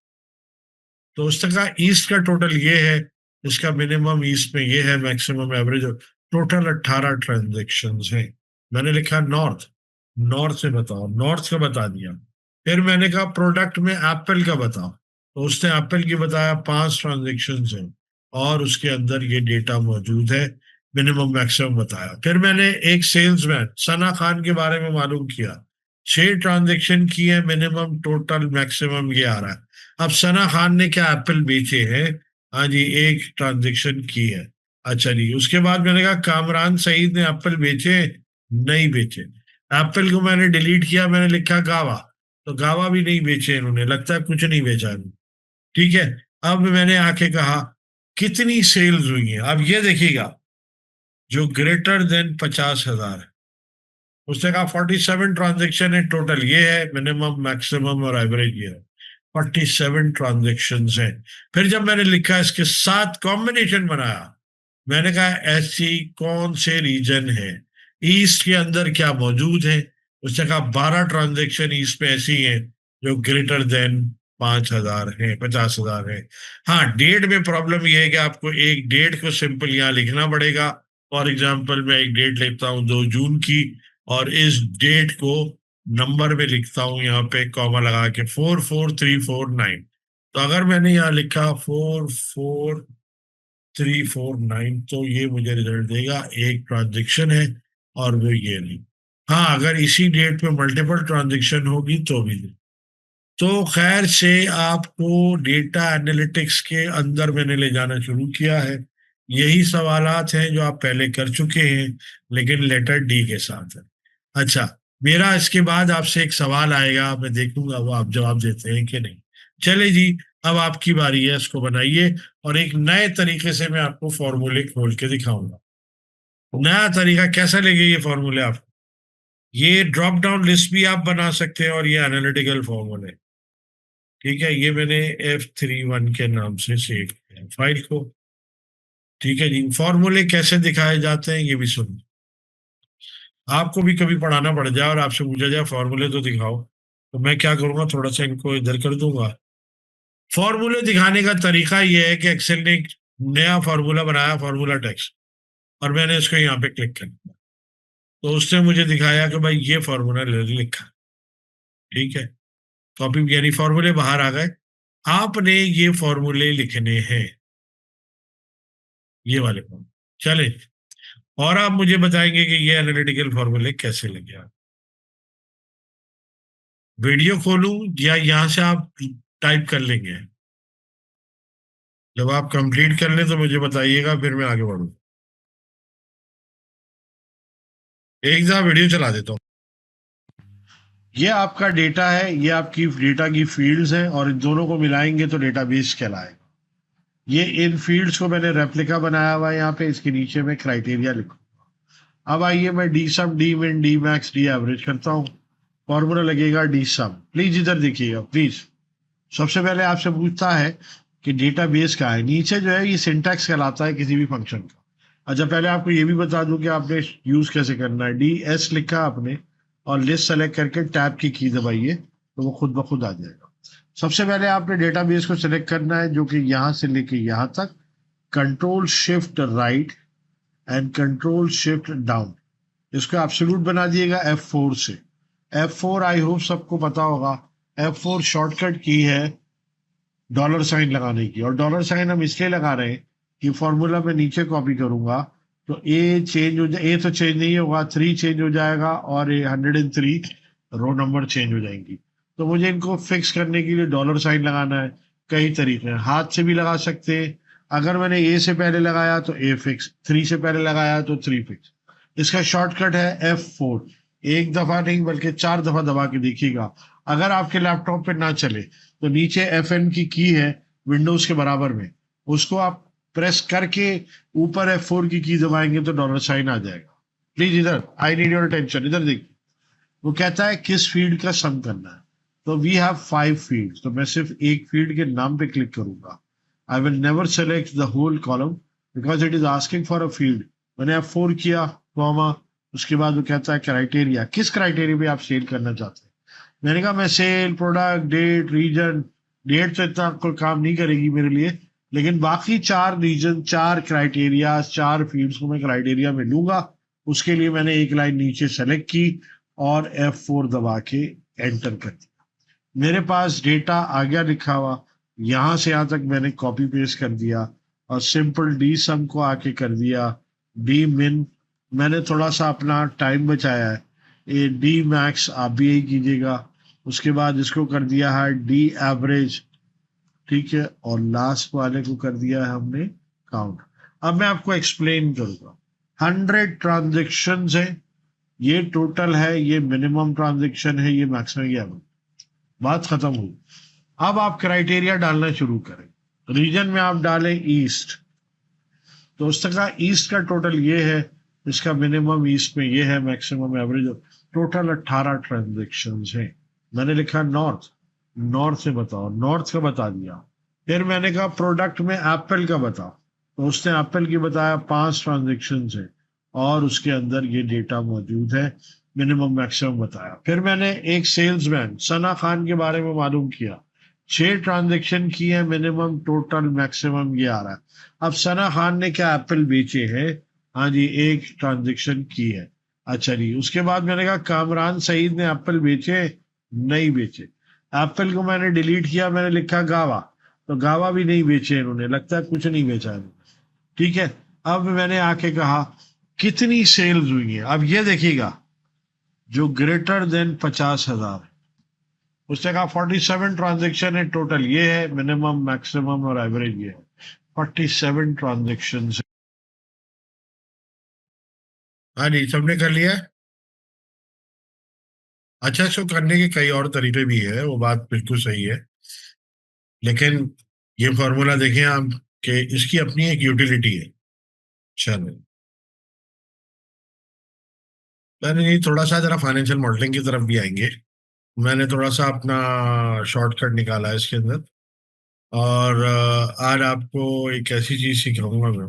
तो उस तक का ईस्ट का टोटल ये है, इसका मिनिमम ईस्ट में ये है, मैक्सिमम एवरेज। टोटल 18 ट्रांजेक्शन है। मैंने लिखा नॉर्थ, नॉर्थ से बताओ, नॉर्थ का बता दिया। फिर मैंने कहा प्रोडक्ट में एप्पल का बताओ, तो उसने एप्पल की बताया 5 ट्रांजेक्शन है, और उसके अंदर ये डेटा मौजूद है, मिनिमम मैक्सिमम बताया। फिर मैंने एक सेल्समैन सना खान के बारे में मालूम किया, 6 ट्रांजेक्शन की है, मिनिमम टोटल मैक्सिमम ये आ रहा है। अब सना खान ने क्या एप्पल बेचे हैं? हाँ जी, एक ट्रांजेक्शन की है। अच्छा जी, उसके बाद मैंने कहा कामरान सईद ने एप्पल बेचे? नहीं बेचे। एप्पल को मैंने डिलीट किया, मैंने लिखा गावा, तो गावा भी नहीं बेचे इन्होंने, लगता है कुछ नहीं बेचा इन्होंने, ठीक है। अब मैंने आके कहा कितनी सेल्स हुई है, अब ये देखिएगा, जो ग्रेटर देन 50,000 है, उसने कहा 47 ट्रांजेक्शन है टोटल, ये है मिनिमम, मैक्सिमम और एवरेज, ये है 47 ट्रांजेक्शन है। फिर जब मैंने लिखा इसके साथ कॉम्बिनेशन बनाया, मैंने कहा ऐसी कौन से रीजन है ईस्ट के अंदर क्या मौजूद है। उसने कहा 12 ट्रांजेक्शन ईस्ट में ऐसी हैं जो ग्रेटर देन 5,000 है, 50,000 है। हाँ, डेट में प्रॉब्लम यह है कि आपको एक डेट को सिंपल यहाँ लिखना पड़ेगा। फॉर एग्जाम्पल मैं एक डेट लिखता हूँ 2 जून की, और इस डेट को नंबर में लिखता हूँ यहाँ पे कॉमा लगा के 44349। तो अगर मैंने यहाँ लिखा 44349, तो ये मुझे रिजल्ट देगा एक ट्रांजेक्शन है और वो ये नहीं। हाँ, अगर इसी डेट पे मल्टीपल ट्रांजेक्शन होगी तो भी नहीं। तो खैर से आपको डेटा एनालिटिक्स के अंदर मैंने ले जाना शुरू किया है। यही सवालात हैं जो आप पहले कर चुके हैं, लेकिन लेटर डी के साथ है। अच्छा, मेरा इसके बाद आपसे एक सवाल आएगा, मैं देखूंगा वो आप जवाब देते हैं कि नहीं। चले जी, अब आपकी बारी है, इसको बनाइए और एक नए तरीके से मैं आपको फॉर्मूले खोल के दिखाऊंगा। नया तरीका कैसा लगे ये फॉर्मूले आपको? ये ड्रॉप डाउन लिस्ट भी आप बना सकते हैं और ये एनालिटिकल फॉर्मूले। ठीक है, ये मैंने F31 के नाम से सेव किया फाइल को। ठीक है जी, फॉर्मूले कैसे दिखाए जाते हैं ये भी सुन। आपको भी कभी पढ़ाना पड़ जाए और आपसे पूछा जाए फॉर्मूले तो दिखाओ, तो मैं क्या करूंगा, थोड़ा सा इनको इधर कर दूंगा। फॉर्मूले दिखाने का तरीका ये है कि एक्सेल ने एक नया फॉर्मूला बनाया, फॉर्मूला टेक्स्ट, और मैंने इसको यहाँ पे क्लिक कर दिया, तो उसने मुझे दिखाया कि भाई ये फॉर्मूला लिखा। ठीक है, कॉपी यानी फॉर्मूले बाहर आ गए। आपने ये फॉर्मूले लिखने हैं, ये वाले फॉर्मूले। चले, और आप मुझे बताएंगे कि ये एनालिटिकल फॉर्मूले कैसे लगे। आप वीडियो खोलूं या यहां से आप टाइप कर लेंगे? जब आप कंप्लीट कर लें तो मुझे बताइएगा, फिर मैं आगे बढ़ूँ। एक दफा वीडियो चला देता हूँ। ये आपका डेटा है, ये आपकी डेटा की फील्ड्स हैं, और इन दोनों को मिलाएंगे तो डेटाबेस कहलाएगा। ये इन फील्ड्स को मैंने रेप्लिका बनाया हुआ है यहाँ पे, इसके नीचे में क्राइटेरिया लिखूंगा। अब आइए मैं डी सम, डी मिन, डी मैक्स, डी एवरेज करता हूँ। फॉर्मूला लगेगा डी सम। प्लीज इधर देखिएगा प्लीज। सबसे पहले आपसे पूछता है कि डेटाबेस का है, नीचे जो है ये सिंटैक्स कहलाता है किसी भी फंक्शन का। अच्छा, पहले आपको ये भी बता दूं कि आपने यूज कैसे करना है। डी एस लिखा आपने और लिस्ट सेलेक्ट करके टैब की दबाइए तो वो खुद ब खुद आ जाएगा। सबसे पहले आपने डेटाबेस को सिलेक्ट करना है, जो कि यहां से लेके यहां तक, control shift right and control shift down. इसको एब्सोल्यूट बना दिएगा F4 से। F4 आई होप सबको पता होगा। F4 शॉर्टकट की है डॉलर साइन लगाने की, और डॉलर साइन हम इसलिए लगा रहे हैं कि फॉर्मूला में नीचे कॉपी करूंगा तो ए चेंज हो जाए, ए तो चेंज नहीं होगा, 3 चेंज हो जाएगा और 103 रो नंबर चेंज हो जाएंगी। तो मुझे इनको फिक्स करने के लिए डॉलर साइन लगाना है। कई तरीके हैं, हाथ से भी लगा सकते हैं। अगर मैंने ए से पहले लगाया तो ए फिक्स, 3 से पहले लगाया तो 3 फिक्स। इसका शॉर्टकट है F4। एक दफा नहीं बल्कि 4 दफा दबा के देखिएगा। अगर आपके लैपटॉप पे ना चले तो नीचे FN की है विंडोज के बराबर में, उसको आप प्रेस करके ऊपर F4 की दबाएंगे तो डॉलर साइन आ जाएगा। प्लीज इधर, आई नीड योर अटेंशन, इधर देखिए। वो कहता है किस फील्ड का सम करना है। तो वी हैव 5 फील्ड, तो मैं सिर्फ एक फील्ड के नाम पे क्लिक करूंगा। I will never select the whole column because it is asking for a field. मैंने F4 किया कॉमा, उसके बाद वो कहता है क्राइटेरिया, किस क्राइटेरिया पे आप सेल करना चाहते हैं। मैंने कहा मैं sale, product, date, region. Date तो इतना कोई काम नहीं करेगी मेरे लिए, लेकिन बाकी 4 रीजन, 4 क्राइटेरिया, 4 फील्ड्स को मैं क्राइटेरिया में लूंगा। उसके लिए मैंने एक लाइन नीचे सेलेक्ट की और F4 दबा के एंटर कर दिया। मेरे पास डेटा आ गया लिखा हुआ, यहां से यहां तक मैंने कॉपी पेस्ट कर दिया और सिंपल डी सम को आके कर दिया डी मिन। मैंने थोड़ा सा अपना टाइम बचाया है, ये डी मैक्स आप भी यही कीजिएगा। उसके बाद इसको कर दिया है डी एवरेज। ठीक है, और लास्ट वाले को कर दिया है हमने काउंट। अब मैं आपको एक्सप्लेन करूंगा। 100 ट्रांजेक्शन है, ये टोटल है, ये मिनिमम ट्रांजेक्शन है, ये मैक्सिमम, ये एवरेज। बात खत्म हुई। अब आप क्राइटेरिया डालना शुरू करें। रीजन में आप डालें ईस्ट, तो उस तक ईस्ट का टोटल ये है, इसका मिनिमम ईस्ट में ये है, मैक्सिमम एवरेज। टोटल 18 ट्रांजेक्शन है। मैंने लिखा नॉर्थ, नॉर्थ से बताओ, नॉर्थ का बता दिया। फिर मैंने कहा प्रोडक्ट में एप्पल का बताओ, तो उसने एप्पल की बताया 5 ट्रांजेक्शन है और उसके अंदर ये डेटा मौजूद है, मिनिमम मैक्सिमम बताया। फिर मैंने एक सेल्समैन सना खान के बारे में मालूम किया, 6 ट्रांजेक्शन की है, मिनिमम टोटल मैक्सिमम ये आ रहा है। अब सना खान ने क्या एप्पल बेचे हैं? हाँ जी, 1 ट्रांजेक्शन की है। अच्छा जी, उसके बाद मैंने कहा कामरान सईद ने एप्पल बेचे? नहीं बेचे। एप्पल को मैंने डिलीट किया, मैंने लिखा गावा, तो गावा भी नहीं बेचे इन्होंने, लगता है कुछ नहीं बेचा इन्होंने। ठीक है। अब मैंने आके कहा कितनी सेल्स हुई है, अब ये देखिएगा, जो ग्रेटर देन 50,000, उसने कहा 47 ट्रांजेक्शन है टोटल, ये है मिनिमम मैक्सिमम और एवरेज, ये है 47 ट्रांजेक्शन। हाँ जी, सबने कर लिया। अच्छा, इसको करने के कई और तरीके भी है, वो बात बिल्कुल सही है, लेकिन ये फॉर्मूला देखें आप कि इसकी अपनी एक यूटिलिटी है। चलो, मैंने ये थोड़ा सा जरा फाइनेंशियल मॉडलिंग की तरफ भी आएंगे। मैंने थोड़ा सा अपना शॉर्टकट निकाला है इसके अंदर, और आज आपको एक ऐसी चीज सिखाऊंगा मैं।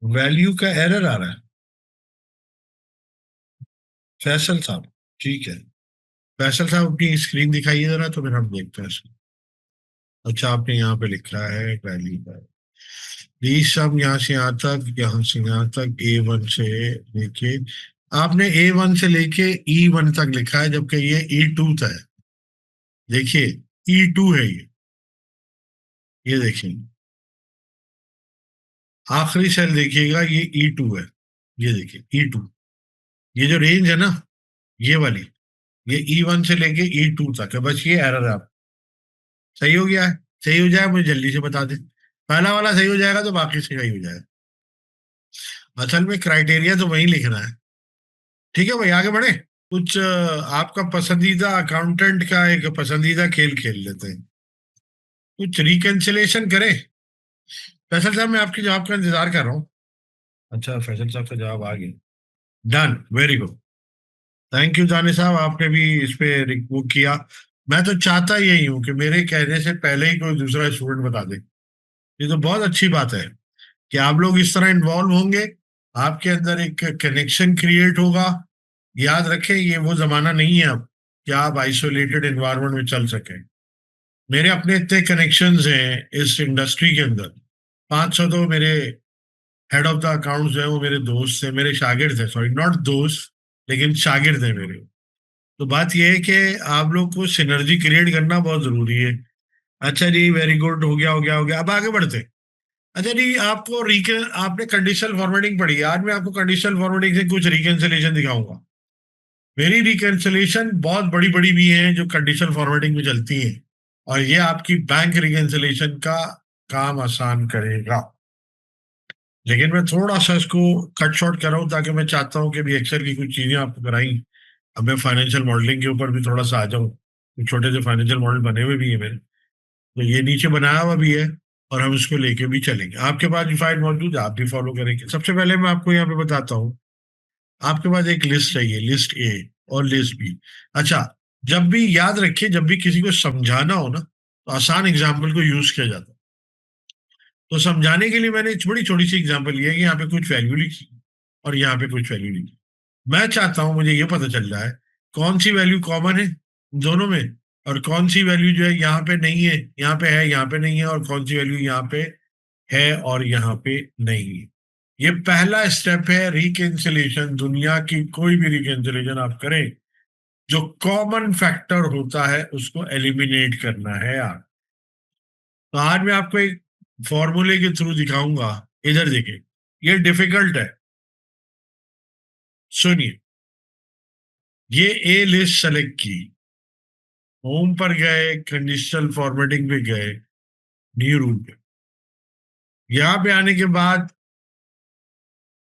वैल्यू का एरर आ रहा है फैसल साहब। ठीक है, फैसल साहब अपनी स्क्रीन दिखाइए जरा, तो फिर हम देखते हैं इसको। अच्छा, आपने यहाँ पे लिखा है वैल्यू का, प्लीज सब यहाँ से यहाँ तक, यहाँ से यहाँ तक, A1 से लेके, आपने A1 से लेके E1 तक लिखा है, जबकि ये E2 था। देखिए, E2 है ये देखिए, आखिरी सेल देखिएगा, ये E2 है। ये देखिए E2, ये जो रेंज है ना, ये वाली, ये E1 से लेके E2 तक है, बस ये एरर है। आप सही हो गया है? सही हो जाए मुझे जल्दी से बता दे, पहला वाला सही हो जाएगा तो बाकी सही हो जाएगा। असल में क्राइटेरिया तो वही लिखना है। ठीक है भाई, आगे बढ़े। कुछ आपका पसंदीदा अकाउंटेंट का एक पसंदीदा खेल खेल लेते हैं, कुछ रिकैंसिलेशन करें। फैसल साहब, मैं आपके जवाब का इंतजार कर रहा हूँ। अच्छा, फैसल साहब का जवाब आ गया। Done, very good. Thank you जानी साहब, आपने भी इस पे वो किया। मैं तो चाहता यही हूँ कि मेरे कहने से पहले ही कोई दूसरा स्टूडेंट बता दे। ये तो बहुत अच्छी बात है कि आप लोग इस तरह इन्वॉल्व होंगे, आपके अंदर एक कनेक्शन क्रिएट होगा। याद रखें, ये वो जमाना नहीं है अब कि आप आइसोलेटेड एनवायरनमेंट में चल सकें। मेरे अपने इतने कनेक्शंस हैं इस इंडस्ट्री के अंदर, 500 तो मेरे हेड ऑफ द अकाउंट्स हैं, वो मेरे दोस्त हैं, मेरे शागिर्द हैं, सॉरी नॉट दोस्त, लेकिन शागिर्द हैं मेरे। तो बात यह है कि आप लोग को सिनर्जी क्रिएट करना बहुत जरूरी है। अच्छा जी, वेरी गुड, हो गया हो गया हो गया, अब आगे बढ़ते हैं। अच्छा जी, आपको आपने कंडीशनल फॉर्मेटिंग पढ़ी है, आज मैं आपको कंडीशनल फॉर्मेटिंग से कुछ रिकैंसिलेशन दिखाऊंगा। मेरी रिकैंसिलेशन बहुत बड़ी बड़ी भी हैं जो कंडीशनल फॉर्मेटिंग में चलती हैं, और ये आपकी बैंक रिकैंसिलेशन का काम आसान करेगा। लेकिन मैं थोड़ा सा इसको कट शॉर्ट कर रहा हूँ, ताकि मैं चाहता हूँ कि भी एक्सेल की कुछ चीजें आपको कराई। अब मैं फाइनेंशियल मॉडलिंग के ऊपर भी थोड़ा सा आ जाऊँ। कुछ छोटे से फाइनेंशियल मॉडल बने हुए भी है मेरे, तो ये नीचे बनाया हुआ भी है, और हम इसको लेके भी चलेंगे। आपके पास भी फाइल मौजूद है, आप भी फॉलो करेंगे। सबसे पहले मैं आपको यहाँ पे बताता हूँ, आपके पास एक लिस्ट चाहिए, लिस्ट ए और लिस्ट बी। अच्छा, जब भी याद रखिए, जब भी किसी को समझाना हो ना, तो आसान एग्जाम्पल को यूज किया जाता है। तो समझाने के लिए मैंने एक बड़ी छोटी सी एग्जाम्पल लिया कि यहाँ पे कुछ वैल्यू लिखी और यहाँ पे कुछ वैल्यू लिखी। मैं चाहता हूं मुझे ये पता चल जाए कौन सी वैल्यू कॉमन है दोनों में, और कौन सी वैल्यू जो है यहाँ पे नहीं है, यहाँ पे है, यहाँ पे नहीं है, और कौन सी वैल्यू यहाँ पे है और यहाँ पे नहीं है। ये पहला स्टेप है रिकैंसिलेशन। दुनिया की कोई भी रिकैंसिलेशन आप करें, जो कॉमन फैक्टर होता है उसको एलिमिनेट करना है आप। तो आज मैं आपको एक फॉर्मूले के थ्रू दिखाऊंगा। इधर देखिए, ये डिफिकल्ट है, सुनिए। ये ए लिस्ट सेलेक्ट की, होम पर गए, कंडीशनल फॉर्मेटिंग पे गए, न्यू रूल पे, यहाँ पे आने के बाद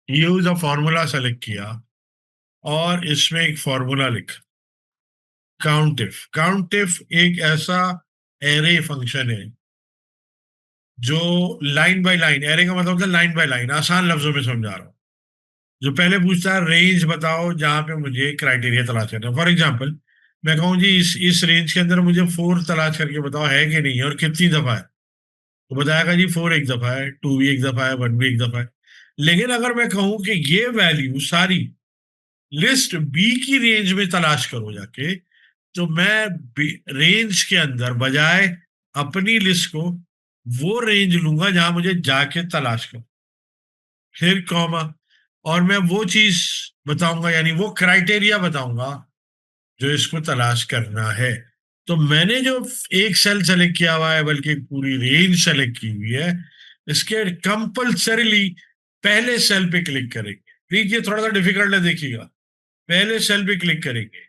यूज अ फॉर्मूला सेलेक्ट किया, और इसमें एक फॉर्मूला लिखा, काउंटिफ। काउंटिफ एक ऐसा एरे फंक्शन है जो लाइन बाय लाइन, एरे का मतलब होता है लाइन बाय लाइन, आसान लफ्जों में समझा रहा हूँ। जो पहले पूछता है रेंज बताओ जहां पे मुझे क्राइटेरिया तलाश करना है। फॉर एग्जाम्पल, मैं कहूँ जी इस रेंज के अंदर मुझे 4 तलाश करके बताओ है कि नहीं है और कितनी दफा है, तो बताएगा जी 4 एक दफा है, 2 भी एक दफा है, 1 भी एक दफा है। लेकिन अगर मैं कहूं कि ये वैल्यू सारी लिस्ट बी की रेंज में तलाश करो जाके, तो मैं रेंज के अंदर बजाय अपनी लिस्ट को वो रेंज लूंगा जहां मुझे जाके तलाश करो, फिर कॉमा, और मैं वो चीज बताऊंगा, यानी वो क्राइटेरिया बताऊंगा जो इसको तलाश करना है। तो मैंने जो एक सेल सेलेक्ट किया हुआ है, बल्कि पूरी रेंज सेलेक्ट की हुई है, इसके कंपल्सरीली पहले सेल पे क्लिक करेंगे। प्लीज ये थोड़ा सा डिफिकल्ट है, देखिएगा। पहले सेल पे क्लिक करेंगे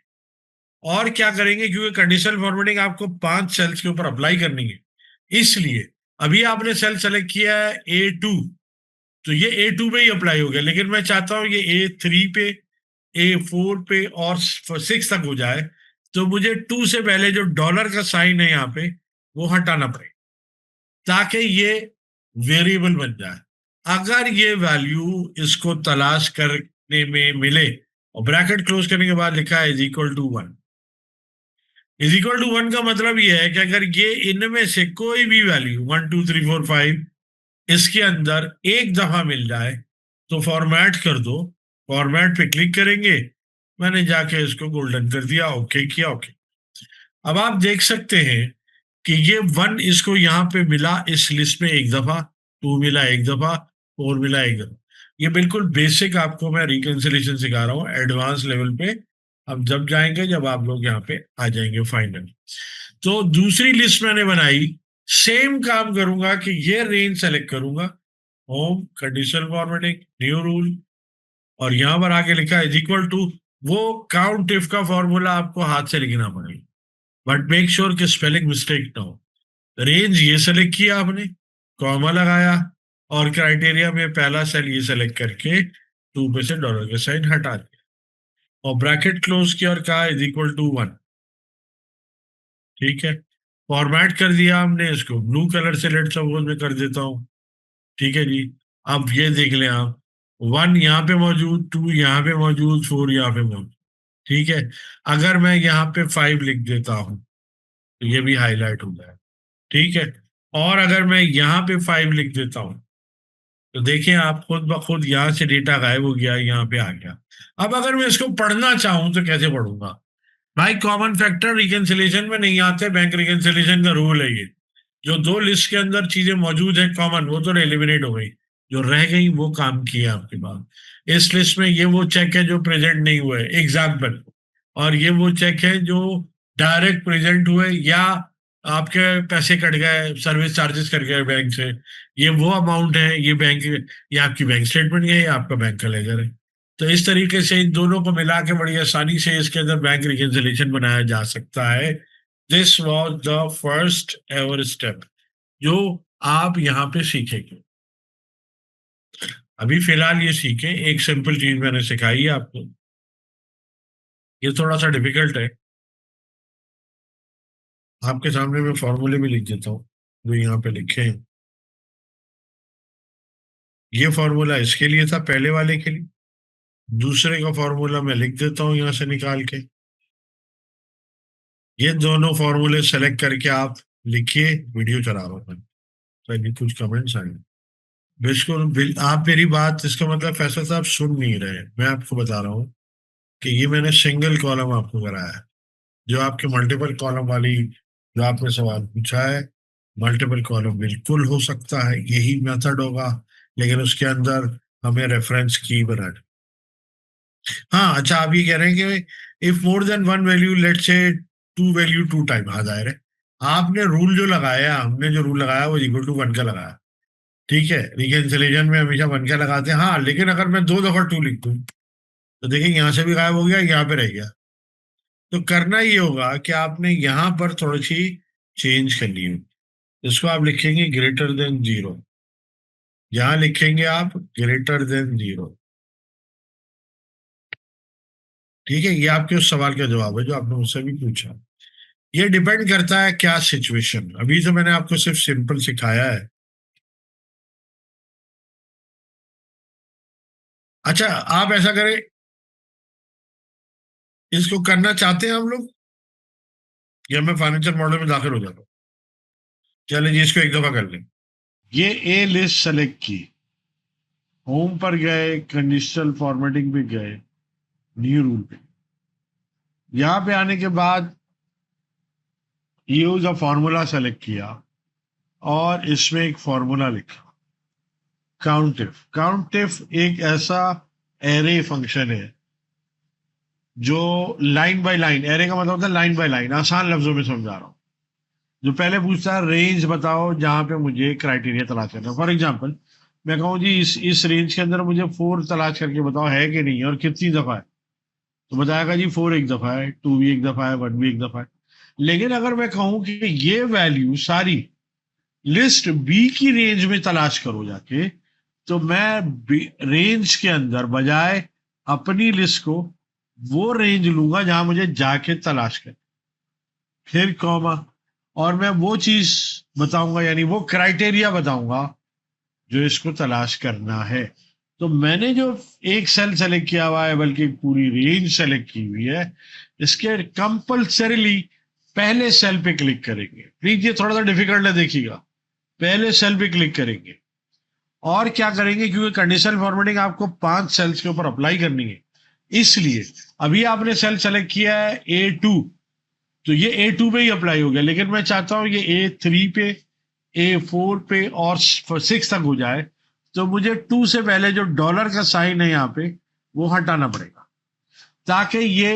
और क्या करेंगे, क्योंकि कंडीशनल फॉर्मेटिंग आपको 5 सेल्स के ऊपर अप्लाई करनी है, इसलिए अभी आपने सेल सेलेक्ट किया है A2, तो ये A2 पे ही अप्लाई हो गया। लेकिन मैं चाहता हूं ये A3 पे, A4 पे और 6 तक हो जाए, तो मुझे 2 से पहले जो डॉलर का साइन है यहाँ पे, वो हटाना पड़ेगा, ताकि ये वेरिएबल बन जाए। अगर ये वैल्यू इसको तलाश करने में मिले, और ब्रैकेट क्लोज करने के बाद लिखा है is equal to 1, is equal to 1 का मतलब ये है कि अगर ये इनमें से कोई भी वैल्यू 1 2 3 4 5 इसके अंदर एक दफा मिल जाए, तो फॉर्मेट कर दो, फॉर्मेट पे क्लिक करेंगे। मैंने जाके इसको गोल्डन कर दिया, ओके किया, ओके। अब आप देख सकते हैं कि ये 1 इसको यहाँ पे मिला इस लिस्ट में एक दफा, 2 मिला एक दफा, 4 मिला एक दफा। ये बिल्कुल बेसिक आपको मैं रिकंसिलेशन सिखा रहा हूँ एडवांस लेवल पे। अब जब जाएंगे, जब आप लोग यहाँ पे आ जाएंगे फाइनल, तो दूसरी लिस्ट मैंने बनाई, सेम काम करूंगा कि ये रेंज सेलेक्ट करूंगा, home, conditional formatting, new rule, और यहां पर आके लिखा है इज इक्वल टू, वो काउंट इफ का फॉर्मूला आपको हाथ से लिखना पड़ेगा, बट मेक श्योर कि स्पेलिंग मिस्टेक ना हो। रेंज ये सेलेक्ट किया आपने, कॉमा लगाया, और क्राइटेरिया में पहला सेल ये सेलेक्ट करके 2 पे से डॉलर का साइन हटा दिया, और ब्रैकेट क्लोज किया और कहा इज इक्वल टू 1। ठीक है, फॉर्मेट कर दिया हमने इसको, ब्लू कलर से लेट सपोज में कर देता हूँ। ठीक है जी। अब ये देख लें आप, 1 यहाँ पे मौजूद, 2 यहाँ पे मौजूद, 4 यहाँ पे मौजूद। ठीक है, अगर मैं यहाँ पे 5 लिख देता हूँ, तो ये भी हाईलाइट हो जाए। ठीक है, और अगर मैं यहाँ पे 5 लिख देता हूँ, तो देखिए आप खुद ब खुद यहाँ से डेटा गायब हो गया, यहाँ पे आ गया। अब अगर मैं इसको पढ़ना चाहूँ तो कैसे पढ़ूंगा? भाई कॉमन फैक्टर रिकंसिलिएशन में नहीं आते, बैंक रिकंसिलिएशन का रूल है ये। जो दो लिस्ट के अंदर चीजें मौजूद है कॉमन, वो तो एलिमिनेट हो गई, जो रह गई वो काम किया आपके पास। इस लिस्ट में ये वो चेक है जो प्रेजेंट नहीं हुए, एग्जाम्पल, और ये वो चेक है जो डायरेक्ट प्रेजेंट हुए, या आपके पैसे कट गए, सर्विस चार्जेस कट गए बैंक से, ये वो अमाउंट है, ये बैंक, ये आपकी बैंक स्टेटमेंट है, ये आपका बैंक का लेजर है। तो इस तरीके से इन दोनों को मिला के बड़ी आसानी से इसके अंदर बैंक रिकंसिलिएशन बनाया जा सकता है। This was the first ever step जो आप यहाँ पे सीखेंगे। अभी फिलहाल ये सीखें, एक सिंपल चीज मैंने सिखाई है आपको, ये थोड़ा सा डिफिकल्ट है। आपके सामने मैं फॉर्मूले भी लिख देता हूँ जो यहाँ पे लिखे हैं। ये फॉर्मूला इसके लिए था, पहले वाले के लिए। दूसरे का फॉर्मूला मैं लिख देता हूँ यहाँ से निकाल के। ये दोनों फॉर्मूले सेलेक्ट करके आप लिखिए, वीडियो चला रहा हूँ मैं। चलिए कुछ कमेंट्स आए। बिल्कुल आप मेरी बात, इसका मतलब फैसल साहब सुन नहीं रहे, मैं आपको बता रहा हूँ कि ये मैंने सिंगल कॉलम आपको कराया है। जो आपके मल्टीपल कॉलम वाली जो आपने सवाल पूछा है, मल्टीपल कॉलम बिल्कुल हो सकता है, यही मेथड होगा, लेकिन उसके अंदर हमें रेफरेंस की बनानी। हाँ अच्छा, आप ये कह रहे हैं कि if more than one value, let say two value two time, हाँ जाहिर है। आपने रूल जो लगाया, हमने जो रूल लगाया वो इक्वल टू 1 का लगाया। ठीक है, रिकंसिलिएशन में हमेशा 1 का लगाते हैं, हाँ, लेकिन अगर मैं 2 दफा 2 लिख दूं, तो देखिए यहाँ से भी गायब हो गया, यहाँ पे रह गया। तो करना ये होगा कि आपने यहाँ पर थोड़ी सी चेंज करनी है। इसको आप लिखेंगे ग्रेटर देन 0, यहाँ लिखेंगे आप ग्रेटर देन 0। ठीक है, ये आपके उस सवाल का जवाब है जो आपने मुझसे भी पूछा। ये डिपेंड करता है क्या सिचुएशन, अभी तो मैंने आपको सिर्फ सिंपल सिखाया है। अच्छा, आप ऐसा करें, इसको करना चाहते हैं हम लोग, या मैं फाइनेंशियल मॉडल में दाखिल हो जाता हूँ? चलिए जी, इसको एक दफा कर लें। ये ए लिस्ट सेलेक्ट की, होम पर गए, कंडीशनल फॉर्मेटिंग पे गए, न्यू रूल पे, यहां पे आने के बाद यूज अ फॉर्मूला सेलेक्ट किया और इसमें एक फॉर्मूला लिखा, काउंटिफ। काउंटिफ एक ऐसा एरे फंक्शन है जो लाइन बाय लाइन, एरे का मतलब होता है लाइन बाय लाइन, आसान लफ्जों में समझा रहा हूं, जो पहले पूछता है रेंज बताओ जहां पे मुझे क्राइटेरिया तलाश करना है। फॉर एग्जाम्पल मैं कहूँ जी इस रेंज के अंदर मुझे 4 तलाश करके बताओ है कि नहीं और कितनी दफा है, तो बताएगा जी 4 एक दफा है, 2 भी एक दफा है, 1 भी एक दफा है। लेकिन अगर मैं कहूं कि ये वैल्यू सारी लिस्ट बी की रेंज में तलाश करो जाके, तो मैं रेंज के अंदर बजाय अपनी लिस्ट को वो रेंज लूंगा जहां मुझे जाके तलाश कर, फिर कॉमा, और मैं वो चीज बताऊंगा यानी वो क्राइटेरिया बताऊंगा जो इसको तलाश करना है। तो मैंने जो एक सेल सेलेक्ट किया हुआ है बल्कि पूरी रेंज सेलेक्ट की हुई है, इसके कंपल्सरीली पहले सेल पे क्लिक करेंगे। प्लीज ये थोड़ा सा डिफिकल्ट है, देखिएगा। पहले सेल पे क्लिक करेंगे और क्या करेंगे, क्योंकि कंडीशनल फॉर्मेटिंग आपको 5 सेल्स के ऊपर अप्लाई करनी है, इसलिए अभी आपने सेल सेलेक्ट किया है A2, तो ये A2 पे ही अप्लाई हो गया, लेकिन मैं चाहता हूं ये A3 पे, A4 पे और 6 तक हो जाए, तो मुझे 2 से पहले जो डॉलर का साइन है यहाँ पे वो हटाना पड़ेगा ताकि ये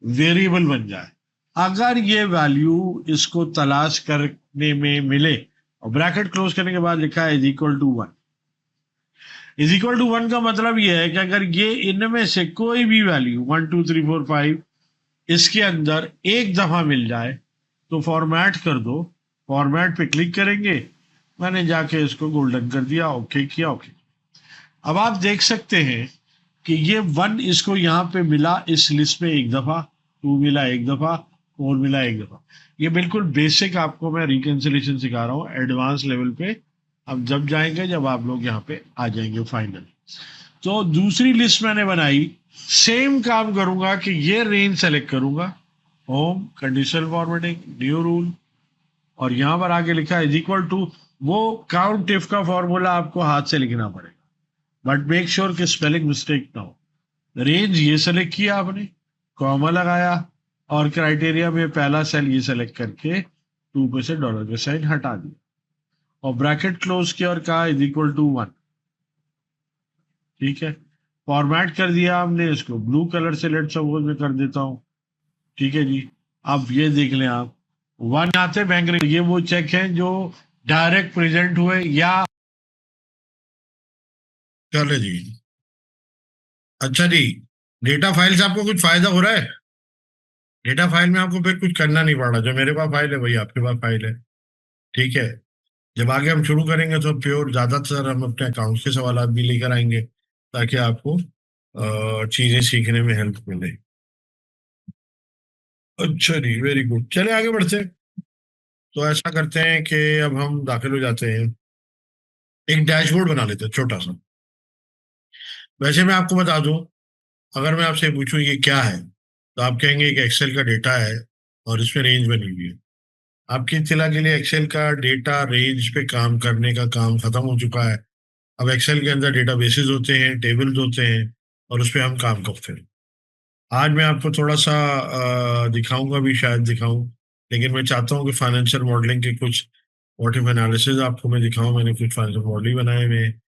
वेरिएबल बन जाए। अगर ये वैल्यू इसको तलाश करने में मिले, और ब्रैकेट क्लोज करने के बाद लिखा है =1, =1 का मतलब ये है कि अगर ये इनमें से कोई भी वैल्यू 1 2 3 4 5 इसके अंदर एक दफा मिल जाए तो फॉर्मेट कर दो, फॉर्मेट पे क्लिक करेंगे, मैंने जाके इसको गोल्डन कर दिया, ओके किया, ओके। अब आप देख सकते हैं कि ये 1 इसको यहाँ पे मिला इस लिस्ट में एक दफा, 2 मिला एक दफा, 4 मिला एक दफा। ये बिल्कुल बेसिक आपको मैं रिकंसिलेशन सिखा रहा हूँ एडवांस लेवल पे। अब जब जाएंगे, जब आप लोग यहाँ पे आ जाएंगे फाइनल, तो दूसरी लिस्ट मैंने बनाई, सेम काम करूंगा कि ये रेंज सेलेक्ट करूंगा, home, conditional formatting, new rule, और यहां पर आगे लिखा है =, वो काउंट इफ का फॉर्मूला आपको हाथ से लिखना पड़ेगा, बट मेक श्योर कि स्पेलिंग मिस्टेक ना हो। रेंज ये सेलेक्ट किया आपने, कॉमा लगाया, और क्राइटेरिया में पहला सेल ये सेलेक्ट करके 2 पे से डॉलर का साइन हटा दिया और ब्रैकेट क्लोज किया और कहा =1। ठीक है, फॉर्मेट कर दिया हमने इसको ब्लू कलर से, लेट सपोज में कर देता हूं। ठीक है जी, अब ये देख लें आप, 1 आते बैंक, ये वो चेक है जो डायरेक्ट प्रेजेंट हुए या, चले जी। अच्छा जी, डेटा फाइल से आपको कुछ फायदा हो रहा है? डेटा फाइल में आपको फिर कुछ करना नहीं पड़ रहा, जो मेरे पास फाइल है वही आपके पास फाइल है। ठीक है, जब आगे हम शुरू करेंगे तो प्योर ज्यादातर हम अपने अकाउंट्स के सवाल भी लेकर आएंगे ताकि आपको चीजें सीखने में हेल्प मिले। अच्छा जी, वेरी गुड, चले आगे बढ़ते हैं। तो ऐसा करते हैं कि अब हम दाखिल हो जाते हैं, एक डैशबोर्ड बना लेते हैं छोटा सा। वैसे मैं आपको बता दूं, अगर मैं आपसे पूछूं ये क्या है, तो आप कहेंगे एक एक्सेल का डेटा है और इसमें रेंज बनी हुई है। आपकी इत्तला के लिए एक्सेल का डेटा रेंज पे काम करने का काम खत्म हो चुका है। अब एक्सेल के अंदर डेटा बेसिस होते हैं, टेबल्स होते हैं, और उस पर हम काम करते हैं। आज मैं आपको थोड़ा सा दिखाऊंगा भी, शायद दिखाऊं, लेकिन मैं चाहता हूँ कि फाइनेंशियल मॉडलिंग के कुछ व्हाट इफ एनालिसिस आपको मैं दिखाऊं। मैंने कुछ फाइनेंशियल मॉडल ही बनाए हुए हैं,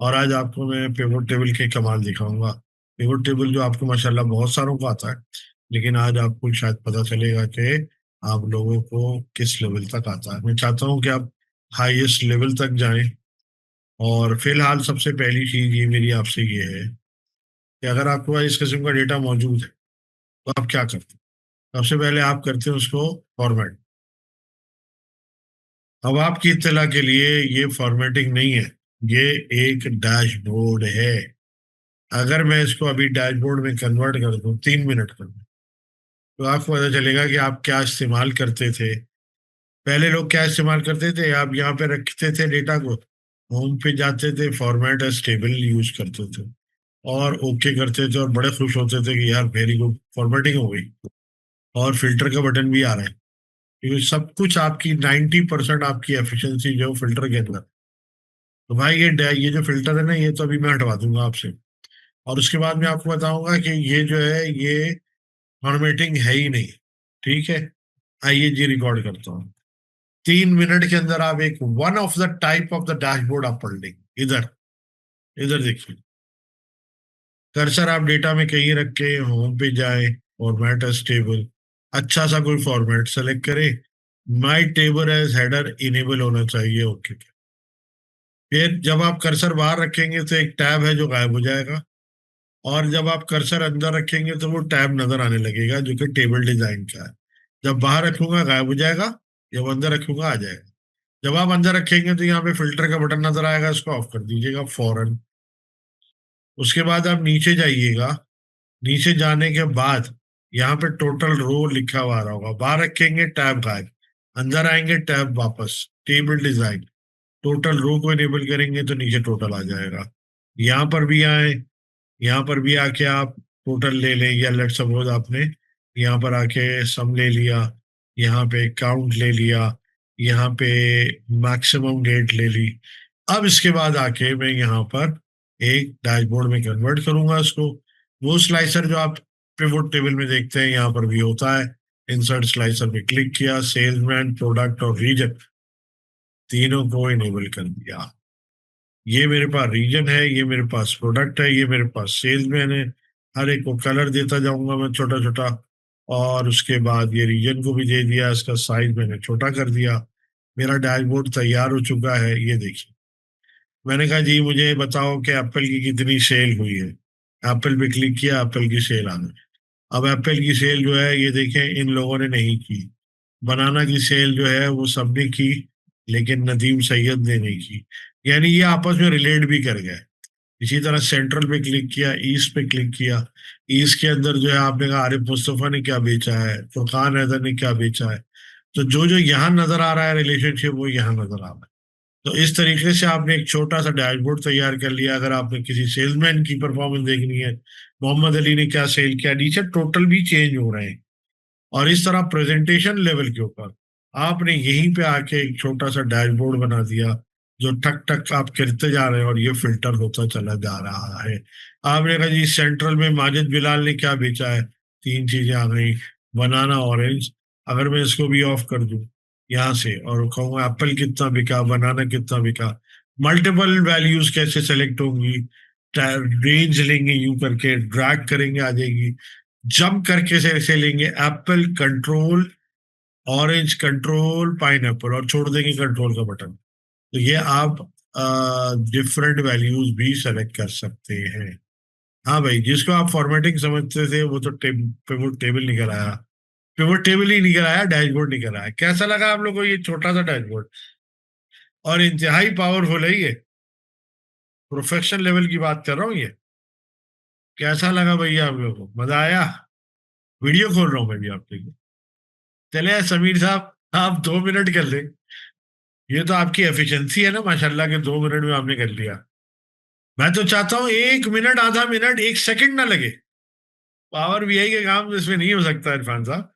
और आज आपको मैं पिवोट टेबल के कमाल दिखाऊंगा। पिवोट टेबल जो आपको माशाल्लाह बहुत सारों को आता है, लेकिन आज आपको शायद पता चलेगा कि आप लोगों को किस लेवल तक आता है। मैं चाहता हूँ कि आप हाईएस्ट लेवल तक जाएं, और फिलहाल सबसे पहली चीज ये मेरी आपसे ये है कि अगर आपके पास इस किस्म का डेटा मौजूद है तो आप क्या करते हैं? सबसे पहले आप करते हैं उसको फॉर्मेट। अब आपकी इत्तला के लिए ये फॉर्मेटिंग नहीं है, ये एक डैशबोर्ड है। अगर मैं इसको अभी डैशबोर्ड में कन्वर्ट कर दूं 3 मिनट कर दूं, तो आपको पता चलेगा कि आप क्या इस्तेमाल करते थे। पहले लोग क्या इस्तेमाल करते थे, आप यहाँ पे रखते थे डेटा को, होम पे जाते थे, फॉर्मेट एज टेबल यूज करते थे और ओके करते थे और बड़े खुश होते थे कि यार वेरी गुड फॉर्मेटिंग हो गई, और फिल्टर का बटन भी आ रहा है, क्योंकि सब कुछ आपकी 90% आपकी एफिशिएंसी जो फिल्टर के अंदर। तो भाई ये जो फिल्टर है ना, ये तो अभी मैं हटवा दूंगा आपसे। और उसके बाद मैं आपको बताऊंगा कि ये जो है ये फॉर्मेटिंग है ही नहीं। ठीक है, आइए जी रिकॉर्ड करता हूँ। 3 मिनट के अंदर आप एक one of the type of the dashboard आप पढ़ लेंगे। इधर इधर देखिए, कर्सर आप डेटा में कहीं रख के होम पे जाए, फॉर्मेट एज टेबल, अच्छा सा कोई फॉर्मेट सेलेक्ट करे, my table as header enable होना चाहिए, ओके। फिर जब आप कर्सर बाहर रखेंगे तो एक टैब है जो गायब हो जाएगा, और जब आप कर्सर अंदर रखेंगे तो वो टैब नजर आने लगेगा जो कि टेबल डिजाइन का है। जब बाहर रखूंगा गायब हो जाएगा, जब अंदर रखूंगा आ जाएगा। जब आप अंदर रखेंगे तो यहाँ पे फिल्टर का बटन नजर आएगा, इसको ऑफ कर दीजिएगा फौरन। उसके बाद आप नीचे जाइएगा, नीचे जाने के बाद यहाँ पे टोटल रो लिखा हुआ आ रहा होगा, बाहर रखेंगे टैब गायब, अंदर आएंगे टैब वापस, टेबल डिजाइन, टोटल रो को इनेबल करेंगे तो नीचे टोटल आ जाएगा। यहाँ पर भी आए, यहाँ पर भी आके आप टोटल ले लें, या लेट सपोज आपने यहाँ पर आके सम ले लिया, यहाँ पे काउंट ले लिया, यहाँ पे मैक्सिमम डेट ले ली। अब इसके बाद आके मैं यहाँ पर एक डैशबोर्ड में कन्वर्ट करूंगा इसको। वो स्लाइसर जो आप पिवोट टेबल में देखते हैं यहाँ पर भी होता है। इंसर्ट स्लाइसर पे क्लिक किया, सेल्समैन, प्रोडक्ट और रीजन तीनों को इनेबल कर दिया। ये मेरे पास रीजन है, ये मेरे पास प्रोडक्ट है, ये मेरे पास सेल्समैन है। हर एक को कलर देता जाऊंगा मैं छोटा छोटा। और उसके बाद ये रीजन को भी दे दिया, इसका साइज मैंने छोटा कर दिया। मेरा डैशबोर्ड तैयार हो चुका है, ये देखिए। मैंने कहा जी मुझे बताओ कि एप्पल की कितनी सेल हुई है। एप्पल पे क्लिक किया, एप्पल की सेल आ गई। अब एप्पल की सेल जो है ये देखें, इन लोगों ने नहीं की। बनाना की सेल जो है वो सबने की, लेकिन नदीम सैयद ने नहीं की। यानी ये आपस में रिलेट भी कर गए। इसी तरह सेंट्रल पे क्लिक किया, ईस्ट पे क्लिक किया, ईस्ट के अंदर जो है आपने कहा आरिफ मुस्तफा ने क्या बेचा है, फुरकान हैदर ने क्या बेचा है। तो जो जो यहाँ नजर आ रहा है रिलेशनशिप, वो यहाँ नजर आ रहा है। तो इस तरीके से आपने एक छोटा सा डैशबोर्ड तैयार कर लिया। अगर आपने किसी सेल्समैन की परफॉर्मेंस देखनी है, मोहम्मद अली ने क्या सेल किया, नीचे टोटल भी चेंज हो रहे हैं। और इस तरह प्रेजेंटेशन लेवल के ऊपर आपने यहीं पे आके एक छोटा सा डैशबोर्ड बना दिया, जो ठक ठक आप करते जा रहे हैं और ये फिल्टर होता चला जा रहा है। आपने कहा जी सेंट्रल में माजिद बिलाल ने क्या बेचा है, 3 चीजें आ गई, बनाना, ऑरेंज। अगर मैं इसको भी ऑफ कर दूं यहाँ से और कहूँ एप्पल कितना बिका, बनाना कितना बिका, मल्टीपल वैल्यूज कैसे सेलेक्ट होंगी, रेंज लेंगे यूं करके, ड्रैग करेंगे आ जाएगी, जंप करके से ऐसे लेंगे Apple control, orange control, pineapple, और छोड़ देंगे कंट्रोल का बटन। तो ये आप डिफरेंट वैल्यूज भी सेलेक्ट कर सकते हैं। हाँ भाई, जिसको आप फॉर्मेटिंग समझते थे वो तो पिवट टेबल निकल आया। पिवट टेबल ही निकल आया, डैशबोर्ड निकल आया। कैसा लगा आप लोगों को ये छोटा सा डैशबोर्ड? और इंतहाई पावरफुल है ये, प्रोफेशनल लेवल की बात कर रहा हूँ ये। कैसा लगा भैया आप लोगों को, मजा आया? वीडियो खोल रहा हूँ मैं भी आपके लिए। चले समीर साहब, आप 2 मिनट कर ले। ये तो आपकी एफिशिएंसी है ना माशाल्लाह के 2 मिनट में आपने कर लिया। मैं तो चाहता हूँ 1 मिनट, आधा मिनट, 1 सेकंड ना लगे। पावर बीआई के काम इसमें नहीं हो सकता इरफान साहब।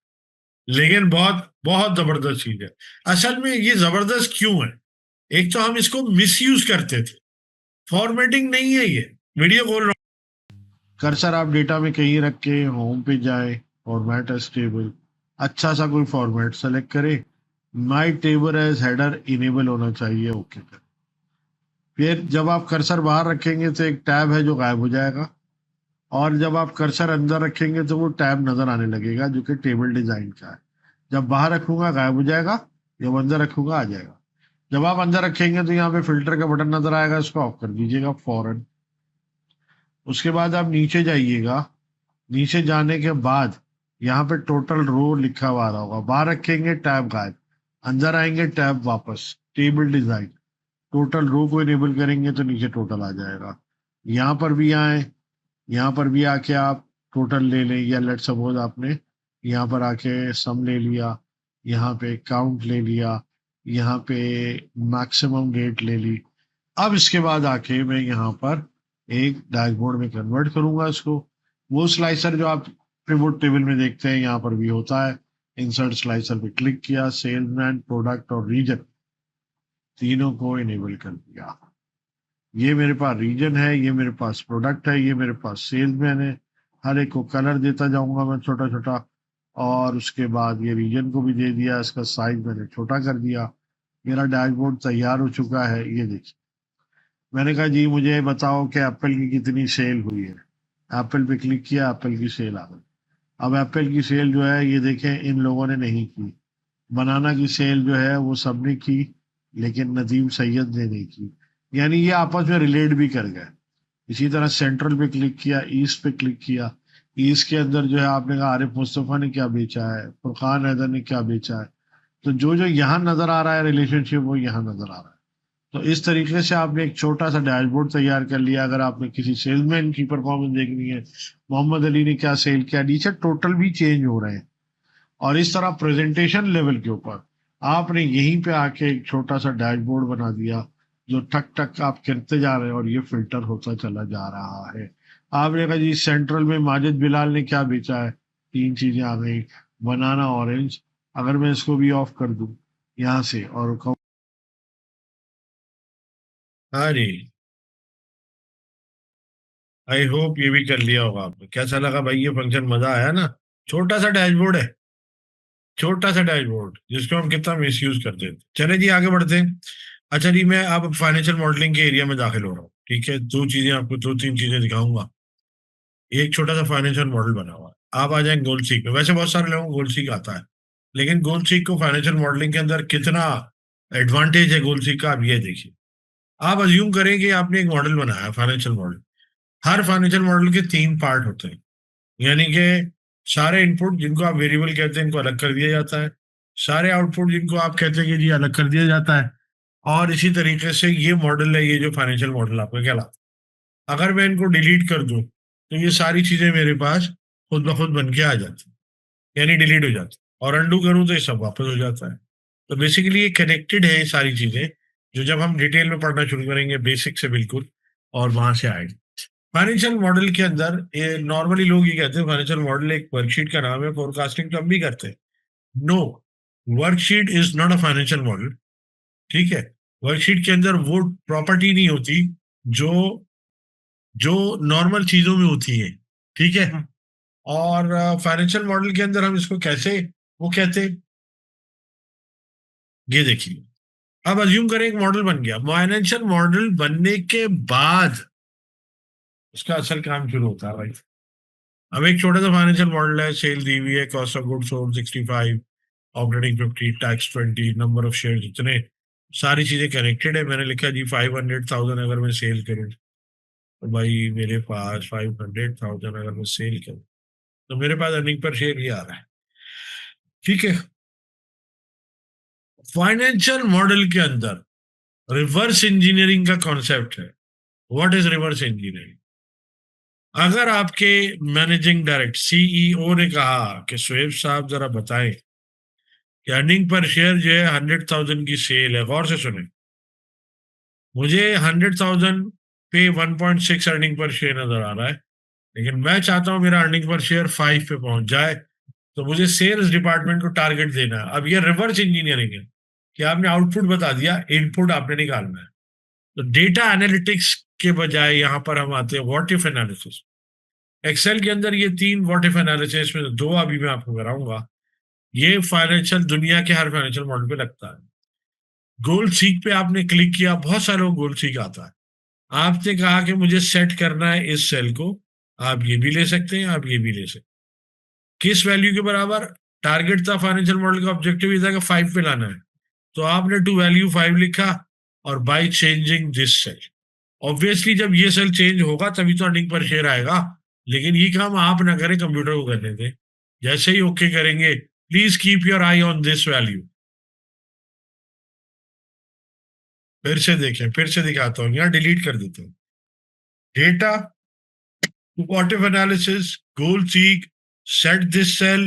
लेकिन बहुत बहुत जबरदस्त चीज है। असल में ये जबरदस्त क्यों है? एक तो हम इसको मिसयूज करते थे। फॉर्मेटिंग नहीं है ये, वीडियो खोल रहा हूँ। कर्सर आप डेटा में कहीं रख के होम पे जाए, फॉर्मेट एज टेबल, अच्छा सा कोई फॉर्मेट सेलेक्ट करे, my table as header enable होना चाहिए, ओके कर। फिर जब आप कर्सर बाहर रखेंगे तो एक टैब है जो गायब हो जाएगा, और जब आप कर्सर अंदर रखेंगे तो वो टैब नजर आने लगेगा जो कि टेबल डिजाइन का है। जब बाहर रखूंगा गायब हो जाएगा, जब अंदर रखूंगा आ जाएगा। जब आप अंदर रखेंगे तो यहाँ पे फिल्टर का बटन नजर आएगा, इसको ऑफ कर दीजिएगा फौरन। उसके बाद आप नीचे जाइएगा, नीचे जाने के बाद यहाँ पे टोटल रो लिखा हुआ आ रहा होगा, बाहर रखेंगे टैब गायब, अंदर आएंगे टैब वापस, टेबल डिजाइन, टोटल रो को इनेबल करेंगे तो नीचे टोटल आ जाएगा। यहाँ पर भी आए, यहाँ पर भी आके आप टोटल ले लें, या लेट सपोज आपने यहाँ पर आके सम ले लिया, यहाँ पे काउंट ले लिया, यहाँ पे मैक्सिमम डेट ले ली। अब इसके बाद आके मैं यहाँ पर एक डैशबोर्ड में कन्वर्ट करूंगा इसको। वो स्लाइसर जो आप पिवट टेबल में देखते हैं यहाँ पर भी होता है। इंसर्ट स्लाइसर पे क्लिक किया, सेल्समैन, प्रोडक्ट और रीजन तीनों को इनेबल कर दिया। ये मेरे पास रीजन है, ये मेरे पास प्रोडक्ट है, ये मेरे पास सेल्समैन है। हर एक को कलर देता जाऊंगा मैं छोटा छोटा, और उसके बाद ये रीजन को भी दे दिया, इसका साइज मैंने छोटा कर दिया। मेरा डैशबोर्ड तैयार हो चुका है, ये देखिए। मैंने कहा जी मुझे बताओ कि एप्पल की कितनी सेल हुई है। एप्पल पे क्लिक किया, एप्पल की सेल आ गई। अब एप्पल की सेल जो है ये देखें इन लोगों ने नहीं की। बनाना की सेल जो है वो सबने की, लेकिन नदीम सैयद ने नहीं की। यानी ये आपस में रिलेट भी कर गए। इसी तरह सेंट्रल पे क्लिक किया, ईस्ट पे क्लिक किया। ईस्ट के अंदर जो है आपने कहा आरिफ मुस्तफा ने क्या बेचा है, फुरकान हैदर ने क्या बेचा है। तो जो जो यहाँ नजर आ रहा है रिलेशनशिप, वो यहाँ नजर आ रहा है। तो इस तरीके से आपने एक छोटा सा डैशबोर्ड तैयार कर लिया। अगर आपने किसी सेलमैन की परफॉर्मेंस देखनी है, मोहम्मद अली ने क्या सेल किया, नीचे टोटल भी चेंज हो रहे हैं। और इस तरह प्रेजेंटेशन लेवल के ऊपर आपने यहीं पे आके एक छोटा सा डैशबोर्ड बना दिया, जो ठक ठक आप करते जा रहे हैं और ये फिल्टर होता चला जा रहा है। आपने कहा जी सेंट्रल में माजिद बिलाल ने क्या बेचा है, तीन चीजें आ गई, बनाना, ऑरेंज। अगर मैं इसको भी ऑफ कर दूं यहाँ से और कहूँ, हाँ जी, आई होप ये भी कर लिया होगा आपने। कैसा लगा भाई ये फंक्शन, मजा आया ना? छोटा सा डैशबोर्ड है, छोटा सा डैशबोर्ड जिसको हम कितना मिस यूज करते हैं। चले जी आगे बढ़ते हैं। अच्छा जी, मैं अब फाइनेंशियल मॉडलिंग के एरिया में दाखिल हो रहा हूँ। ठीक है, दो चीजें आपको, दो तीन चीजें दिखाऊंगा। एक छोटा सा फाइनेंशियल मॉडल बना हुआ है। आप आ जाए गोल्ड सीक में। वैसे बहुत सारे लोगों को गोल्ड सीक आता है, लेकिन गोल्ड सीक को फाइनेंशियल मॉडलिंग के अंदर कितना एडवांटेज है गोल्ड सीक का, आप ये देखिए। आप अज्यूम करें कि आपने एक मॉडल बनाया, फाइनेंशियल मॉडल। हर फाइनेंशियल मॉडल के तीन पार्ट होते हैं। यानी कि सारे इनपुट जिनको आप वेरिएबल कहते हैं इनको अलग कर दिया जाता है, सारे आउटपुट जिनको आप कहते हैं कि जी अलग कर दिया जाता है। और इसी तरीके से ये मॉडल है, ये जो फाइनेंशियल मॉडल आपका कहलाता है। अगर मैं इनको डिलीट कर दूं तो ये सारी चीजें मेरे पास खुद ब खुद बन के आ जाती, यानी डिलीट हो जाती। और अंडू करूं तो ये सब वापस हो जाता है। तो बेसिकली ये कनेक्टेड है, ये सारी चीजें, जो जब हम डिटेल में पढ़ना शुरू करेंगे बेसिक से बिल्कुल, और वहां से आएगी। फाइनेंशियल मॉडल के अंदर ये नॉर्मली लोग ये कहते हैं फाइनेंशियल मॉडल एक वर्कशीट का नाम है, फोरकास्टिंग तो हम भी करते हैं। No, worksheet is not a financial model. ठीक है, वर्कशीट के अंदर वो प्रॉपर्टी नहीं होती जो जो नॉर्मल चीजों में होती है। ठीक है, और फाइनेंशियल मॉडल के अंदर हम इसको कैसे वो कहते हैं, ये देखिए। अब अज्यूम करें एक मॉडल बन गया। फाइनेंशियल मॉडल बनने के बाद उसका असल काम शुरू होता है भाई। अब एक छोटा सा फाइनेंशियल मॉडल है, सेल दी हुई है, cost of goods sold 65, operating 50, tax 20, number of share इतने, सारी चीजें कनेक्टेड है। मैंने लिखा जी 500,000 अगर मैं सेल करूं, तो भाई मेरे पास 500,000 अगर मैं सेल करूं तो मेरे पास अर्निंग पर शेयर ये आ रहा है। ठीक है, फाइनेंशियल मॉडल के अंदर रिवर्स इंजीनियरिंग का कॉन्सेप्ट है। What is reverse engineering? अगर आपके मैनेजिंग डायरेक्टर सीईओ ने कहा कि शोएब साहब जरा बताएं कि अर्निंग पर शेयर जो है 100,000 की सेल है, गौर से सुने, मुझे 100,000 पे 1.6 अर्निंग पर शेयर नजर आ रहा है, लेकिन मैं चाहता हूं मेरा अर्निंग पर शेयर 5 पे पहुंच जाए। तो मुझे सेल्स डिपार्टमेंट को टारगेट देना है। अब ये रिवर्स इंजीनियरिंग है कि आपने आउटपुट बता दिया, इनपुट आपने निकालना है। तो डेटा एनालिटिक्स के बजाय यहां पर हम आते हैं व्हाट इफ एनालिसिस। एक्सेल के अंदर ये तीन व्हाट इफ एनालिसिस में दो अभी मैं आपको कराऊंगा। ये फाइनेंशियल दुनिया के हर फाइनेंशियल मॉडल पे लगता है। गोल सीक पे आपने क्लिक किया, बहुत सारे लोग गोल सीक आता है। आपने कहा कि मुझे सेट करना है इस सेल को, आप ये भी ले सकते हैं, आप ये भी ले सकते हैं। किस वैल्यू के बराबर? टारगेट था फाइनेंशियल मॉडल का, ऑब्जेक्टिव ये था कि 5 पे लाना है। तो आपने टू वैल्यू 5 लिखा, और by changing this cell, obviously जब ये सेल चेंज होगा तभी तो अर्निंग पर शेयर आएगा। लेकिन ये काम आप ना करें, कंप्यूटर को करने दें। जैसे ही ओके करेंगे, please keep your I on this value. फिर से देखें, फिर से दिखाता हूँ, यहाँ डिलीट कर देता हूँ। Data, what if analysis, goal seek, set this cell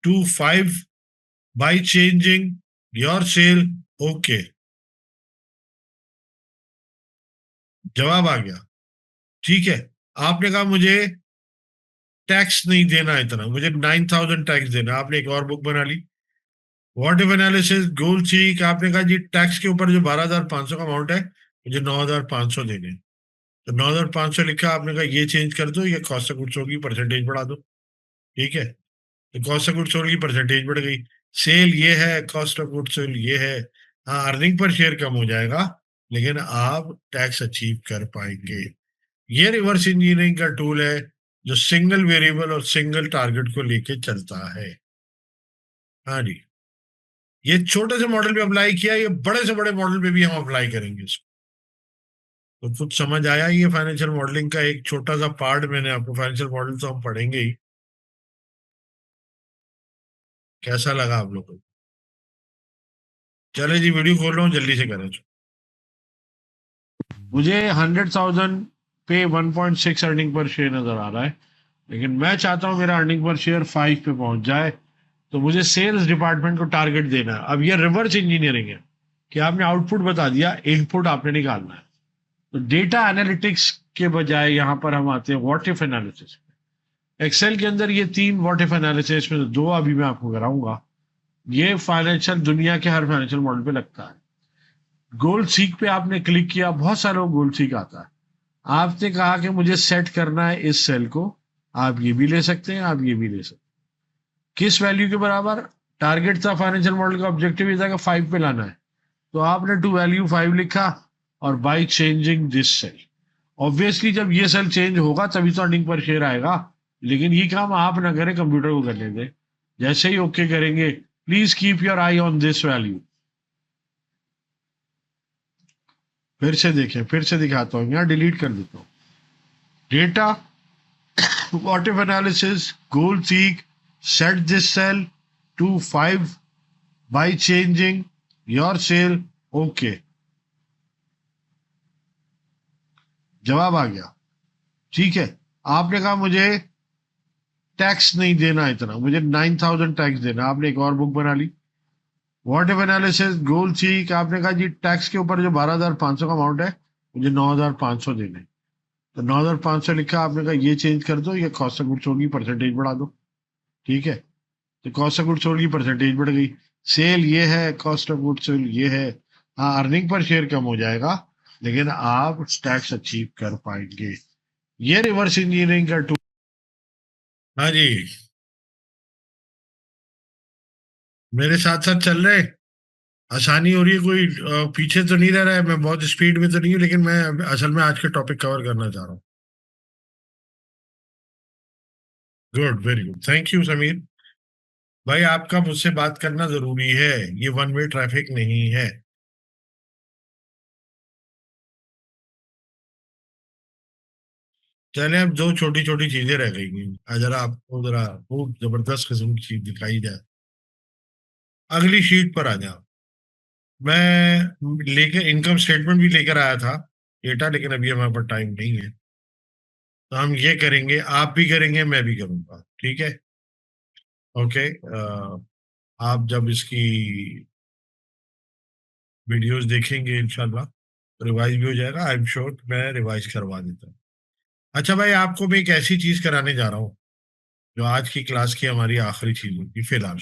to 5 by changing your sale, okay, जवाब आ गया। ठीक है, आपने कहा मुझे टैक्स नहीं देना इतना, मुझे 9,000 टैक्स देना, आपने एक और बुक बना ली। What if analysis, goal seek, आपने कहा जी टैक्स के ऊपर जो 12,500 का अमाउंट है मुझे 9,500 देने हैं। तो 9,500 लिखा, आपने कहा ये चेंज कर दो, ये कॉस्ट ऑफ गुड्स सोल्ड की परसेंटेज बढ़ा दो। ठीक है, तो कॉस्ट ऑफ गुड्स सोल्ड की परसेंटेज बढ़ गई। सेल ये है, कॉस्ट ऑफ गुड्स सोल्ड ये है। हाँ, अर्निंग पर शेयर कम हो जाएगा, लेकिन आप टैक्स अचीव कर पाएंगे। ये रिवर्स इंजीनियरिंग का टूल है जो सिंगल वेरिएबल और सिंगल टारगेट को लेके चलता है। हाँ जी, ये छोटे से मॉडल पे अप्लाई किया, ये बड़े से बड़े मॉडल पे भी हम अप्लाई करेंगे इसको। तो कुछ समझ आया? ये फाइनेंशियल मॉडलिंग का एक छोटा सा पार्ट मैंने आपको, फाइनेंशियल मॉडल तो हम पढ़ेंगे ही। कैसा लगा आप लोगों को? चले जी, वीडियो खोल रहा हूँ, जल्दी से करें। मुझे 100,000 पे 1.6 अर्निंग पर शेयर नजर आ रहा है, लेकिन मैं चाहता हूं मेरा अर्निंग पर शेयर 5 पे पहुंच जाए। तो मुझे सेल्स डिपार्टमेंट को टारगेट देना है। अब ये रिवर्स इंजीनियरिंग है कि आपने आउटपुट बता दिया, इनपुट आपने निकालना है। तो डेटा एनालिटिक्स के बजाय यहां पर हम आते हैं व्हाट इफ एनालिसिस। एक्सेल के अंदर ये 3 व्हाट इफ एनालिसिस में 2 अभी मैं आपको कराऊंगा। ये फाइनेंशियल दुनिया के हर फाइनेंशियल मॉडल पे लगता है। गोल सीक पे आपने क्लिक किया, बहुत सारे लोग गोल सीक आता है। आपने कहा कि मुझे सेट करना है इस सेल को, आप ये भी ले सकते हैं, आप ये भी ले सकते हैं। किस वैल्यू के बराबर? टारगेट था फाइनेंशियल मॉडल का, ऑब्जेक्टिव ये था कि 5 पे लाना है, तो आपने टू वैल्यू 5 लिखा और by changing this cell. Obviously जब ये सेल चेंज होगा तभी तो अर्निंग पर शेयर आएगा, लेकिन ये काम आप ना करें, कंप्यूटर को करने दें। जैसे ही ओके करेंगे, please keep your I on this value. फिर से देखें, फिर से दिखाता हूँ, यहाँ डिलीट कर देता हूँ। Data, what if analysis, goal seek, set this cell to 5 by changing your cell, okay। जवाब आ गया। ठीक है, आपने कहा मुझे टैक्स नहीं देना इतना, मुझे 9,000 टैक्स देना, आपने एक और बुक बना ली। What if analysis, goal seek, आपने कहा जी टैक्स के ऊपर जो 12,500 का अमाउंट है, मुझे 9,500 देने। तो 9,500 लिखा, आपने कहा ये चेंज कर दो, ये कॉस्ट ऑफ गुड्स सोल्ड की परसेंटेज बढ़ा दो। ठीक है, तो कॉस्ट ऑफ गुड्स सोल्ड की परसेंटेज बढ़ गई। सेल ये है, कॉस्ट ऑफ गुड्स सोल्ड ये है। हाँ, अर्निंग पर शेयर कम हो जाएगा, लेकिन आप टैक्स अचीव कर पाएंगे। ये रिवर्स इंजीनियरिंग का टूल। हाँ जी, मेरे साथ साथ चल रहे? आसानी हो रही है? कोई पीछे तो नहीं रह रहा है? मैं बहुत स्पीड में तो नहीं हूँ, लेकिन मैं असल में आज के टॉपिक कवर करना चाह रहा हूँ। Good, very good, thank you Sameer भाई। आपका मुझसे बात करना जरूरी है, ये वन वे ट्रैफिक नहीं है। चले, अब दो छोटी छोटी चीजें रह गई हैं, जरा आपको जरा खूब जबरदस्त किस्म की चीज दिखाई जाए। अगली शीट पर आ जाओ। मैं लेकर इनकम स्टेटमेंट भी लेकर आया था डेटा, लेकिन अभी हमारे पास टाइम नहीं है। तो हम ये करेंगे, आप भी करेंगे, मैं भी करूंगा, ठीक है? ओके। आप जब इसकी वीडियोस देखेंगे इंशाल्लाह, रिवाइज भी हो जाएगा, आई एम श्योर। मैं रिवाइज करवा देता हूँ। अच्छा भाई, आपको मैं एक ऐसी चीज कराने जा रहा हूँ जो आज की क्लास की हमारी आखिरी चीज होगी फिलहाल,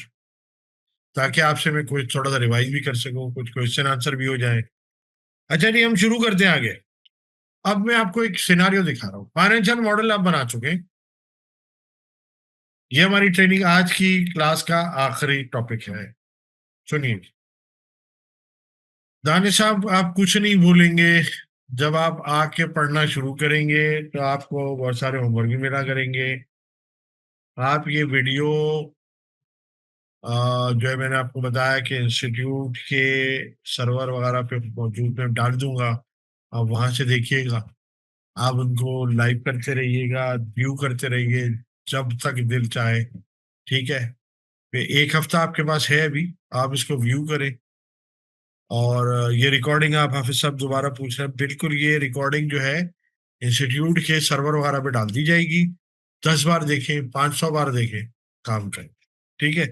ताकि आपसे मैं कोई थोड़ा सा रिवाइज भी कर सकूं, कुछ क्वेश्चन आंसर भी हो जाए। अच्छा जी, हम शुरू करते हैं आगे। अब मैं आपको एक सिनारियो दिखा रहा हूँ। फाइनेंशियल मॉडल आप बना चुके हैं, ये हमारी ट्रेनिंग आज की क्लास का आखिरी टॉपिक है। सुनिए दानिश साहब, आप कुछ नहीं भूलेंगे। जब आप आके पढ़ना शुरू करेंगे तो आपको बहुत सारे होमवर्क भी मिला करेंगे। आप ये वीडियो जो है, मैंने आपको बताया कि इंस्टीट्यूट के सर्वर वगैरह पे मौजूद, मैं डाल दूंगा, आप वहां से देखिएगा। आप उनको लाइव करते रहिएगा, व्यू करते रहिए जब तक दिल चाहे। ठीक है, फिर एक हफ्ता आपके पास है अभी, आप इसको व्यू करें। और ये रिकॉर्डिंग आप हाफिज साहब दोबारा पूछ रहे हैं, बिल्कुल ये रिकॉर्डिंग जो है इंस्टीट्यूट के सर्वर वगैरह पे डाल दी जाएगी। 10 बार देखें, 500 बार देखें, काम करें। ठीक है,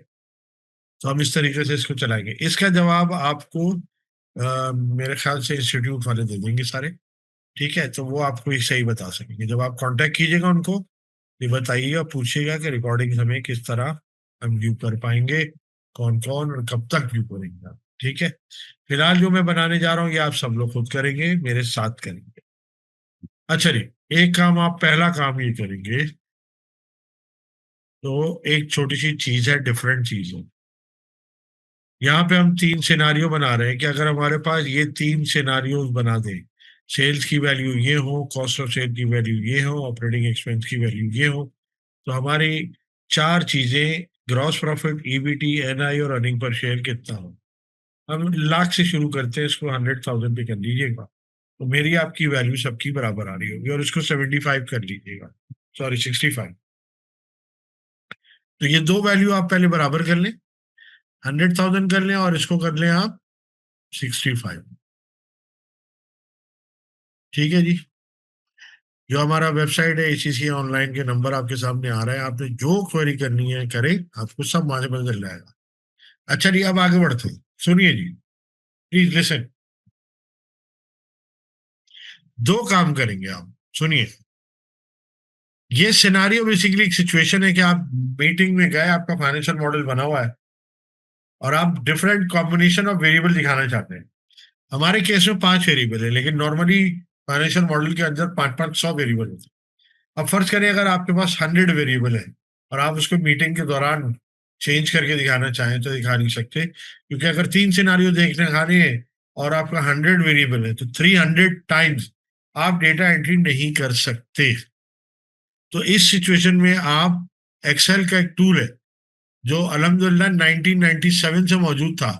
तो हम इस तरीके से इसको चलाएंगे। इसका जवाब आपको मेरे ख्याल से इंस्टीट्यूट वाले दे देंगे सारे। ठीक है, तो वो आपको ये सही बता सकेंगे। जब आप कांटेक्ट कीजिएगा उनको, ये बताइएगा, पूछिएगा कि रिकॉर्डिंग हमें किस तरह हम व्यू कर पाएंगे, कौन कौन और कब तक व्यू करेंगे आप। ठीक है। फिलहाल जो मैं बनाने जा रहा हूँ ये आप सब लोग खुद करेंगे, मेरे साथ करेंगे। अच्छा जी, एक काम आप, पहला काम ये करेंगे, तो एक छोटी सी चीज है, डिफरेंट चीज है। यहाँ पे हम तीन सिनारियो बना रहे हैं कि अगर हमारे पास ये तीन सिनारियो बना दें, सेल्स की वैल्यू ये हो, कॉस्ट ऑफ सेल की वैल्यू ये हो, ऑपरेटिंग एक्सपेंस की वैल्यू ये हो, तो हमारी चार चीजें, ग्रॉस प्रॉफिट, ईबीटी, एनआई और अर्निंग पर शेयर कितना हो। हम लाख से शुरू करते हैं, इसको 100,000 पे कर लीजिएगा, तो मेरी आपकी वैल्यू सबकी बराबर आ रही होगी, और इसको 75 कर लीजिएगा, सॉरी 65। तो ये दो वैल्यू आप पहले बराबर कर लें, 100,000 कर लें और इसको कर लें आप 65। ठीक है जी। जो हमारा वेबसाइट है एसीसी ऑनलाइन के नंबर आपके सामने आ रहा है, आपने जो क्वेरी करनी है करें, आपको सब मालूम चल जाएगा। अच्छा जी, अब आगे बढ़ते हैं, सुनिए जी, प्लीज लिसन। दो काम करेंगे आप, सुनिए। ये सिनारियो बेसिकली एक सिचुएशन है कि आप मीटिंग में गए, आपका फाइनेंशियल मॉडल बना हुआ है और आप डिफरेंट कॉम्बिनेशन ऑफ वेरिएबल दिखाना चाहते हैं। हमारे केस में 5 वेरिएबल है, लेकिन नॉर्मली फाइनेंशियल मॉडल के अंदर 500 वेरिएबल होते हैं। अब फर्ज करें अगर आपके पास 100 वेरिएबल है और आप उसको मीटिंग के दौरान चेंज करके दिखाना चाहें तो दिखा नहीं सकते, क्योंकि अगर तीन सिनारियो देखने खाने हैं और आपका 100 वेरिएबल है, तो 300 टाइम्स आप डेटा एंट्री नहीं कर सकते। तो इस सिचुएशन में आप, एक्सेल का एक टूल है जो अल्हम्दुलिल्लाह 1997 से मौजूद था,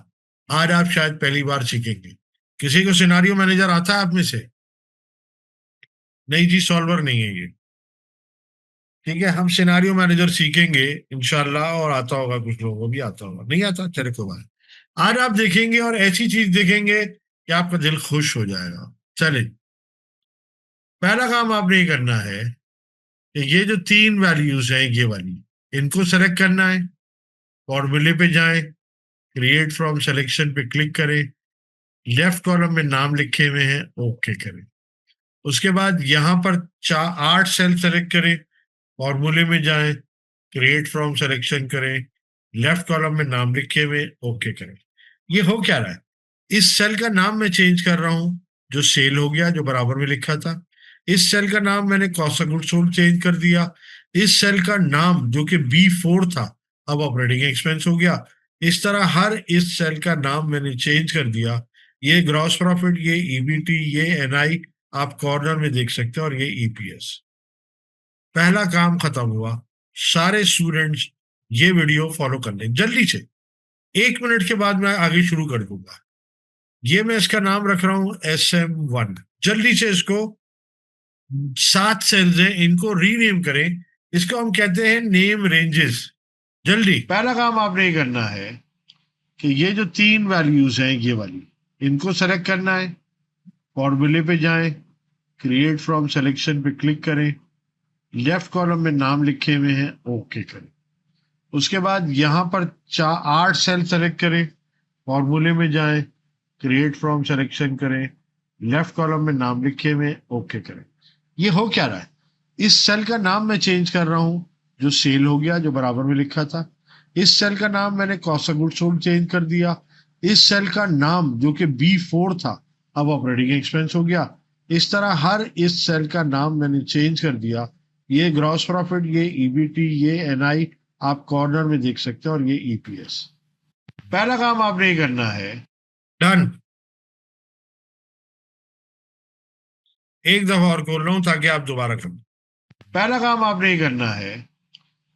आज आप शायद पहली बार सीखेंगे। किसी को सिनारियो मैनेजर आता है आप में से? नहीं जी, सॉल्वर नहीं है ये। ठीक है, हम सिनारियो मैनेजर सीखेंगे इंशाल्लाह, और आता होगा कुछ लोगों को भी आता होगा, नहीं आता चले को बात। आज आप देखेंगे और ऐसी चीज देखेंगे कि आपका दिल खुश हो जाएगा। चले, पहला काम आपने ये करना है कि ये जो तीन वैल्यूज है ये वाली, इनको सेलेक्ट करना है, फॉर्मूले पे जाएं, क्रिएट फ्रॉम सिलेक्शन पे क्लिक करें, लेफ्ट कॉलम में नाम लिखे हुए हैं, ओके करें। उसके बाद यहाँ पर 8 सेल सेलेक्ट करें, फॉर्मूले में जाएं, क्रिएट फ्रॉम सिलेक्शन करें, लेफ्ट कॉलम में नाम लिखे हुए, ओके करें। ये हो क्या रहा है, इस सेल का नाम मैं चेंज कर रहा हूं, जो सेल हो गया, जो बराबर में लिखा था। इस सेल का नाम मैंने cost of goods sold change कर दिया। इस सेल का नाम जो कि B4 था, अब ऑपरेटिंग एक्सपेंस हो गया। इस तरह हर इस सेल का नाम मैंने चेंज कर दिया। ये ग्रॉस प्रॉफिट, ये ईबीटी, ये एनआई आप कॉर्नर में देख सकते हैं, और ये ईपीएस। पहला काम खत्म हुआ। सारे स्टूडेंट्स ये वीडियो फॉलो कर लें जल्दी से, 1 मिनट के बाद मैं आगे शुरू कर दूंगा। ये मैं इसका नाम रख रहा हूं SM1। जल्दी से इसको, 7 सेल्स हैं, इनको रीनेम करें। इसको हम कहते हैं नेम रेंजेस। जल्दी, पहला काम आपने ये करना है कि ये जो तीन वैल्यूज हैं ये वाली, इनको सेलेक्ट करना है, फॉर्मूले पे जाएं, क्रिएट फ्रॉम सिलेक्शन पे क्लिक करें, लेफ्ट कॉलम में नाम लिखे हुए हैं, ओके करें। उसके बाद यहाँ पर 8 सेल सेलेक्ट करें, फॉर्मूले में जाएं, क्रिएट फ्रॉम सिलेक्शन करें, लेफ्ट कॉलम में नाम लिखे हुए, ओके करें। ये हो क्या रहा है, इस सेल का नाम मैं चेंज कर रहा हूं, जो सेल हो गया, जो बराबर में लिखा था। इस सेल का नाम मैंने cost of goods sold change कर दिया। इस सेल का नाम जो कि B4 था, अब ऑपरेटिंग एक्सपेंस हो गया। इस तरह हर इस सेल का नाम मैंने चेंज कर दिया। ये ग्रॉस प्रॉफिट, ये ईबीटी, ये एनआई आप कॉर्नर में देख सकते हैं, और ये ईपीएस। पहला काम आपने ये करना है, डन। एक दफा और खोल रहा हूं ताकि आप दोबारा करें। पहला काम आपने ये करना है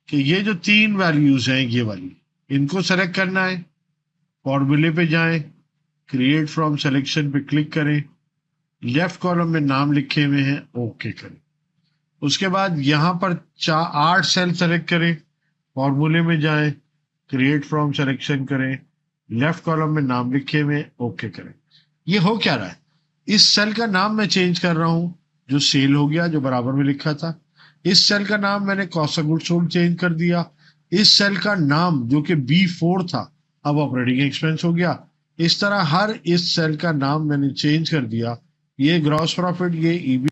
कि ये जो तीन वैल्यूज हैं ये वाली, इनको सेलेक्ट करना है, फॉर्मूले पे जाएं, क्रिएट फ्रॉम सिलेक्शन पे क्लिक करें, लेफ्ट कॉलम में नाम लिखे हुए हैं, ओके करें। उसके बाद यहाँ पर 8 सेल सेलेक्ट करें, फॉर्मूले में जाएं, क्रिएट फ्रॉम सिलेक्शन करें, लेफ्ट कॉलम में नाम लिखे हुए, ओके करें। ये हो क्या रहा है, इस सेल का नाम मैं चेंज कर रहा हूं, जो सेल हो गया, जो बराबर में लिखा था। इस सेल का नाम मैंने cost of goods sold change कर दिया। इस सेल का नाम जो कि B4 था, अब ऑपरेटिंग एक्सपेंस हो गया। इस तरह हर इस सेल का नाम मैंने चेंज कर दिया। ये ग्रॉस प्रॉफिट, ये ईबी।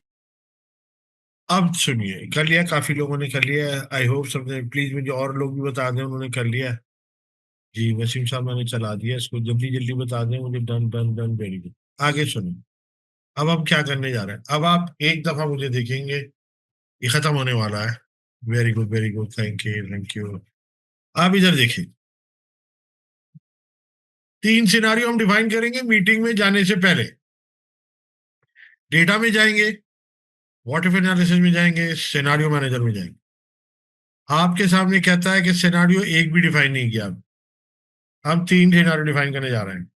अब सुनिए, कर लिया, काफी लोगों ने कर लिया। आई होप सबने, प्लीज मुझे और लोग भी बता दें उन्होंने कर लिया है। जी वसीम साहब मैंने चला दिया इसको, जल्दी जल्दी बता दें मुझे। Done done done, very good. आगे सुनो। अब हम क्या करने जा रहे हैं, अब आप एक दफा मुझे देखेंगे, ये खत्म होने वाला है। Very good very good, thank you thank you. आप इधर देखिए, 3 सिनारियो हम डिफाइन करेंगे मीटिंग में जाने से पहले। डेटा में जाएंगे, व्हाट इफ एनालिसिस में जाएंगे, सिनारियो मैनेजर में जाएंगे। आपके सामने कहता है कि सिनारियो एक भी डिफाइन नहीं किया। हम 3 सिनारियो डिफाइन करने जा रहे हैं।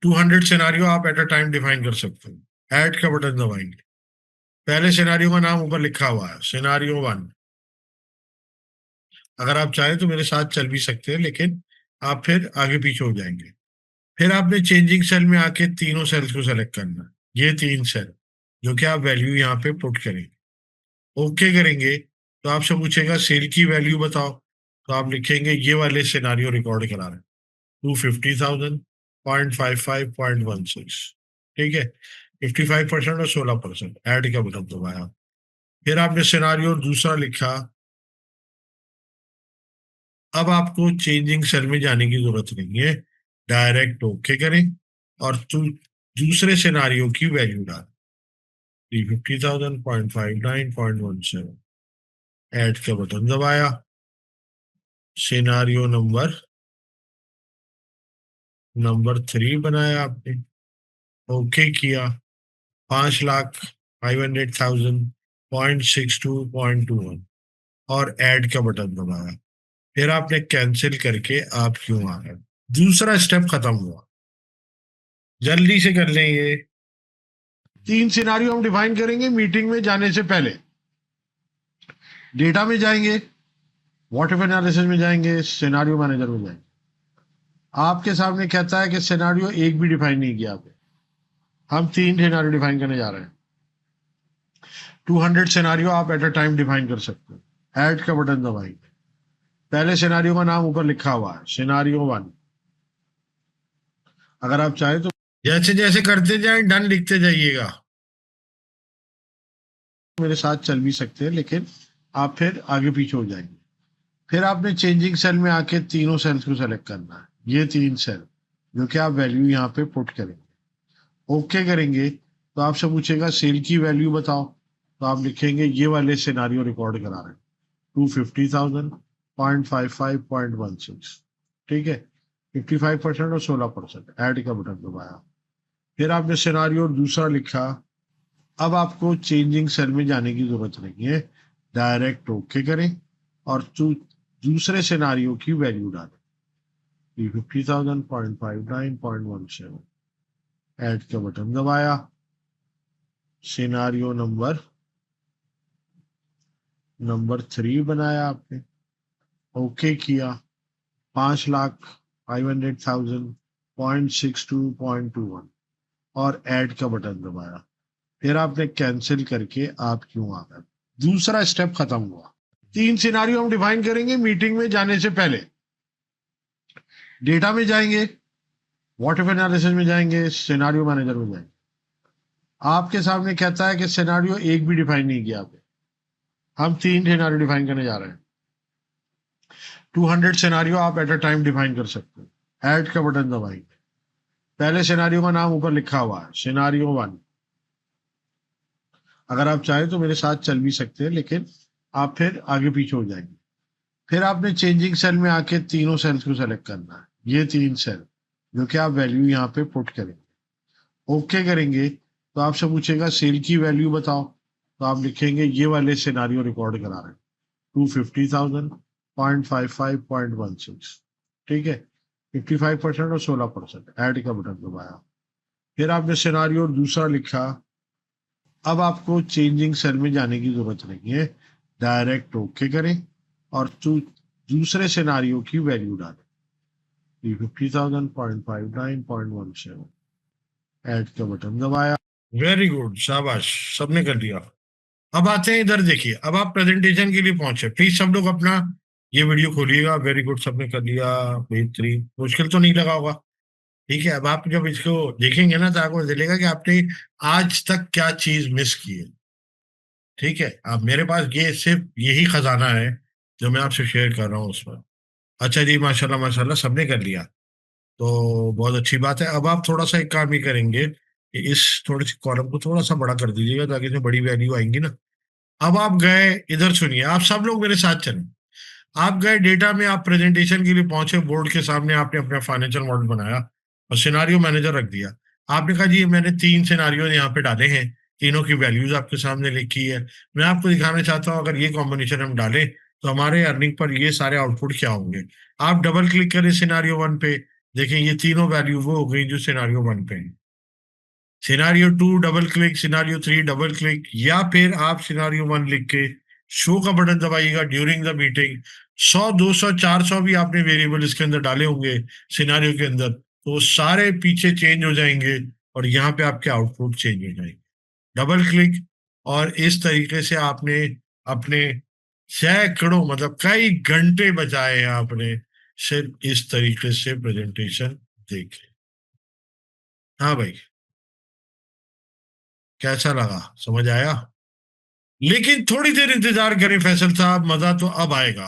200 सिनारियो आप एट अ टाइम डिफाइन कर सकते हो। ऐड का बटन दबाएंगे। पहले सिनारियो का नाम ऊपर लिखा हुआ है, सिनारियो 1। अगर आप चाहें तो मेरे साथ चल भी सकते हैं, लेकिन आप फिर आगे पीछे हो जाएंगे। फिर आपने चेंजिंग सेल में आके तीनों सेल्स को सेलेक्ट करना है, ये 3 सेल जो कि आप वैल्यू यहाँ पे पुट करेंगे। ओके करेंगे तो आपसे पूछेगा सेल की वैल्यू बताओ, तो आप लिखेंगे ये वाले सिनारियो रिकॉर्ड करा रहे हैं, 250,000, 0.55, 0.16। ठीक है, 55% और 16%। ऐड का बटन दबाया। फिर आपने सिनारियो दूसरा लिखा। अब आपको चेंजिंग सेल में जाने की जरूरत नहीं है, डायरेक्ट ओके करें और दूसरे सिनारियो की वैल्यू डाल। 350,000, 0.59, 0.17। ऐड का बटन दबाया। सिनारियो नंबर 3 बनाया आपने, ओके किया। 5,05,100,000, 0.62, 0.21 और ऐड का बटन दबाया। फिर आपने कैंसिल करके आप क्यों आ गए, दूसरा स्टेप खत्म हुआ। जल्दी से कर लें ये। 3 सिनारियो हम डिफाइन करेंगे मीटिंग में जाने से पहले। डेटा में जाएंगे, व्हाट इफ एनालिसिस में जाएंगे, सिनारियो मैनेजर में जाएंगे। आपके सामने कहता है कि सिनारियो एक भी डिफाइन नहीं किया आपने। हम 3 सिनारियो डिफाइन करने जा रहे हैं। 200 सिनारियो आप एट अ टाइम डिफाइन कर सकते हो। ऐड का बटन दबाएंगे। पहले सिनारियो का नाम ऊपर लिखा हुआ है, सिनारियो 1। अगर आप चाहें तो जैसे जैसे करते जाएं डन लिखते जाइएगा, मेरे साथ चल भी सकते हैं, लेकिन आप फिर आगे पीछे हो जाएंगे। फिर आपने चेंजिंग सेल में आके तीनों सेल्स को सेलेक्ट करना है, ये 3 सेल जो कि आप वैल्यू यहाँ पे पुट करेंगे। ओके करेंगे तो आपसे पूछेगा सेल की वैल्यू बताओ, तो आप लिखेंगे ये वाले सिनारियो रिकॉर्ड करा रहे हैं, 250,000, 0.55, 0.16। ठीक है, 55% और 16%। ऐड का बटन दबाया। फिर आपने सिनारियो दूसरा लिखा। अब आपको चेंजिंग सेल में जाने की जरूरत नहीं है, डायरेक्ट ओके करें और दूसरे सिनारियो की वैल्यू डालें, 350,000, 0.59, 0.17। ऐड का बटन दबाया। सिनारियो नंबर 3 बनाया आपने, ओके किया। 5,05,100,000, 0.62, 0.21 और ऐड का बटन दबाया। फिर आपने कैंसिल करके आप क्यों आ गए, दूसरा स्टेप खत्म हुआ। 3 सिनारियो हम डिफाइन करेंगे मीटिंग में जाने से पहले। डेटा में जाएंगे, व्हाट इफ एनालिसिस में जाएंगे, सिनारियो मैनेजर में जाएंगे। आपके सामने कहता है कि सिनारियो एक भी डिफाइन नहीं किया आपने। हम 3 सिनारियो डिफाइन करने जा रहे हैं। 200 सिनारियो आप एट अ टाइम डिफाइन कर सकते हो। ऐड का बटन दबाएंगे। पहले सिनारियो का नाम ऊपर लिखा हुआ है, सिनारियो 1। अगर आप चाहें तो मेरे साथ चल भी सकते हैं, लेकिन आप फिर आगे पीछे हो जाएंगे। फिर आपने चेंजिंग सेल में आके तीनों सेल्स को सेलेक्ट करना है, ये 3 सेल जो कि आप वैल्यू यहाँ पे पुट करेंगे। ओके करेंगे तो आपसे पूछेगा सेल की वैल्यू बताओ, तो आप लिखेंगे ये वाले सिनारियो रिकॉर्ड करा रहे हैं, 250,000, 0.55, 0.16। ठीक है, 55% और 16%। ऐड का बटन दबाया। फिर आपने सिनारियो दूसरा लिखा। अब आपको चेंजिंग सेल में जाने की जरूरत नहीं है, डायरेक्ट ओके करें और दूसरे सिनारियो की वैल्यू डालें, 350,000, 0.59, 0.17। ऐड का बटन दबाया। वेरी गुड, शाबाश, सबने कर दिया। अब आते हैं इधर देखिए, अब आप प्रेजेंटेशन के लिए पहुंचे। प्लीज सब लोग अपना ये वीडियो खोलिएगा। वेरी गुड, सबने कर लिया, बेहतरीन। मुश्किल तो नहीं लगा होगा। ठीक है, अब आप जब इसको देखेंगे ना तो आपको चलेगा कि आपने आज तक क्या चीज मिस की है। ठीक है, अब मेरे पास ये सिर्फ यही खजाना है जो मैं आपसे शेयर कर रहा हूँ उसमें। अच्छा जी, माशाल्लाह माशाल्लाह, सबने कर लिया। तो बहुत अच्छी बात है। अब आप थोड़ा सा एक काम ही करेंगे कि इस थोड़ी सी कॉलम को थोड़ा सा बड़ा कर दीजिएगा ताकि इसमें बड़ी वैल्यू आएंगी ना। अब आप गए, इधर सुनिए, आप सब लोग मेरे साथ चलें। आप गए डेटा में, आप प्रेजेंटेशन के लिए पहुंचे, बोर्ड के सामने आपने अपना फाइनेंशियल मॉडल बनाया और सिनारियो मैनेजर रख दिया। आपने कहा जी ये मैंने 3 सिनारियो यहाँ पे डाले हैं, तीनों की वैल्यूज आपके सामने लिखी है। मैं आपको दिखाना चाहता हूँ अगर ये कॉम्बिनेशन हम डालें तो हमारे अर्निंग पर ये सारे आउटपुट क्या होंगे। आप डबल क्लिक करें सिनारियो वन पे, देखें ये तीनों वैल्यू वो हो गई जो सिनारियो वन पे है। Scenario two double click, scenario three double click, या फिर आप सिनारियो वन लिख के शो का बटन दबाइएगा ड्यूरिंग द मीटिंग। 100 200 400 भी आपने वेरिएबल इसके अंदर डाले होंगे सिनारियो के अंदर, तो वो सारे पीछे चेंज हो जाएंगे और यहाँ पे आपके आउटपुट चेंज हो जाएंगे। डबल क्लिक, और इस तरीके से आपने अपने सैकड़ों मतलब कई घंटे बचाए हैं आपने सिर्फ इस तरीके से प्रेजेंटेशन देखे। हाँ भाई, कैसा लगा, समझ आया? लेकिन थोड़ी देर इंतजार करें फैसल साहब, मजा तो अब आएगा।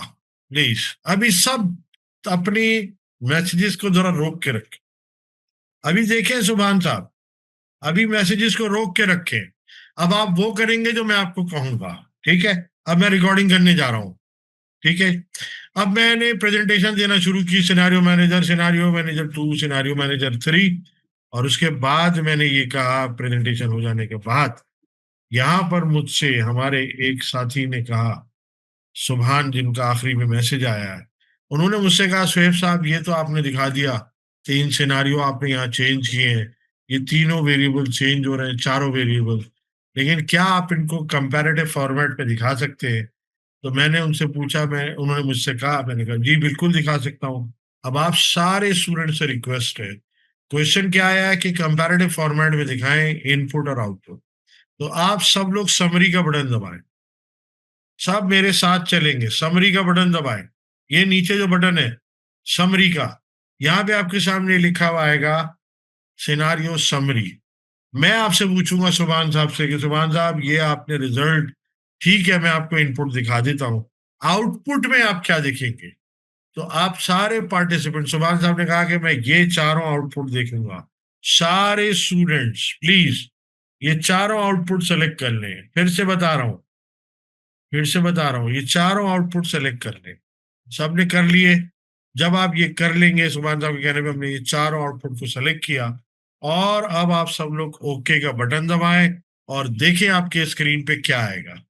प्लीज, अभी सब अपनी मैसेजेस को जरा रोक के रखें। अभी देखें सुभान साहब, अभी मैसेजेस को रोक के रखें। अब आप वो करेंगे जो मैं आपको कहूंगा, ठीक है? अब मैं रिकॉर्डिंग करने जा रहा हूं, ठीक है? अब मैंने प्रेजेंटेशन देना शुरू की, scenario manager two, scenario manager three, और उसके बाद मैंने ये कहा प्रेजेंटेशन हो जाने के बाद, यहाँ पर मुझसे हमारे एक साथी ने कहा, सुभान जिनका आखिरी में मैसेज आया है, उन्होंने मुझसे कहा सुहेब साहब ये तो आपने दिखा दिया, 3 सिनारियो आपने यहाँ चेंज किए हैं, ये तीनों वेरिएबल चेंज हो रहे हैं, चारों वेरिएबल, लेकिन क्या आप इनको कंपैरेटिव फॉर्मेट में दिखा सकते हैं? तो मैंने उनसे पूछा, मैं उन्होंने मुझसे कहा, मैंने कहा जी बिल्कुल दिखा सकता हूँ। अब आप सारे स्टूडेंट से रिक्वेस्ट है, क्वेश्चन क्या आया है कि कंपैरेटिव फॉर्मेट में दिखाएं इनपुट और आउटपुट। तो आप सब लोग समरी का बटन दबाएं, सब मेरे साथ चलेंगे, समरी का बटन दबाएं। ये नीचे जो बटन है समरी का, यहाँ पे आपके सामने लिखा हुआ आएगा सिनारियो समरी। मैं आपसे पूछूंगा सुभान साहब से कि सुभान साहब ये आपने रिजल्ट, ठीक है मैं आपको इनपुट दिखा देता हूँ, आउटपुट में आप क्या देखेंगे? तो आप सारे पार्टिसिपेंट, सुभान साहब ने कहा कि मैं ये चारों आउटपुट देखूंगा। सारे स्टूडेंट्स प्लीज ये चारों आउटपुट सेलेक्ट कर लें। फिर से बता रहा हूँ, ये चारों आउटपुट सेलेक्ट कर लें। सबने कर लिए? जब आप ये कर लेंगे, सुभान साहब के कहने पे हमने ये चारों आउटपुट को सेलेक्ट किया, और अब आप सब लोग ओके का बटन दबाएं और देखें आपके स्क्रीन पे क्या आएगा।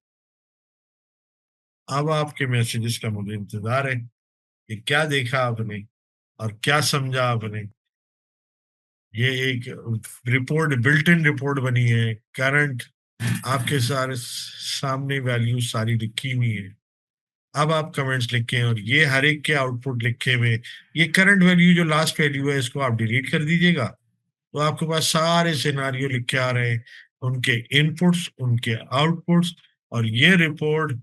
अब आपके मैसेजेस का मुझे इंतजार है कि क्या देखा आपने और क्या समझा आपने। ये एक रिपोर्ट, बिल्ट इन रिपोर्ट बनी है, करंट आपके सारे सामने वैल्यू सारी लिखी हुई है। अब आप कमेंट्स लिखें और ये हर एक के आउटपुट लिखे हुए, ये करंट वैल्यू जो लास्ट वैल्यू है इसको आप डिलीट कर दीजिएगा, तो आपके पास सारे सिनारियो लिखे आ रहे हैं, उनके इनपुट्स, उनके आउटपुट्स, और ये रिपोर्ट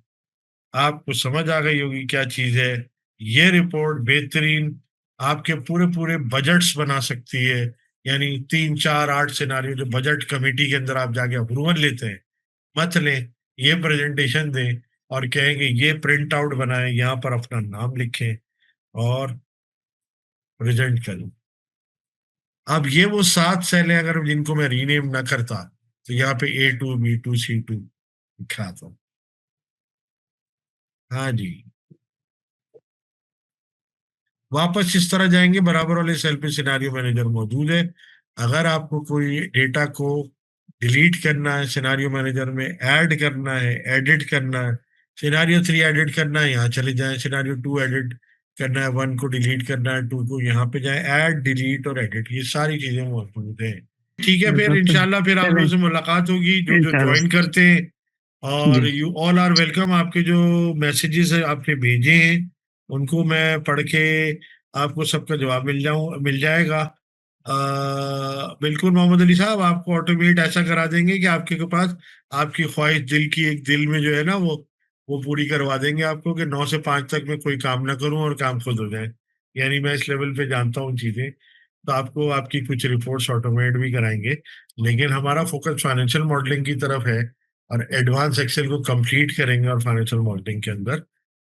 आपको समझ आ गई होगी क्या चीज है। ये रिपोर्ट बेहतरीन आपके पूरे पूरे बजट्स बना सकती है। यानी 3 4 8 सिनारियो जो बजट कमेटी के अंदर आप जाके अप्रूवल लेते हैं, मत लें, ये प्रेजेंटेशन दें और कहेंगे ये प्रिंट आउट बनाएं, यहाँ पर अपना नाम लिखें और प्रेजेंट करें। अब ये वो 7 सेल है, अगर जिनको मैं रीनेम ना करता तो यहाँ पे A2 B2 C2 लिखा था। हाँ जी, वापस इस तरह जाएंगे, बराबर वाले सेल पे सिनारियो मैनेजर मौजूद है। अगर आपको कोई डेटा को डिलीट करना है सिनारियो मैनेजर में, ऐड करना है, एडिट करना है, सिनारियो थ्री एडिट करना है, यहाँ चले जाएं, सिनारियो टू एडिट करना है, वन को डिलीट करना है, टू को, यहाँ पे जाए, ऐड डिलीट और एडिट, ये सारी चीजें मौजूद है। ठीक है, फिर बिल्कुल तो इंशाल्लाह फिर आप लोगों चलें से मुलाकात होगी जो जो ज्वाइन इंशाल्लाह। करते हैं। और जी यू ऑल आर वेलकम। आपके जो मैसेजेस है आपने भेजे हैं उनको मैं पढ़ के आपको सबका जवाब मिल जाएगा। बिल्कुल मोहम्मद अली साहब, आपको ऑटोमेट ऐसा करा देंगे कि आपके के पास आपकी ख्वाहिश दिल की, एक दिल में जो है ना वो पूरी करवा देंगे आपको कि 9 से 5 तक मैं कोई काम ना करूं और काम खुद हो जाए। यानी मैं इस लेवल पे जानता हूँ चीजें, तो आपको आपकी कुछ रिपोर्ट्स ऑटोमेट भी कराएंगे। लेकिन हमारा फोकस फाइनेंशियल मॉडलिंग की तरफ है और एडवांस एक्सेल को कंप्लीट करेंगे और फाइनेंशियल मॉडलिंग के अंदर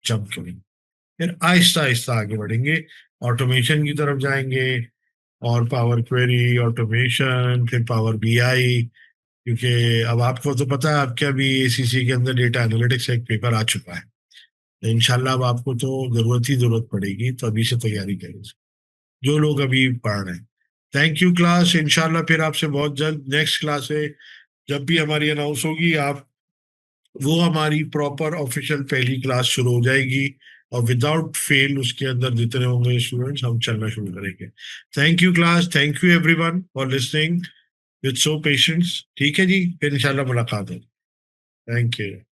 जंप करेंगे। फिर आहिस्ता आहिस्ता आगे बढ़ेंगे, ऑटोमेशन की तरफ जाएंगे, और पावर क्वेरी, ऑटोमेशन, फिर पावर बीआई। क्योंकि अब आपको तो पता है, आपके अभी एसीसी के अंदर डेटा एनालिटिक्स एक पेपर आ चुका है, तो इंशाल्लाह अब आपको तो जरूरत ही जरूरत पड़ेगी, तो अभी से तैयारी करें जो लोग अभी पढ़ रहे हैं। थैंक यू क्लास, इंशाल्लाह फिर आपसे बहुत जल्द नेक्स्ट क्लास है, जब भी हमारी अनाउंस होगी आप, वो हमारी प्रॉपर ऑफिशियल पहली क्लास शुरू हो जाएगी, और विदाउट फेल उसके अंदर जितने होंगे स्टूडेंट्स हम चलना शुरू करेंगे। Thank you class, thank you everyone for listening with so patience. ठीक है जी, फिर इंशाल्लाह मुलाकात है। Thank you.